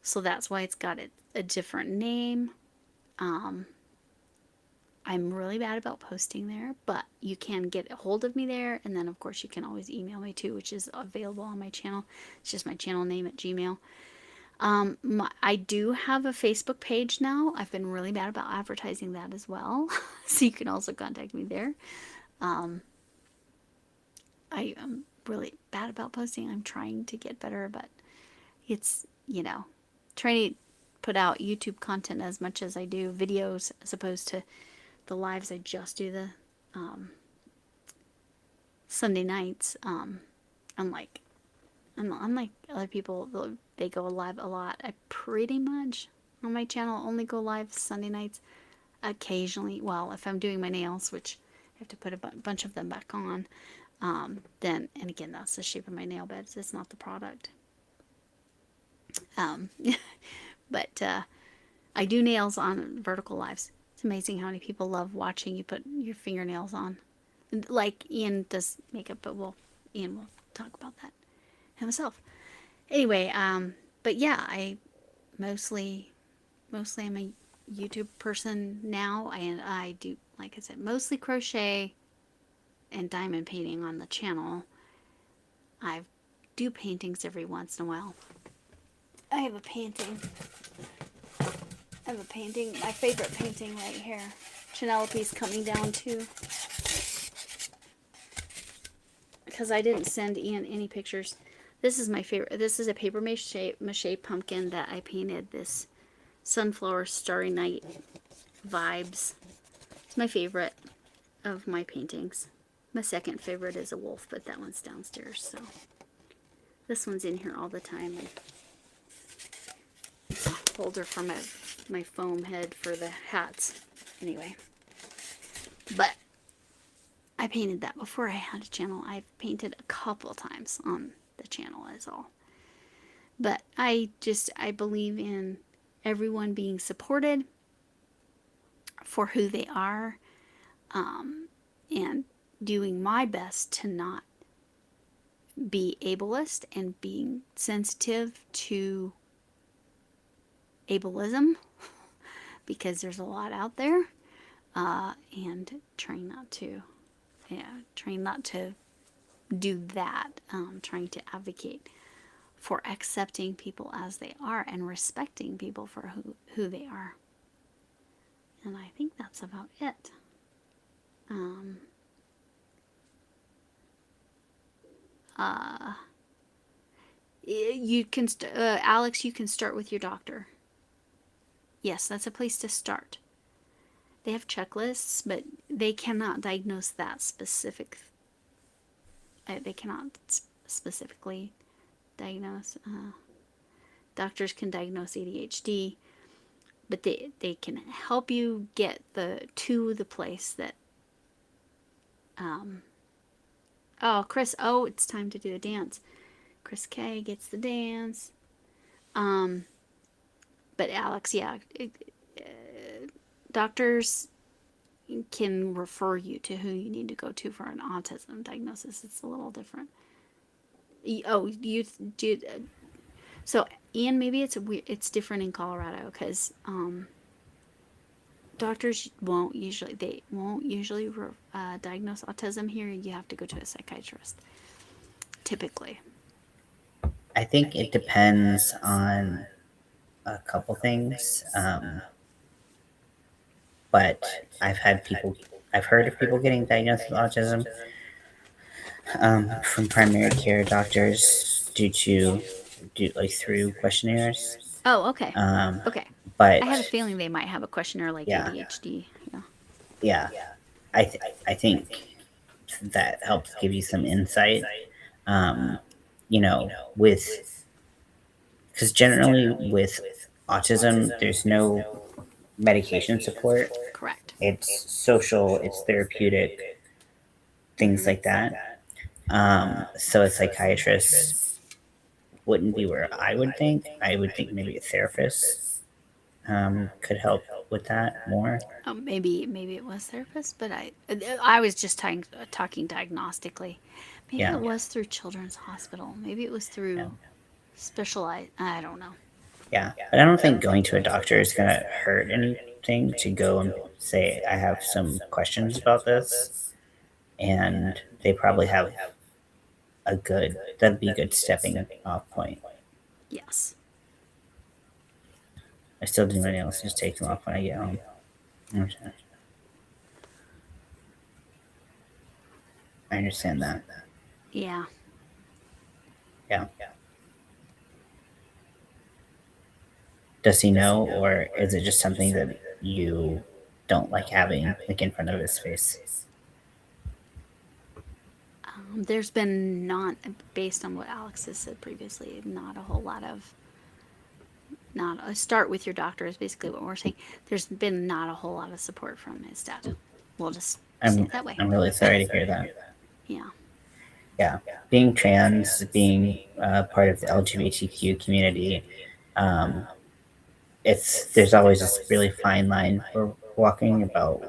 [SPEAKER 2] so that's why it's got a different name. I'm really bad about posting there, but you can get a hold of me there, and then of course you can always email me too, which is available on my channel. It's just my channel name at Gmail. I do have a Facebook page now. I've been really bad about advertising that as well, so you can also contact me there. I am really bad about posting. I'm trying to get better, but it's, trying to put out YouTube content as much as I do videos as opposed to the lives I just do the Sunday nights. Unlike other people, they go live a lot. I pretty much on my channel only go live Sunday nights. Occasionally, well, if I'm doing my nails, which I have to put a bunch of them back on, then, and again, that's the shape of my nail beds. It's not the product. But I do nails on vertical lives. It's amazing how many people love watching you put your fingernails on. Like Ian does makeup, but Ian will talk about that himself. Anyway, but yeah, I mostly I'm a YouTube person now, and I do, like I said, mostly crochet and diamond painting on the channel. I do paintings every once in a while. I have a painting. My favorite painting right here. Penelope's coming down too. Because I didn't send Ian any pictures. This is my favorite. This is a paper mache pumpkin that I painted. This sunflower starry night vibes. It's my favorite of my paintings. My second favorite is a wolf, but that one's downstairs. So this one's in here all the time. Holder for my foam head for the hats. Anyway, but I painted that before I had a channel. I've painted a couple times on the channel is all. But I believe in everyone being supported for who they are, and doing my best to not be ableist and being sensitive to ableism, because there's a lot out there, and trying not to do that, trying to advocate for accepting people as they are and respecting people for who they are. And I think that's about it. You can, Alex, you can start with your doctor. Yes, that's a place to start. They have checklists, but they cannot diagnose that specific. They cannot specifically diagnose. Doctors can diagnose ADHD, but they can help you get to the place that. Oh, Chris. Oh, it's time to do a dance. Chris K gets the dance. But Alex, yeah, doctors can refer you to who you need to go to for an autism diagnosis. It's a little different. Oh, you do. So, Ian, maybe it's different in Colorado because doctors won't usually diagnose autism here. You have to go to a psychiatrist typically.
[SPEAKER 1] I think it depends on a couple things. But I've heard of people getting diagnosed with autism from primary care doctors like through questionnaires.
[SPEAKER 2] Oh, okay,
[SPEAKER 1] Um,
[SPEAKER 2] okay.
[SPEAKER 1] but
[SPEAKER 2] I have a feeling they might have a questionnaire like
[SPEAKER 1] yeah,
[SPEAKER 2] ADHD. Yeah.
[SPEAKER 1] yeah, I think that helps give you some insight. Um, with because generally with autism, there's no medication support.
[SPEAKER 2] Correct.
[SPEAKER 1] It's social, it's therapeutic, things like that. So a psychiatrist wouldn't be where I would think. I would think maybe a therapist could help with that more.
[SPEAKER 2] Maybe it was therapist, but I was just talking diagnostically. Maybe
[SPEAKER 1] Yeah,
[SPEAKER 2] it was through Children's Hospital. Maybe it was
[SPEAKER 1] yeah,
[SPEAKER 2] through specialized. I don't know.
[SPEAKER 1] yeah. But I don't think going to a doctor is gonna hurt anything to go and say I have some questions about this, and they probably have that'd be a good stepping off point.
[SPEAKER 2] Yes.
[SPEAKER 1] I still do my nails, just take them off when I get home. I understand that.
[SPEAKER 2] Yeah.
[SPEAKER 1] Yeah. Does he know, or is it just something that you don't like having like in front of his face?
[SPEAKER 2] There's been not based on what Alex has said previously. Not a whole lot of not start with your doctor is basically what we're saying. There's been not a whole lot of support from his dad. We'll just say
[SPEAKER 1] I'm
[SPEAKER 2] it that way.
[SPEAKER 1] I'm really sorry to hear that.
[SPEAKER 2] Yeah.
[SPEAKER 1] Yeah, being trans, being part of the LGBTQ community, um, there's always this really fine line we're walking about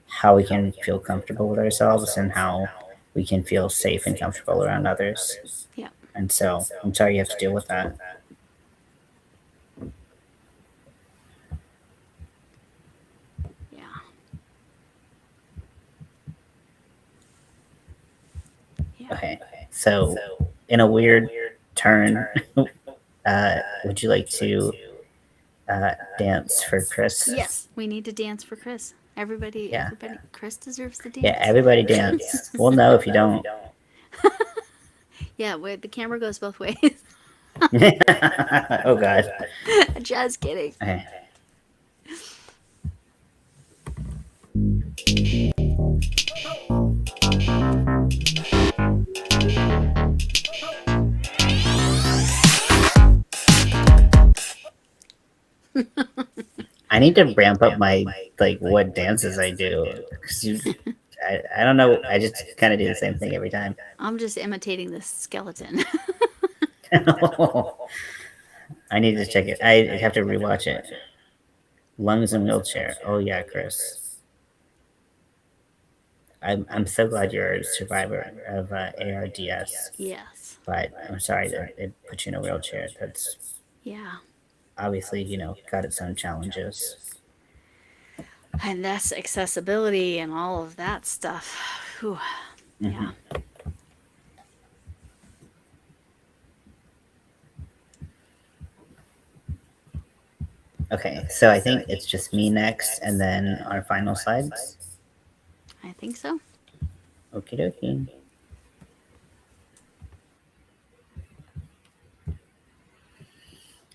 [SPEAKER 1] how we can feel comfortable with ourselves and how we can feel safe and comfortable around others.
[SPEAKER 2] Yeah.
[SPEAKER 1] And so I'm sorry you have to deal with that.
[SPEAKER 2] Yeah. Yeah.
[SPEAKER 1] Okay, so in a weird turn, would you like to dance for Chris?
[SPEAKER 2] Yes, we need to dance for Chris.
[SPEAKER 1] Yeah.
[SPEAKER 2] Everybody, Chris deserves to
[SPEAKER 1] Yeah,
[SPEAKER 2] dance.
[SPEAKER 1] everybody dance. We'll know if you don't.
[SPEAKER 2] Yeah, the camera goes both ways.
[SPEAKER 1] Oh God.
[SPEAKER 2] Just kidding.
[SPEAKER 1] Okay. I need to ramp up my like what dances I do. 'Cause I don't know. I just kind of do the same thing every time.
[SPEAKER 2] I'm just imitating this skeleton.
[SPEAKER 1] I need to check it. I have to rewatch it. Lungs and wheelchair. Oh yeah, Chris. I'm so glad you're a survivor of ARDS,
[SPEAKER 2] Yes.
[SPEAKER 1] but I'm sorry that it put you in a wheelchair. That's
[SPEAKER 2] Yeah.
[SPEAKER 1] obviously got its own challenges.
[SPEAKER 2] And that's accessibility and all of that stuff. Whew. Yeah.
[SPEAKER 1] Mm-hmm. Okay, so I think it's just me next, and then our final slides.
[SPEAKER 2] I think so.
[SPEAKER 1] Okie dokie.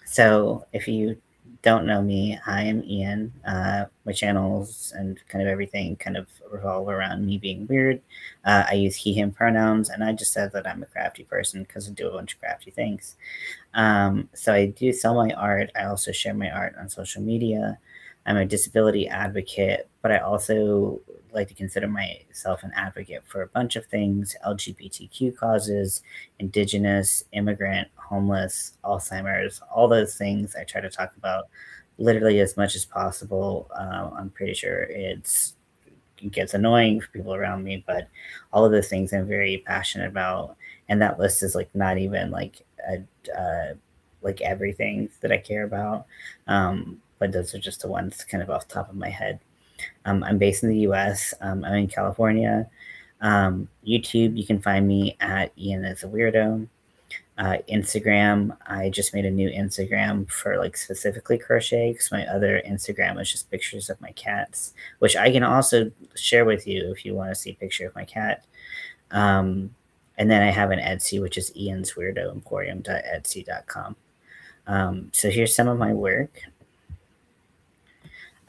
[SPEAKER 1] So, if you don't know me, I am Ian. My channels and kind of everything kind of revolve around me being weird. I use he, him pronouns, and I just said that I'm a crafty person because I do a bunch of crafty things. So I do sell my art. I also share my art on social media. I'm a disability advocate, but I also like to consider myself an advocate for a bunch of things: LGBTQ causes, indigenous, immigrant, homeless, Alzheimer's, all those things I try to talk about literally as much as possible. I'm pretty sure it gets annoying for people around me, but all of those things I'm very passionate about. And that list is like not even like everything that I care about. But those are just the ones kind of off the top of my head. I'm based in the US. I'm in California. YouTube, you can find me at Ian as a Weirdo. Instagram, I just made a new Instagram for like specifically crochet because my other Instagram is just pictures of my cats, which I can also share with you if you want to see a picture of my cat. Um, and then I have an Etsy, which is Ian's Weirdo Emporium.etsy.com. So here's some of my work.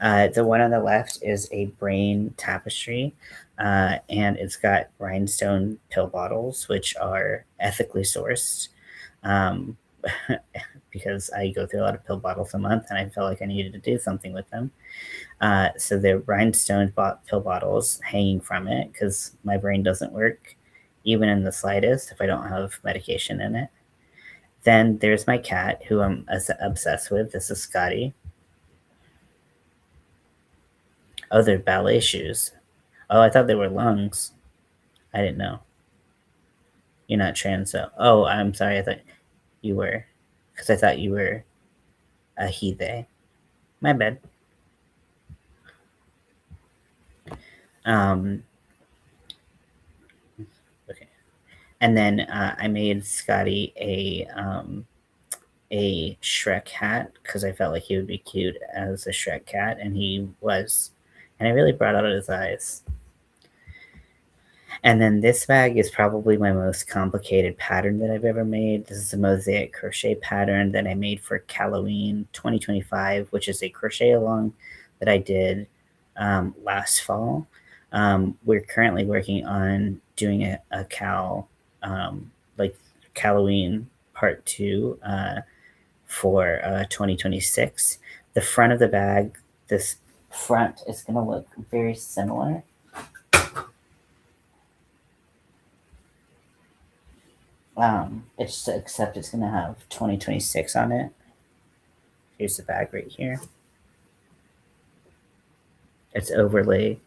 [SPEAKER 1] The one on the left is a brain tapestry, and it's got rhinestone pill bottles, which are ethically sourced. Um, because I go through a lot of pill bottles a month, and I felt like I needed to do something with them. So the rhinestone pill bottles hanging from it because my brain doesn't work even in the slightest if I don't have medication in it. Then there's my cat, who I'm obsessed with. This is Scotty. Oh, they're ballet shoes. Oh, I thought they were lungs. I didn't know. You're not trans, so. Oh, I'm sorry. I thought you were, because I thought you were a he they. My bad. Um, okay. And then I made Scotty a Shrek hat because I felt like he would be cute as a Shrek cat, and he was. And I really brought out his eyes. And then this bag is probably my most complicated pattern that I've ever made. This is a mosaic crochet pattern that I made for Halloween 2025, which is a crochet along that I did last fall. We're currently working on doing a like Halloween part 2 for 2026. The front of the bag, this front is going to look very similar. It's except it's gonna have 2026 on it. Here's the bag right here. It's overlay,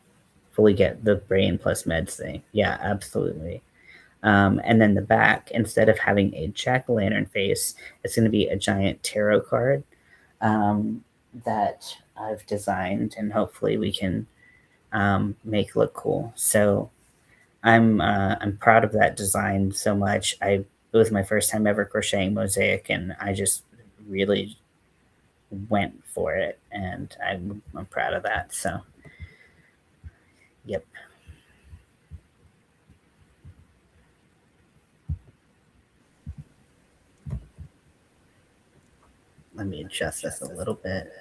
[SPEAKER 1] fully get the brain plus meds thing. Yeah, absolutely. And then the back, instead of having a jack-o'-lantern face, it's going to be a giant tarot card that I've designed, and hopefully we can make look cool. So I'm proud of that design so much. It was my first time ever crocheting mosaic, and I just really went for it, and I'm proud of that. So, yep. Let me adjust this a little bit.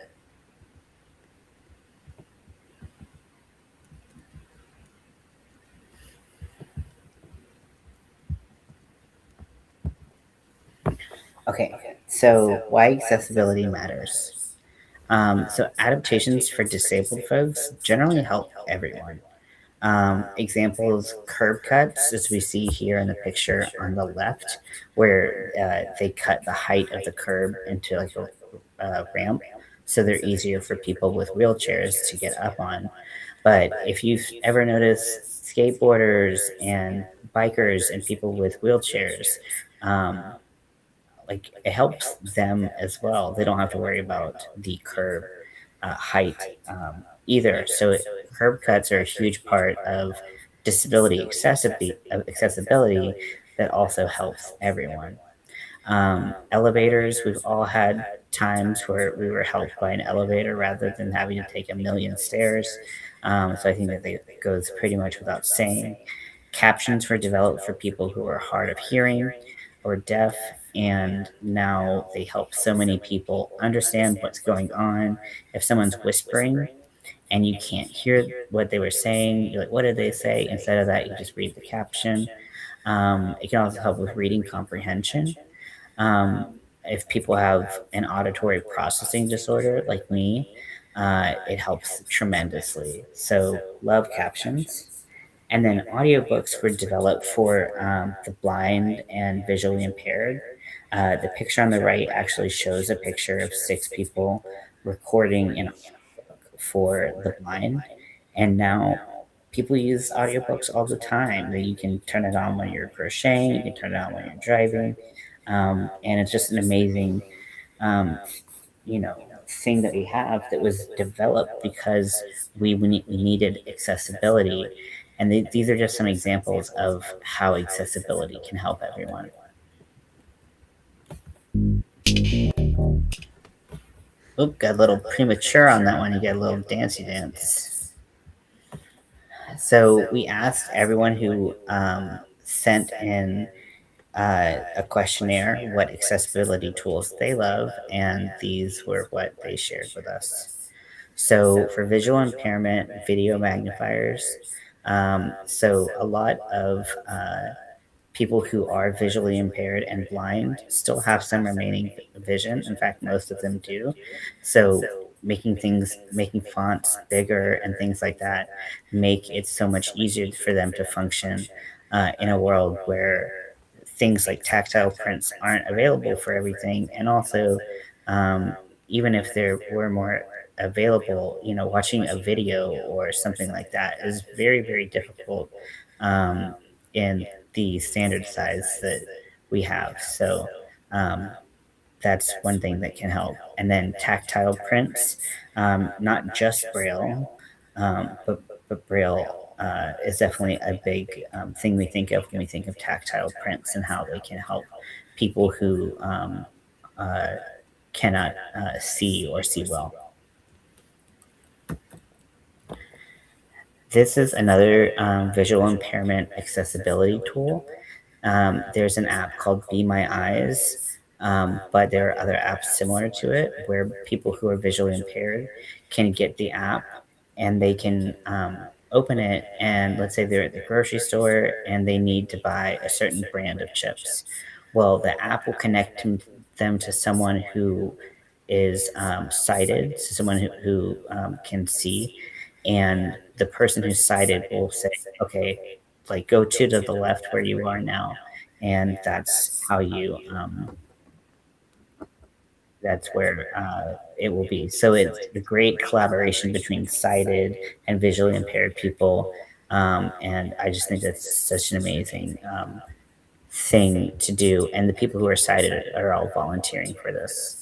[SPEAKER 1] Okay, so why accessibility matters. So adaptations for disabled folks generally help everyone. Examples, curb cuts, as we see here in the picture on the left, where they cut the height of the curb into like a ramp, so they're easier for people with wheelchairs to get up on. But if you've ever noticed skateboarders and bikers and people with wheelchairs, um, like it helps them as well. They don't have to worry about the curb height either. So curb cuts are a huge part of accessibility that also helps everyone. Elevators, we've all had times where we were helped by an elevator rather than having to take a million stairs. So I think that goes pretty much without saying. Captions were developed for people who are hard of hearing or deaf, and now they help so many people understand what's going on. If someone's whispering and you can't hear what they were saying, you're like, what did they say? Instead of that, you just read the caption. It can also help with reading comprehension. Um, if people have an auditory processing disorder like me, it helps tremendously. So, love captions. And then audiobooks were developed for the blind and visually impaired. The picture on the right actually shows a picture of 6 people recording an audiobook for the blind, and now people use audiobooks all the time. That you can turn it on when you're crocheting, you can turn it on when you're driving, and it's just an amazing, um, you know, thing that we have that was developed because we needed accessibility, and these are just some examples of how accessibility can help everyone. Oop, got a little premature on that one. You got a little dancey dance. So we asked everyone who sent in a questionnaire what accessibility tools they love, and these were what they shared with us. So for visual impairment, video magnifiers. So a lot of people who are visually impaired and blind still have some remaining vision. In fact, most of them do. So making fonts bigger and things like that make it so much easier for them to function in a world where things like tactile prints aren't available for everything. And also, um, even if there were more available, watching a video or something like that is very, very difficult in the standard size that we have. So that's one thing that can help. And then tactile prints, not just Braille, but Braille is definitely a big thing we think of when we think of tactile prints and how they can help people who uh, cannot see or see well. This is another visual impairment accessibility tool. There's an app called Be My Eyes, but there are other apps similar to it where people who are visually impaired can get the app and they can open it. And let's say they're at the grocery store and they need to buy a certain brand of chips. Well, the app will connect them to someone who is sighted, so someone who can see, and the person who's sighted will say, okay, like go to the left where you are now, and that's where it will be. So it's a great collaboration between sighted and visually impaired people, and I just think that's such an amazing thing to do. And the people who are sighted are all volunteering for this.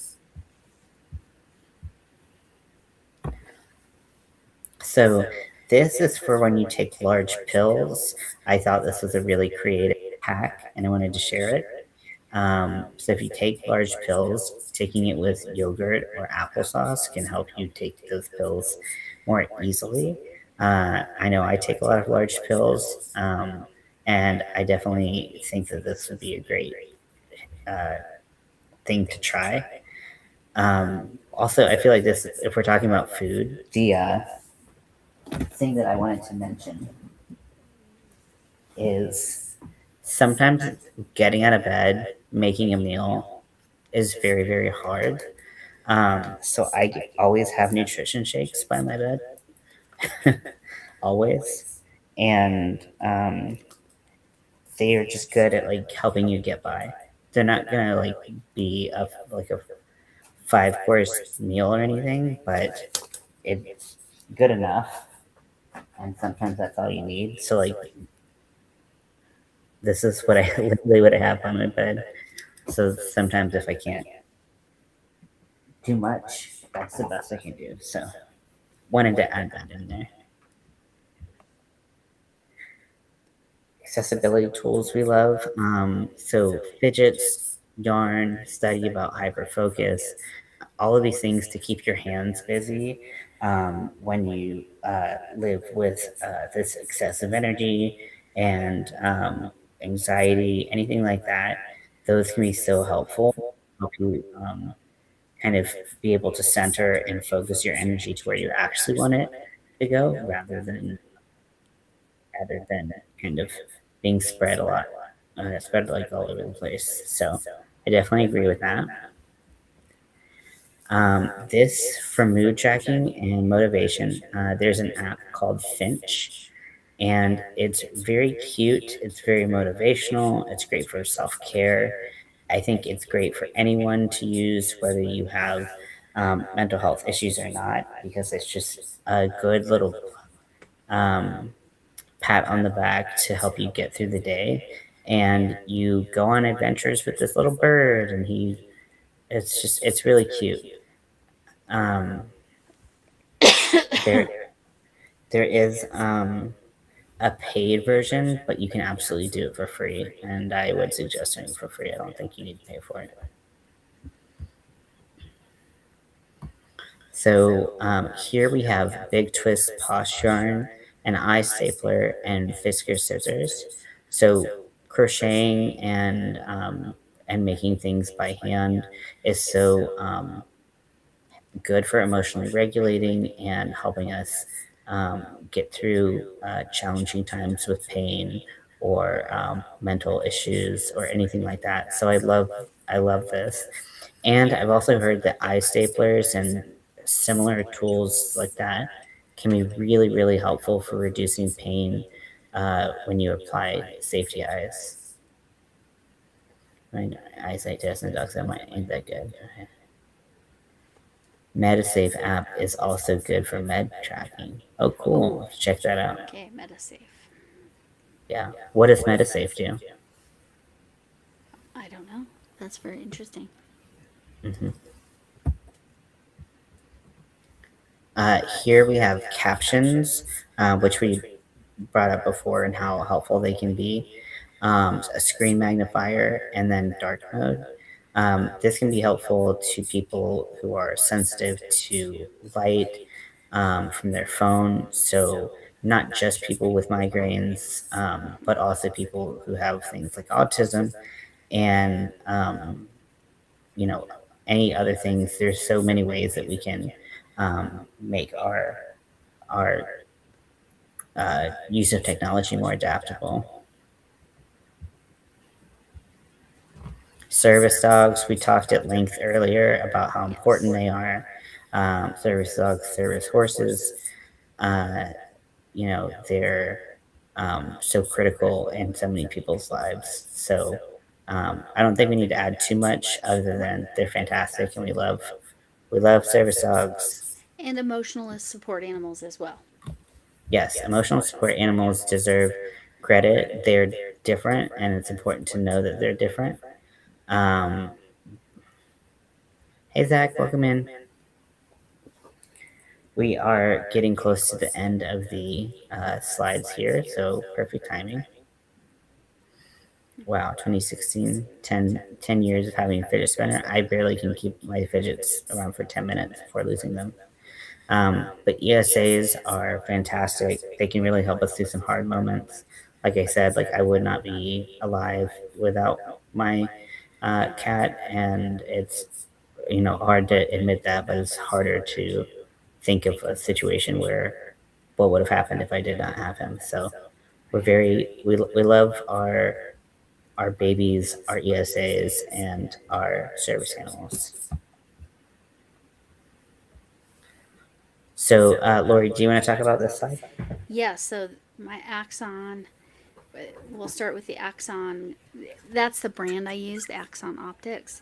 [SPEAKER 1] So this is for when you take large pills. I thought this was a really creative hack, and I wanted to share it. So if you take large pills, taking it with yogurt or applesauce can help you take those pills more easily. I know I take a lot of large pills, and I definitely think that this would be a great uh, thing to try. Also, I feel like this, if we're talking about food, the thing that I wanted to mention is sometimes getting out of bed, making a meal is very, very hard. So always have nutrition shakes by my bed, always. And they are just good at like helping you get by. They're not gonna like be like a 5 course meal or anything, but it's good enough. And sometimes that's all you need. So like this is what I literally would have on my bed. So sometimes if I can't do much, that's the best I can do. So wanted to add that in there. Accessibility tools we love. So fidgets, yarn, study about hyperfocus, all of these things to keep your hands busy when you live with this excessive energy and anxiety, anything like that. Those can be so helpful. Help you kind of be able to center and focus your energy to where you actually want it to go, rather than kind of being spread a lot, spread like all over the place. So I definitely agree with that. This for mood tracking and motivation. There's an app called Finch, and it's very cute. It's very motivational. It's great for self care. I think it's great for anyone to use, whether you have mental health issues or not, because it's just a good little um, pat on the back to help you get through the day. And you go on adventures with this little bird, and it's really cute. Um, there there is a paid version, but you can absolutely do it for free, and I would suggest doing it for free. I don't think you need to pay for it. So here we have Big Twist Posh Yarn, an eye stapler, and Fisker scissors. So crocheting and making things by hand is so good for emotionally regulating and helping us get through challenging times with pain or mental issues or anything like that. So I love this. And I've also heard that eye staplers and similar tools like that can be really, really helpful for reducing pain when you apply safety eyes. My eyesight test and docs, that might ain't that good. MediSafe app is also good for med tracking. Oh, cool. Check that out.
[SPEAKER 2] Okay, MetaSafe.
[SPEAKER 1] Yeah. What does MediSafe do?
[SPEAKER 2] I don't know. That's very interesting.
[SPEAKER 1] hmm Here we have captions, which we brought up before and how helpful they can be. A screen magnifier, and then dark mode. This can be helpful to people who are sensitive to light from their phone. So, not just people with migraines, but also people who have things like autism and, you know, any other things. There's so many ways that we can make our use of technology more adaptable. Service dogs, we talked at length earlier about how important they are. Service dogs, service horses, uh, they're so critical in so many people's lives. So I don't think we need to add too much other than they're fantastic, and we love service dogs.
[SPEAKER 2] And emotional support animals as well.
[SPEAKER 1] Yes, emotional support animals deserve credit. They're different, and it's important to know that they're different. Um, hey, Zach, welcome in. We are getting close to the end of the slides here, so perfect timing. Wow, 2016, 10 years of having a fidget spinner. I barely can keep my fidgets around for 10 minutes before losing them. But ESAs are fantastic. They can really help us through some hard moments. Like I said, like I would not be alive without my cat, and it's hard to admit that, but it's harder to think of a situation where what would have happened if I did not have him. So we love our babies, our ESAs, and our service animals. So, Lori, do you want to talk about this slide?
[SPEAKER 2] Yeah, so my Axon, we'll start with the Axon. That's the brand I use, the Axon Optics.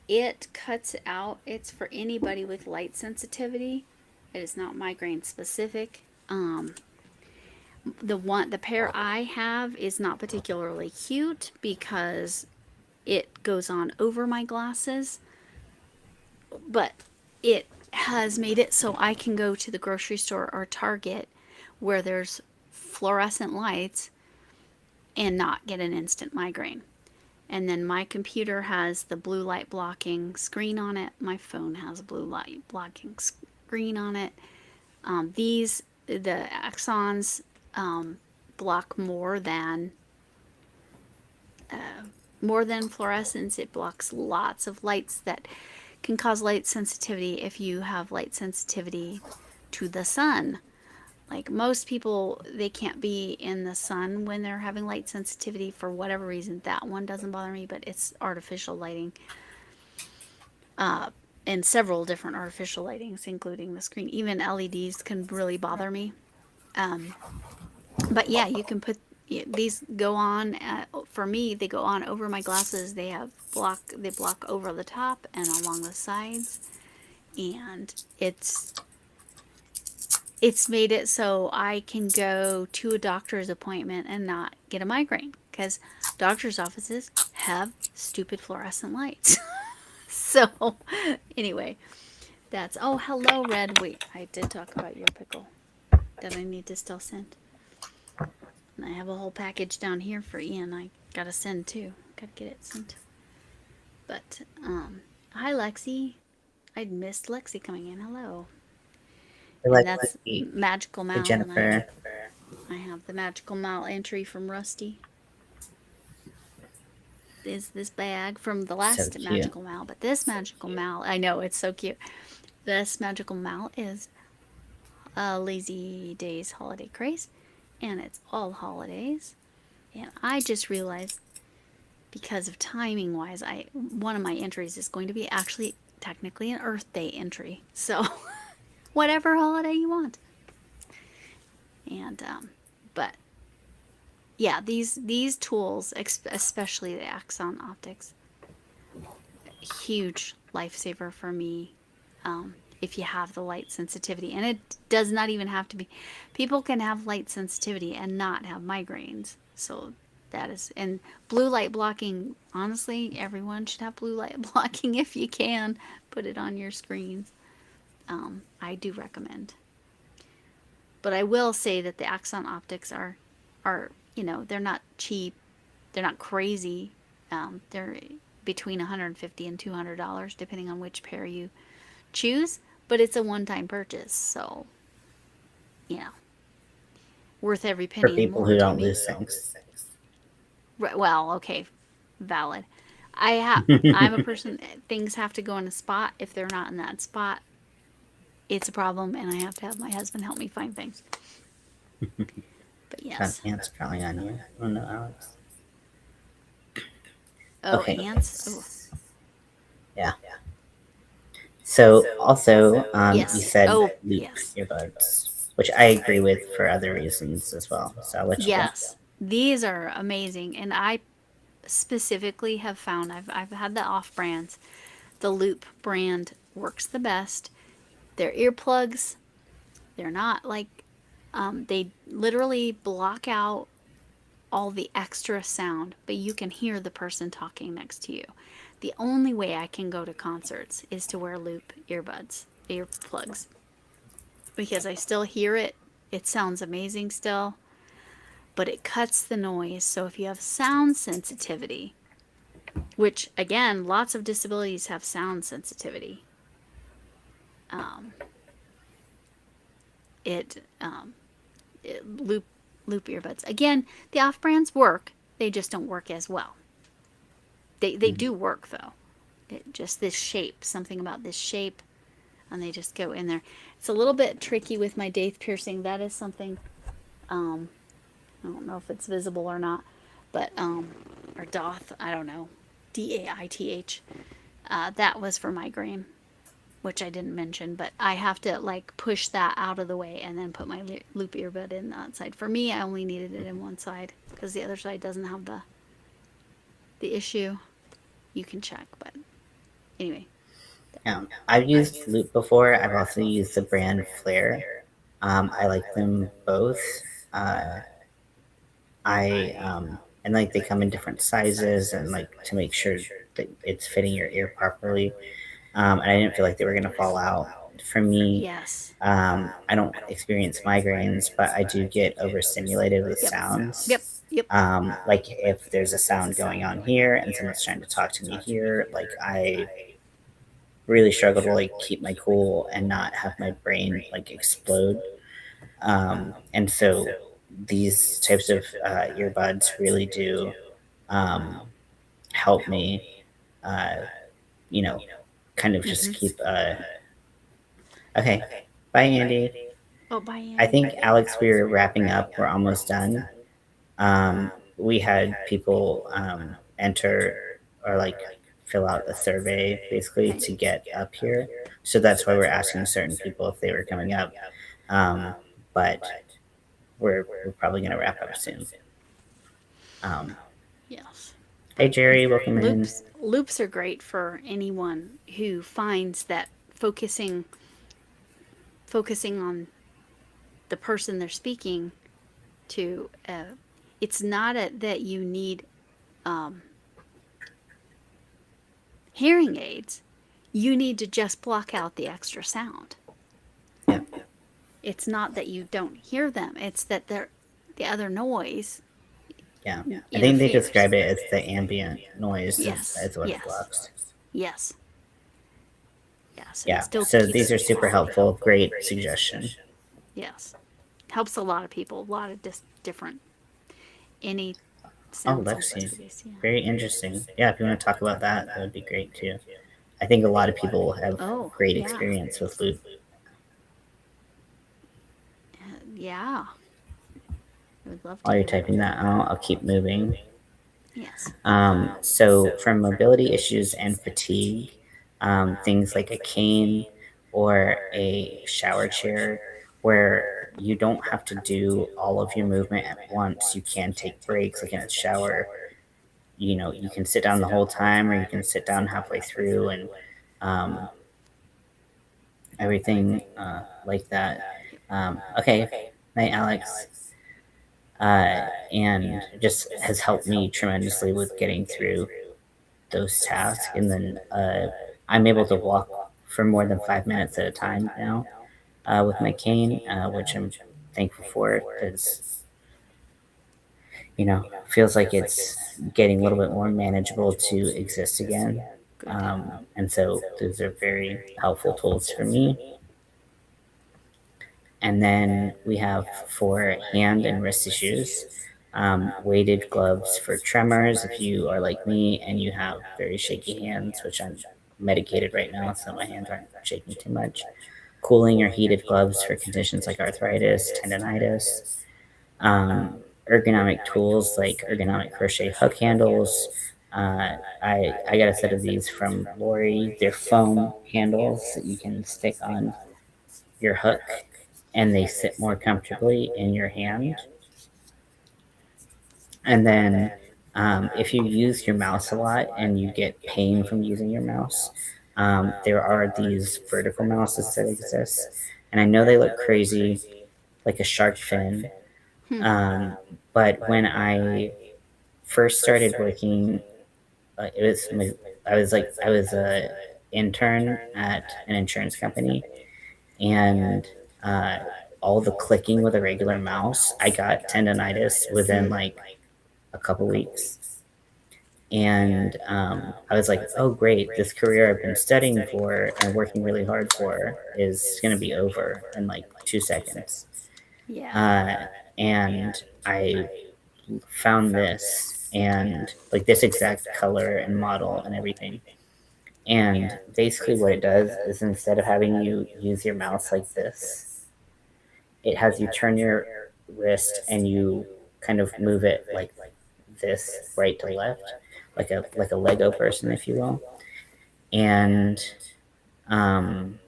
[SPEAKER 2] It cuts out, it's for anybody with light sensitivity. It is not migraine specific. The pair I have is not particularly cute because it goes on over my glasses, but it has made it so I can go to the grocery store or Target where there's fluorescent lights and not get an instant migraine. And then my computer has the blue light blocking screen on it. My phone has a blue light blocking screen on it. The Axons block more than fluorescence. It blocks lots of lights that can cause light sensitivity if you have light sensitivity to the sun. Like most people, they can't be in the sun when they're having light sensitivity for whatever reason. That one doesn't bother me, but it's artificial lighting. And several different artificial lightings, including the screen. Even LEDs can really bother me. But yeah, you can put these go on. For me, they go on over my glasses. They block over the top and along the sides, and it's made it so I can go to a doctor's appointment and not get a migraine because doctor's offices have stupid fluorescent lights. So, anyway, that's oh hello Red. Wait, I did talk about your pickle that I need to still send. And I have a whole package down here for Ian. I gotta send too. Gotta get it sent. But hi Lexi. I'd missed Lexi coming in. Hello.
[SPEAKER 1] I
[SPEAKER 2] And
[SPEAKER 1] like
[SPEAKER 2] that's
[SPEAKER 1] Lucky.
[SPEAKER 2] Magical
[SPEAKER 1] Hey,
[SPEAKER 2] Mal, and
[SPEAKER 1] Jennifer.
[SPEAKER 2] I have the Magical Mal entry from Rusty. Is this bag from the
[SPEAKER 1] So
[SPEAKER 2] last
[SPEAKER 1] cute.
[SPEAKER 2] Magical Mal? But this Magical Mal, I know it's so cute. This Magical Mal is Lazy Days Holiday Craze, and it's all holidays. And I just realized because of timing wise, I one of my entries is going to be actually technically an Earth Day entry. So whatever holiday you want. And but yeah, these tools, especially the Axon optics, huge lifesaver for me. If you have the light sensitivity, and it does not even have to be, people can have light sensitivity and not have migraines. So that is, and blue light blocking. Honestly, everyone should have blue light blocking if you can. Put it on your screens. I do recommend. But I will say that the Axon optics are they're not cheap, they're not crazy. They're between 150 and $200 depending on which pair you choose. But it's a one-time purchase, so you know, worth every
[SPEAKER 1] For
[SPEAKER 2] penny and
[SPEAKER 1] people
[SPEAKER 2] more
[SPEAKER 1] who
[SPEAKER 2] to
[SPEAKER 1] don't
[SPEAKER 2] me.
[SPEAKER 1] lose things.
[SPEAKER 2] Well, okay, valid. I'm a person. Things have to go in a spot. If they're not in that spot, it's a problem, and I have to have my husband help me find things. But
[SPEAKER 1] Got
[SPEAKER 2] yes.
[SPEAKER 1] ants crawling on you. Oh no, Alex.
[SPEAKER 2] Oh,
[SPEAKER 1] Okay.
[SPEAKER 2] ants. Oh,
[SPEAKER 1] Yeah. So also, you
[SPEAKER 2] yes.
[SPEAKER 1] said
[SPEAKER 2] Oh,
[SPEAKER 1] loop
[SPEAKER 2] yes.
[SPEAKER 1] earbuds, which I agree with for other reasons as well. So I'll let you go.
[SPEAKER 2] Yes. These are amazing, and I specifically have found I've had the off brands. The Loop brand works the best. They're earplugs. They're not like they literally block out all the extra sound, but you can hear the person talking next to you. The only way I can go to concerts is to wear Loop earplugs, because I still hear it. It sounds amazing still, but it cuts the noise. So if you have sound sensitivity, which again, lots of disabilities have sound sensitivity, it, loop earbuds. Again, the off brands work. They just don't work as well. They
[SPEAKER 1] Mhm.
[SPEAKER 2] do work though. Just this shape, something about this shape, and they just go in there. It's a little bit tricky with my daith piercing. That is something. Um, I don't know if it's visible or not, but or doth. I don't know. Daith. That was for migraine, which I didn't mention, but I have to like push that out of the way and then put my loop earbud in that side. For me, I only needed it in one side because the other side doesn't have the issue. You can check, but anyway.
[SPEAKER 1] I've used loop before. I've also used the brand Flare. I like them both. Uh, and like they come in different sizes and like to make sure that it's fitting your ear properly. And I didn't feel like they were gonna fall out. For me,
[SPEAKER 2] Yes.
[SPEAKER 1] I don't experience migraines, but I do get overstimulated with
[SPEAKER 2] Yep.
[SPEAKER 1] sounds.
[SPEAKER 2] Yep. Yep.
[SPEAKER 1] Like if there's a sound going on here and someone's trying to talk to me here, like I really struggle to like keep my cool and not have my brain like explode. And so these types of earbuds really do um, help me, uh, you know, kind of just
[SPEAKER 2] Mm-hmm.
[SPEAKER 1] keep. Okay, bye, Andy.
[SPEAKER 2] Oh, bye,
[SPEAKER 1] I
[SPEAKER 2] Andy.
[SPEAKER 1] think Alex, we're wrapping up. We're almost done. We had people enter or like fill out a survey basically
[SPEAKER 2] Okay.
[SPEAKER 1] to get up here. So that's why we're asking certain people if they were coming up. Um, but we're probably going to wrap up soon. Um,
[SPEAKER 2] Yes.
[SPEAKER 1] hey,
[SPEAKER 2] But
[SPEAKER 1] Jerry, welcome in.
[SPEAKER 2] loops are great for anyone who finds that focusing focusing on the person they're speaking to. It's not that you need um, hearing aids. You need to just block out the extra sound.
[SPEAKER 1] Yeah.
[SPEAKER 2] It's not that you don't hear them. It's that the other noise
[SPEAKER 1] Yeah. I think they
[SPEAKER 2] interferes.
[SPEAKER 1] describe it as the ambient noise
[SPEAKER 2] Yes,
[SPEAKER 1] is what it
[SPEAKER 2] yes,
[SPEAKER 1] blocks.
[SPEAKER 2] yes, yes, and it
[SPEAKER 1] Yeah.
[SPEAKER 2] still
[SPEAKER 1] So
[SPEAKER 2] keeps
[SPEAKER 1] these are
[SPEAKER 2] it
[SPEAKER 1] super
[SPEAKER 2] quiet.
[SPEAKER 1] helpful. Great suggestion.
[SPEAKER 2] Yes, helps a lot of people. A lot of different any
[SPEAKER 1] Oh,
[SPEAKER 2] sound
[SPEAKER 1] Lexi.
[SPEAKER 2] sensitivities. Yeah.
[SPEAKER 1] Very interesting. Yeah, if you want to talk about that, that would be great too. I think a lot of people have
[SPEAKER 2] Oh,
[SPEAKER 1] great
[SPEAKER 2] yeah.
[SPEAKER 1] experience with loop.
[SPEAKER 2] Yeah. I would love to
[SPEAKER 1] While you're
[SPEAKER 2] hear it.
[SPEAKER 1] typing that out, I'll keep moving.
[SPEAKER 2] Yes.
[SPEAKER 1] So, from mobility issues and fatigue, things like a cane or a shower chair, where you don't have to do all of your movement at once. You can take breaks, like in a shower. You can sit down the whole time, or you can sit down halfway through, and um, everything like that. Okay, night, Alex. uh, and just has helped me tremendously with getting through those tasks. And then I'm able to walk for more than 5 minutes at a time now with my cane, which I'm thankful for because feels like it's getting a little bit more manageable to exist again.
[SPEAKER 2] Good.
[SPEAKER 1] And so those are very helpful tools for me. And then we have for hand and wrist issues, weighted gloves for tremors. If you are like me and you have very shaky hands, which I'm medicated right now, so my hands aren't shaking too much. Cooling or heated gloves for conditions like arthritis, tendonitis. Um, Ergonomic tools like ergonomic crochet hook handles. Uh, I got a set of these from Lori. They're foam handles that you can stick on your hook and they sit more comfortably in your hand. And then if you use your mouse a lot and you get pain from using your mouse, there are these vertical mouses that exist. And I know they look crazy, like a shark fin.
[SPEAKER 2] Hmm.
[SPEAKER 1] Um, but when I first started working, it was I was a intern at an insurance company, and uh, all the clicking with a regular mouse, I got tendonitis within like a couple weeks. And I was like, oh, great, this career I've been studying for and working really hard for is going to be over in like 2 seconds.
[SPEAKER 2] Yeah.
[SPEAKER 1] Uh, and I found this and like this exact color and model and everything. And basically, what it does is instead of having you use your mouse like this, it has you turn your wrist and you kind of move it like this, right to left, like a Lego person, if you will. And um,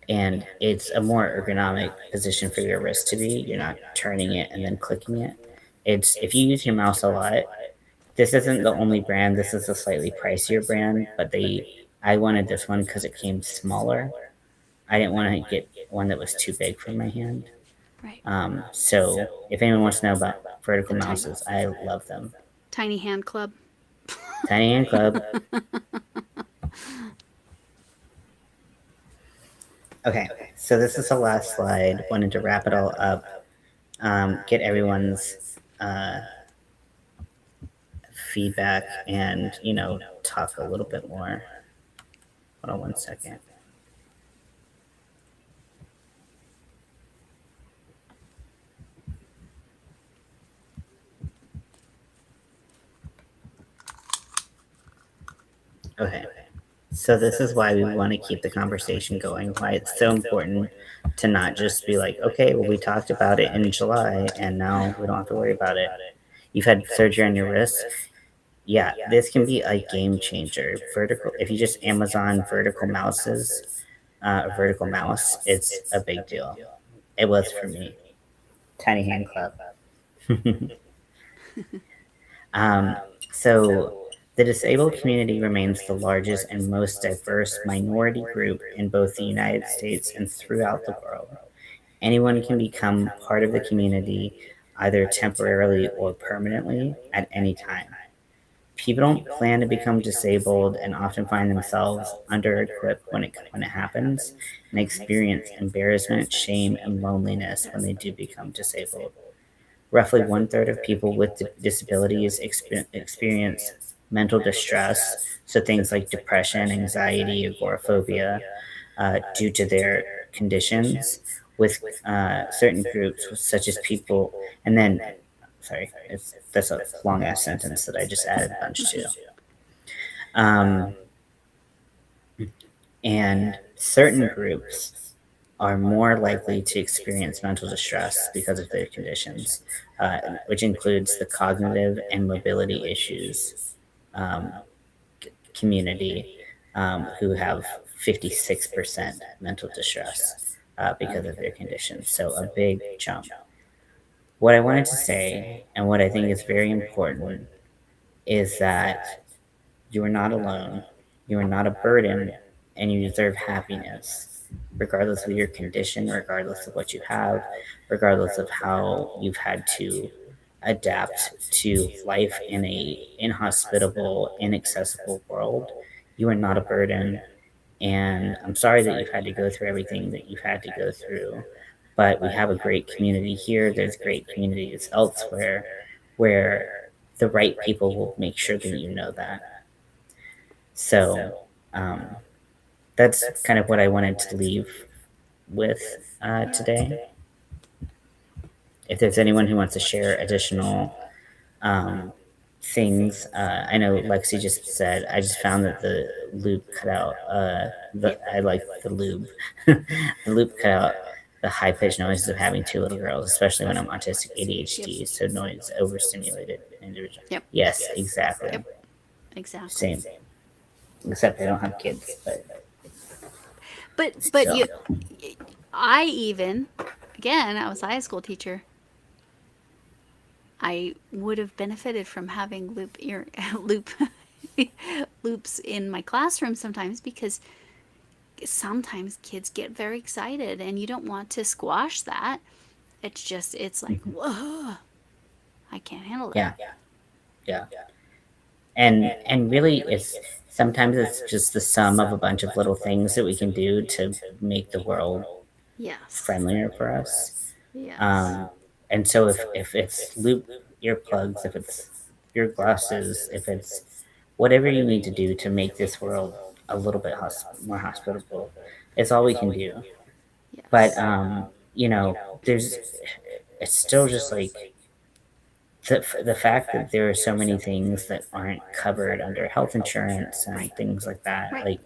[SPEAKER 1] and it's a more ergonomic position for your wrist to be. You're not turning it and then clicking it. It's if you use your mouse a lot. This isn't the only brand. This is a slightly pricier brand, but I wanted this one because it came smaller. I didn't want to get one that was too big for my hand.
[SPEAKER 2] Right.
[SPEAKER 1] So if anyone wants to know about
[SPEAKER 2] The
[SPEAKER 1] vertical mouses, I love them.
[SPEAKER 2] tiny hand club.
[SPEAKER 1] Tiny Hand Club. Okay, so this is the last slide. Wanted to wrap it all up. Get everyone's uh, feedback and talk a little bit more. Hold on one second. Okay. So this is why we want to keep the conversation going, why it's so important to not just be like, okay, well, we talked about it in July and now we don't have to worry about it. You've had surgery on your wrist. Yeah, this can be a game changer. Vertical, if you just Amazon vertical mouses, a vertical mouse, it's a big deal. It was for me. Tiny Hand Club. um, so The disabled community remains the largest and most diverse minority group in both the United States and throughout the world. Anyone can become part of the community either temporarily or permanently at any time. People don't plan to become disabled and often find themselves under equipped when it happens and experience embarrassment, shame, and loneliness when they do become disabled. Roughly one third of people with disabilities experience mental distress, so things like depression, anxiety, agoraphobia, due to their conditions. With certain groups, such as people, and then, sorry, that's a long ass sentence that I just added a bunch to. Um, and certain groups are more likely to experience mental distress because of their conditions, which includes the cognitive and mobility issues um, community, who have 56% mental distress because of their conditions. So a big jump. What I wanted to say, and what I think is very important, is that you are not alone, you are not a burden, and you deserve happiness, regardless of your condition, regardless of what you have, regardless of how you've had to adapt to life in a inhospitable, inaccessible world. You are not a burden, and I'm sorry that you've had to go through everything that you've had to go through. But we have a great community here. There's great communities elsewhere where the right people will make sure that you know that. So um, that's kind of what I wanted to leave with today. If there's anyone who wants to share additional um, things, I know Lexi just said, I just found that the loop cut out. I like the loop. The loop cut out the high pitched noises of having two little girls, especially when I'm autistic ADHD, so noise overstimulated individual.
[SPEAKER 2] Yep.
[SPEAKER 1] Yes, exactly.
[SPEAKER 2] Yep. Exactly.
[SPEAKER 1] Same. Except I don't have kids,
[SPEAKER 2] But
[SPEAKER 1] still.
[SPEAKER 2] you, I even, again, I was a high school teacher. I would have benefited from having loop loops in my classroom sometimes, because sometimes kids get very excited and you don't want to squash that. It's like, whoa, I can't handle
[SPEAKER 1] Yeah,
[SPEAKER 2] that.
[SPEAKER 1] yeah. And really, it's sometimes it's just the sum of a bunch of little things that we can do to make the world
[SPEAKER 2] Yes.
[SPEAKER 1] friendlier for us.
[SPEAKER 2] Yes.
[SPEAKER 1] Um, and so if it's loop earplugs, if it's ear glasses, if it's whatever you need to do to make this world a little bit more hospitable, it's all we can do. But
[SPEAKER 2] Yes.
[SPEAKER 1] there's it's still just like the fact that there are so many things that aren't covered under health insurance and
[SPEAKER 2] Right.
[SPEAKER 1] things like that.
[SPEAKER 2] Right.
[SPEAKER 1] Like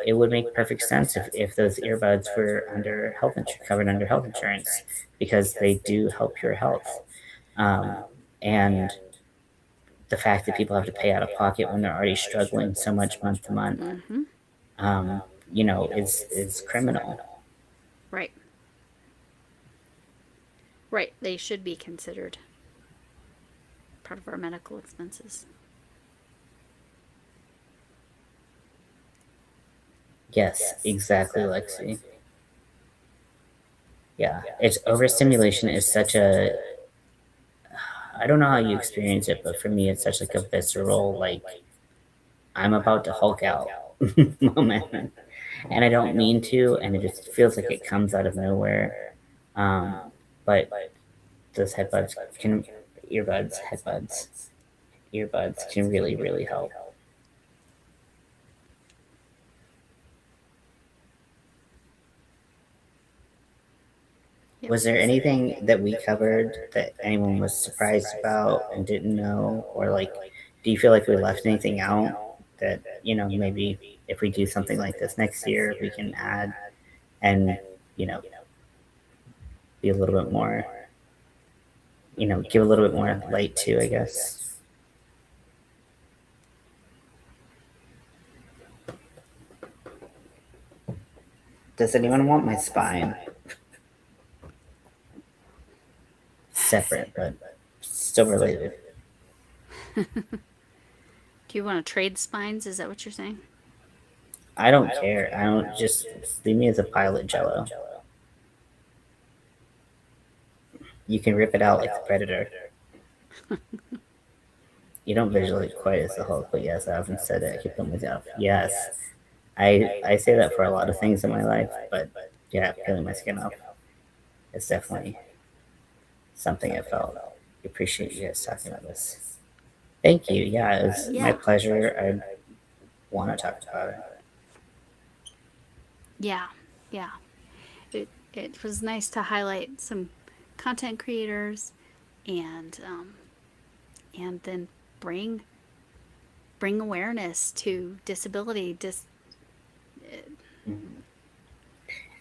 [SPEAKER 1] it would make perfect sense if those earbuds were covered under health insurance, because they do help your health. Um, and the fact that people have to pay out of pocket when they're already struggling so much month to month,
[SPEAKER 2] Mm-hmm.
[SPEAKER 1] um, is criminal.
[SPEAKER 2] Right. Right. They should be considered part of our medical expenses.
[SPEAKER 1] Yes, exactly, Lexi. Yeah, it's overstimulation is such a, I don't know how you experience it, but for me, it's such like a visceral, like I'm about to Hulk out moment, and I don't mean to, and it just feels like it comes out of nowhere. Um, but those can, earbuds can really, really help.
[SPEAKER 2] Yep.
[SPEAKER 1] Was there anything that we covered that anyone was surprised about and didn't know, or like, do you feel like we left anything out that maybe if we do something like this next year, we can add and you know be a little bit more, give a little bit more light to, I guess. Does anyone want my spine? Separate, but still related.
[SPEAKER 2] Do you want to trade spines? Is that what you're saying?
[SPEAKER 1] I don't care. I don't just leave me as a pile of jello. You can rip it out like the Predator. You don't visualize quite as the Hulk, but yes, I often said it. I keep telling myself, yes. I say that for a lot of things in my life, but yeah, peeling my skin off is definitely something I felt. I appreciate you guys talking about this. Thank you. Yeah, it was my
[SPEAKER 2] Yeah.
[SPEAKER 1] pleasure. I want to talk about it.
[SPEAKER 2] Yeah. Yeah. It was nice to highlight some content creators and then bring bring awareness to disability.
[SPEAKER 1] Mhm.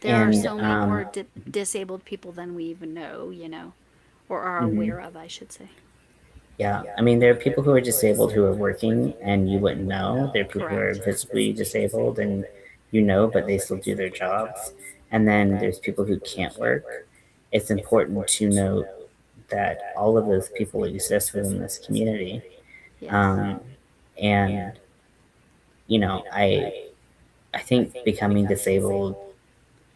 [SPEAKER 2] There are
[SPEAKER 1] And
[SPEAKER 2] so many more disabled people than we even know, or are
[SPEAKER 1] mhm.
[SPEAKER 2] aware of, I should say.
[SPEAKER 1] Yeah, I mean, there are people who are disabled who are working and you wouldn't know. There are people who are
[SPEAKER 2] Correct.
[SPEAKER 1] visibly disabled and you know, but they still do their jobs. And then there's people who can't work. It's important to note that all of those people exist within this community.
[SPEAKER 2] Yes.
[SPEAKER 1] Um, and you know, I think becoming disabled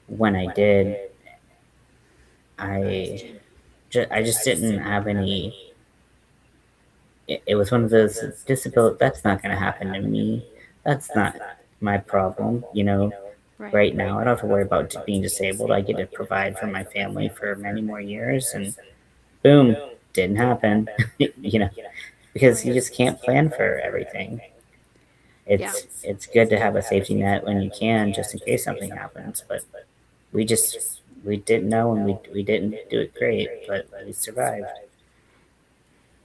[SPEAKER 1] when I did,
[SPEAKER 2] Thanks,
[SPEAKER 1] I
[SPEAKER 2] Jen.
[SPEAKER 1] I just didn't have any. It was one of those disability. That's not going to happen to me. That's not my problem.
[SPEAKER 2] Right.
[SPEAKER 1] Right now I don't have to worry about being disabled. I get to provide for my family for many more years, and boom, didn't happen. Because you
[SPEAKER 2] Right.
[SPEAKER 1] just can't plan for everything.
[SPEAKER 2] Yeah.
[SPEAKER 1] It's good to have a safety net when you can, just in case something happens. But we just we didn't know, and we didn't do it great, but we survived.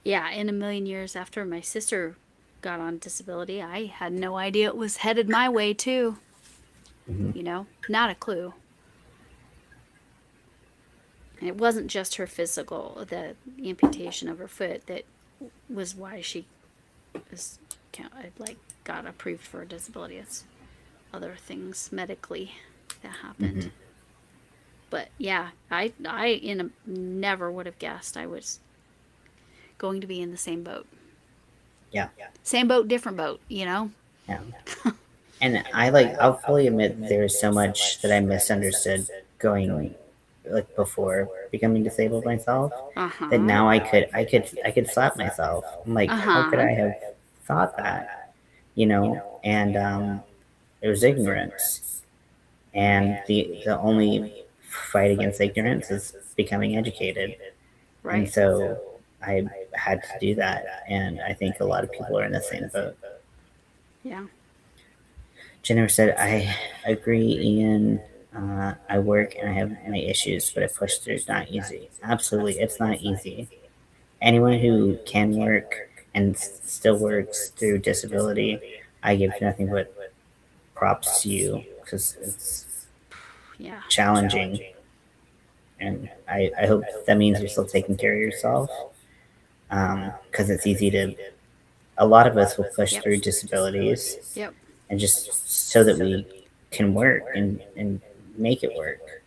[SPEAKER 2] Yeah. In a million years after my sister got on disability, I had no idea it was headed my way, too.
[SPEAKER 1] Hmm.
[SPEAKER 2] Not a clue. And it wasn't just her physical, the amputation of her foot that was why she was like got approved for a disability. It's other things medically that happened.
[SPEAKER 1] Hmm.
[SPEAKER 2] But yeah, I never would have guessed I was going to be in the same boat.
[SPEAKER 1] Yeah,
[SPEAKER 2] Same boat, different boat.
[SPEAKER 1] yeah. And I'll fully admit there is so much that I misunderstood going like before becoming disabled myself,
[SPEAKER 2] Uh
[SPEAKER 1] that
[SPEAKER 2] huh.
[SPEAKER 1] now I could slap myself. I'm like,
[SPEAKER 2] Uh
[SPEAKER 1] how could
[SPEAKER 2] huh.
[SPEAKER 1] I have thought that? And it was ignorance. And
[SPEAKER 2] Right.
[SPEAKER 1] the only fight against ignorance is becoming educated. And
[SPEAKER 2] Right.
[SPEAKER 1] so I had to do that, and I think a lot of people are in the same boat.
[SPEAKER 2] Yeah.
[SPEAKER 1] Jennifer said, I agree, Ian. I work and I have my issues, but I push through. It's not easy. Absolutely, it's not easy. Anyone who can work and still works through disability, I give nothing but props to you, because it's
[SPEAKER 2] Yeah.
[SPEAKER 1] challenging. And I hope that means you're still taking care of yourself, because it's easy to, a lot of us will push
[SPEAKER 2] Yep.
[SPEAKER 1] through disabilities
[SPEAKER 2] Yep.
[SPEAKER 1] and just so that we can work and make it work.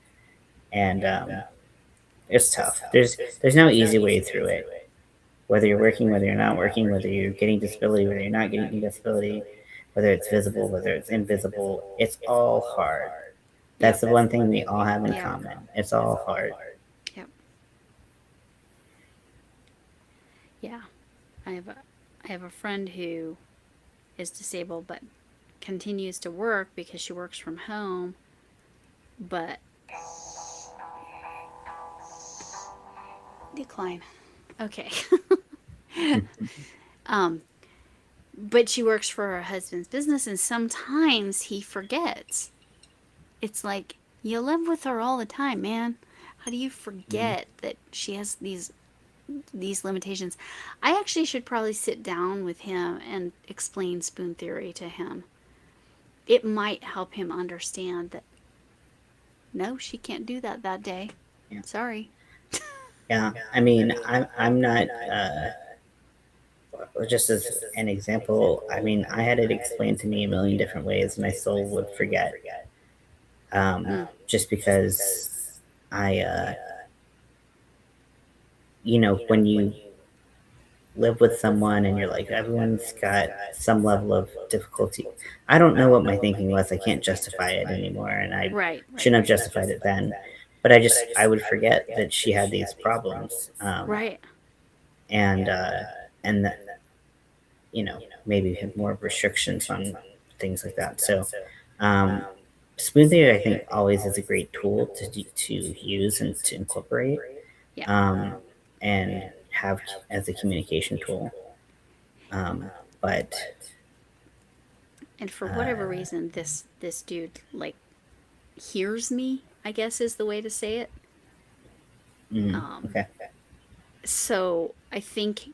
[SPEAKER 1] And it's tough. There's no easy way through it. Whether you're working, whether you're not working, whether you're getting disability, whether you're not getting disability, whether it's visible, whether it's invisible, it's all hard. That's
[SPEAKER 2] Yep.
[SPEAKER 1] the one thing we all have in
[SPEAKER 2] Yep.
[SPEAKER 1] common. It's all hard.
[SPEAKER 2] Yep. Yeah. I have a I have a friend who is disabled but continues to work because she works from home, but decline. Okay. um but she works for her husband's business and sometimes he forgets. It's like you live with her all the time, man. How do you
[SPEAKER 1] Mhm.
[SPEAKER 2] forget that she has these limitations? I actually should probably sit down with him and explain spoon theory to him. It might help him understand that no, she can't do that day.
[SPEAKER 1] Yeah.
[SPEAKER 2] Sorry.
[SPEAKER 1] Yeah. I mean, I'm not. Just as an example, I mean, I had it explained to me a million different ways, and I still would forget.
[SPEAKER 2] Mm.
[SPEAKER 1] Just because I, when live with someone and you're like, everyone's got some level of difficulty. I don't know what my thinking was. I can't justify it anymore, and I
[SPEAKER 2] Right.
[SPEAKER 1] shouldn't have justified it then. But I would forget that she had these problems,
[SPEAKER 2] Right.
[SPEAKER 1] and and that, maybe have more restrictions on things like that. So, um, spoon theory, I think, always is a great tool to use and to incorporate,
[SPEAKER 2] Yeah.
[SPEAKER 1] um, and have as a communication tool. But
[SPEAKER 2] And for whatever
[SPEAKER 1] uh,
[SPEAKER 2] reason, this dude like hears me, I guess is the way to say it. Um,
[SPEAKER 1] okay,
[SPEAKER 2] so I think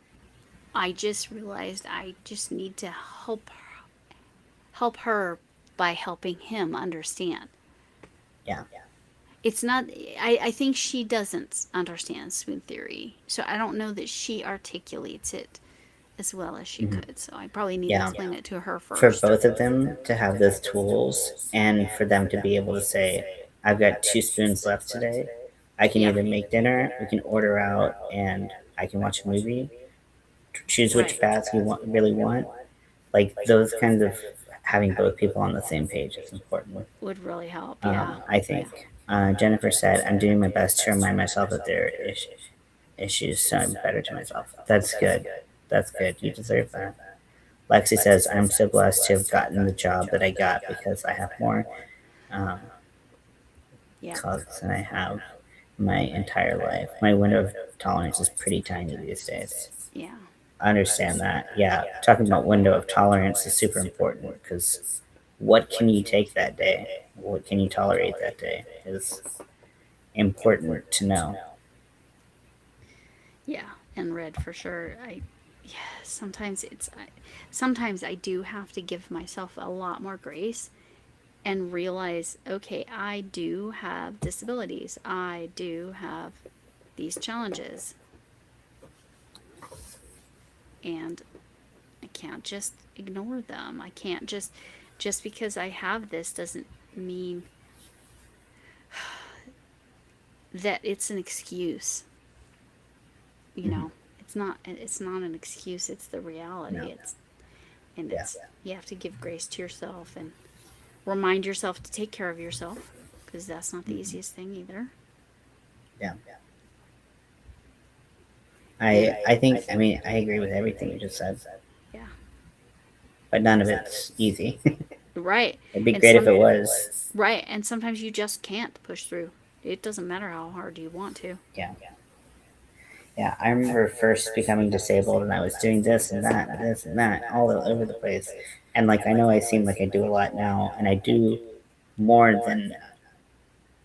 [SPEAKER 2] I just realized I just need to help her by helping him understand.
[SPEAKER 1] yeah,
[SPEAKER 2] It's not, I think she doesn't understand spoon theory. So I don't know that she articulates it as well as she
[SPEAKER 1] hmm
[SPEAKER 2] could. So I probably need to
[SPEAKER 1] yeah.
[SPEAKER 2] explain it to her
[SPEAKER 1] For
[SPEAKER 2] first.
[SPEAKER 1] both of them to have those tools and for them to be able to say, I've got 2 spoons left today. I can
[SPEAKER 2] Yeah.
[SPEAKER 1] either make dinner, we can order out, and I can watch a movie. Choose which
[SPEAKER 2] Right.
[SPEAKER 1] path you really want. Like those kinds of having both people on the same page is important.
[SPEAKER 2] Would really help. Yeah.
[SPEAKER 1] I
[SPEAKER 2] Yeah.
[SPEAKER 1] think. Jennifer said, I'm doing my best to remind myself that there are issues, so I'm better to myself. That's good. That's good. You deserve that. Lexi says, I'm so blessed to have gotten the job that I got because I have more um,
[SPEAKER 2] Yeah.
[SPEAKER 1] colleagues than I have my entire life. My window of tolerance is pretty tiny these days.
[SPEAKER 2] Yeah.
[SPEAKER 1] I understand that. Yeah, talking about window of tolerance is super important because what can you take that day? What can you tolerate that day is important to know.
[SPEAKER 2] Yeah. And red for sure. Yeah, sometimes I do have to give myself a lot more grace and realize, okay, I do have disabilities. I do have these challenges. And I can't just ignore them. I can't just because I have this doesn't mean that it's an excuse. You
[SPEAKER 1] Mm-hmm.
[SPEAKER 2] know, it's not an excuse, it's the
[SPEAKER 1] No.
[SPEAKER 2] reality.
[SPEAKER 1] Yeah.
[SPEAKER 2] It's you have to give grace to yourself and remind yourself to take care of yourself because that's not the
[SPEAKER 1] Mm-hmm.
[SPEAKER 2] easiest thing either.
[SPEAKER 1] Yeah.
[SPEAKER 2] And
[SPEAKER 1] I think, I mean, I agree with everything you just said,
[SPEAKER 2] yeah,
[SPEAKER 1] but none of it's easy.
[SPEAKER 2] right.
[SPEAKER 1] It'd be
[SPEAKER 2] And
[SPEAKER 1] great if it was.
[SPEAKER 2] right, and sometimes you just can't push through. It doesn't matter how hard you want to.
[SPEAKER 1] Yeah. Yeah. I remember first becoming disabled and I was doing this and that, all over the place. And like, I know I seem like I do a lot now, and I do more than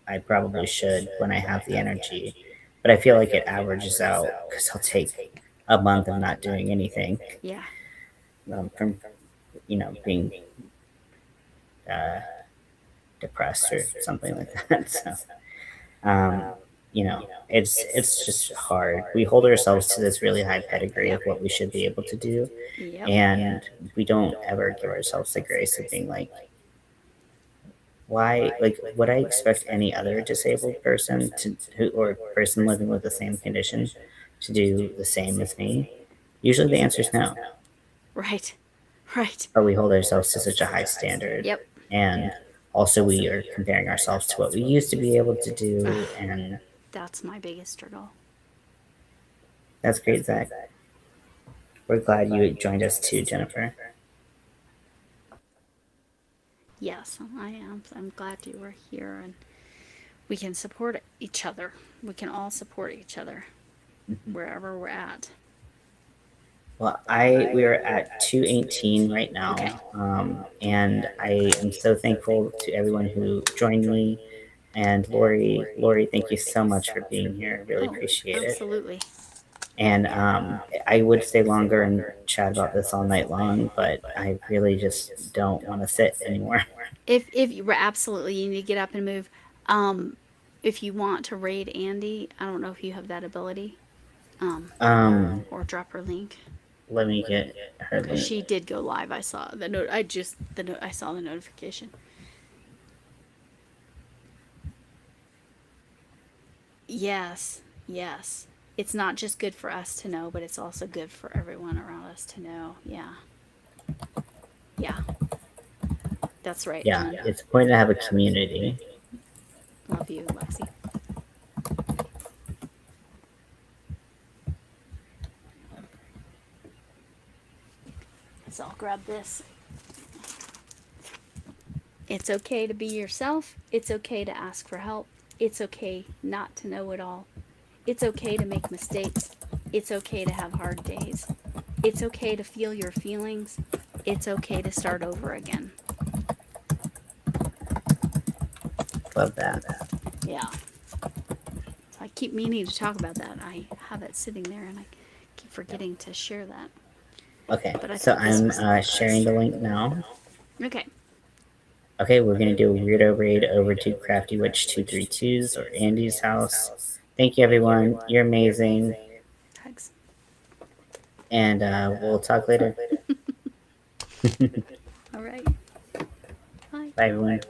[SPEAKER 1] I probably should when I have the energy. But I feel like it averages out because I'll take a month of not doing anything,
[SPEAKER 2] Yeah.
[SPEAKER 1] from, being uh, depressed or something like that. So, um, it's just hard. We hold ourselves to this really high pedigree of
[SPEAKER 2] Yep.
[SPEAKER 1] what we should be able to do,
[SPEAKER 2] Yep.
[SPEAKER 1] and we don't ever give ourselves the grace of being like, why? Like, would I expect any other disabled person or person living with the same condition to do the same as me? Usually, the answer is no.
[SPEAKER 2] Right. Right.
[SPEAKER 1] But we hold ourselves to such a high standard,
[SPEAKER 2] Yep.
[SPEAKER 1] and also we are comparing ourselves to what we used to be able to
[SPEAKER 2] Ugh,
[SPEAKER 1] do, and
[SPEAKER 2] that's my biggest struggle.
[SPEAKER 1] that's great, Zach. We're glad you joined us too, Jennifer.
[SPEAKER 2] Yes, I am. I'm glad you were here and we can support each other. We can all support each other
[SPEAKER 1] Mhm.
[SPEAKER 2] wherever we're at.
[SPEAKER 1] Well, we are at 218 right
[SPEAKER 2] Okay.
[SPEAKER 1] now, and I am so thankful to everyone who joined me. And Lori, thank you so much for being here. Really
[SPEAKER 2] Oh,
[SPEAKER 1] appreciate it.
[SPEAKER 2] absolutely.
[SPEAKER 1] And I would stay longer and chat about this all night long, but I really just don't want to sit anymore.
[SPEAKER 2] If you absolutely you need to get up and move. Um, if you want to raid Andy, I don't know if you have that ability. Um,
[SPEAKER 1] Um,
[SPEAKER 2] or drop her link
[SPEAKER 1] Let me get her
[SPEAKER 2] because
[SPEAKER 1] link.
[SPEAKER 2] she did go live. I saw the note. I saw the notification. Yes, yes. it's not just good for us to know, but it's also good for everyone around us to know. Yeah. Yeah. That's right,
[SPEAKER 1] Yeah,
[SPEAKER 2] Jen.
[SPEAKER 1] it's important to have a community.
[SPEAKER 2] Love you, Lexi. So I'll grab this. It's okay to be yourself. It's okay to ask for help. It's okay not to know it all. It's okay to make mistakes. It's okay to have hard days. It's okay to feel your feelings. It's okay to start over again.
[SPEAKER 1] Love that.
[SPEAKER 2] Yeah. So I keep meaning to talk about that. I have it sitting there and I keep forgetting to share that.
[SPEAKER 1] Okay,
[SPEAKER 2] But I
[SPEAKER 1] so
[SPEAKER 2] thought this
[SPEAKER 1] I'm
[SPEAKER 2] was
[SPEAKER 1] sharing the link now.
[SPEAKER 2] okay.
[SPEAKER 1] Okay, we're gonna do a weirdo raid over to Crafty Witch 232's or Andy's house. Thank you, everyone. You're amazing,
[SPEAKER 2] Hugs.
[SPEAKER 1] and we'll talk later.
[SPEAKER 2] All right. Bye.
[SPEAKER 1] Bye, everyone.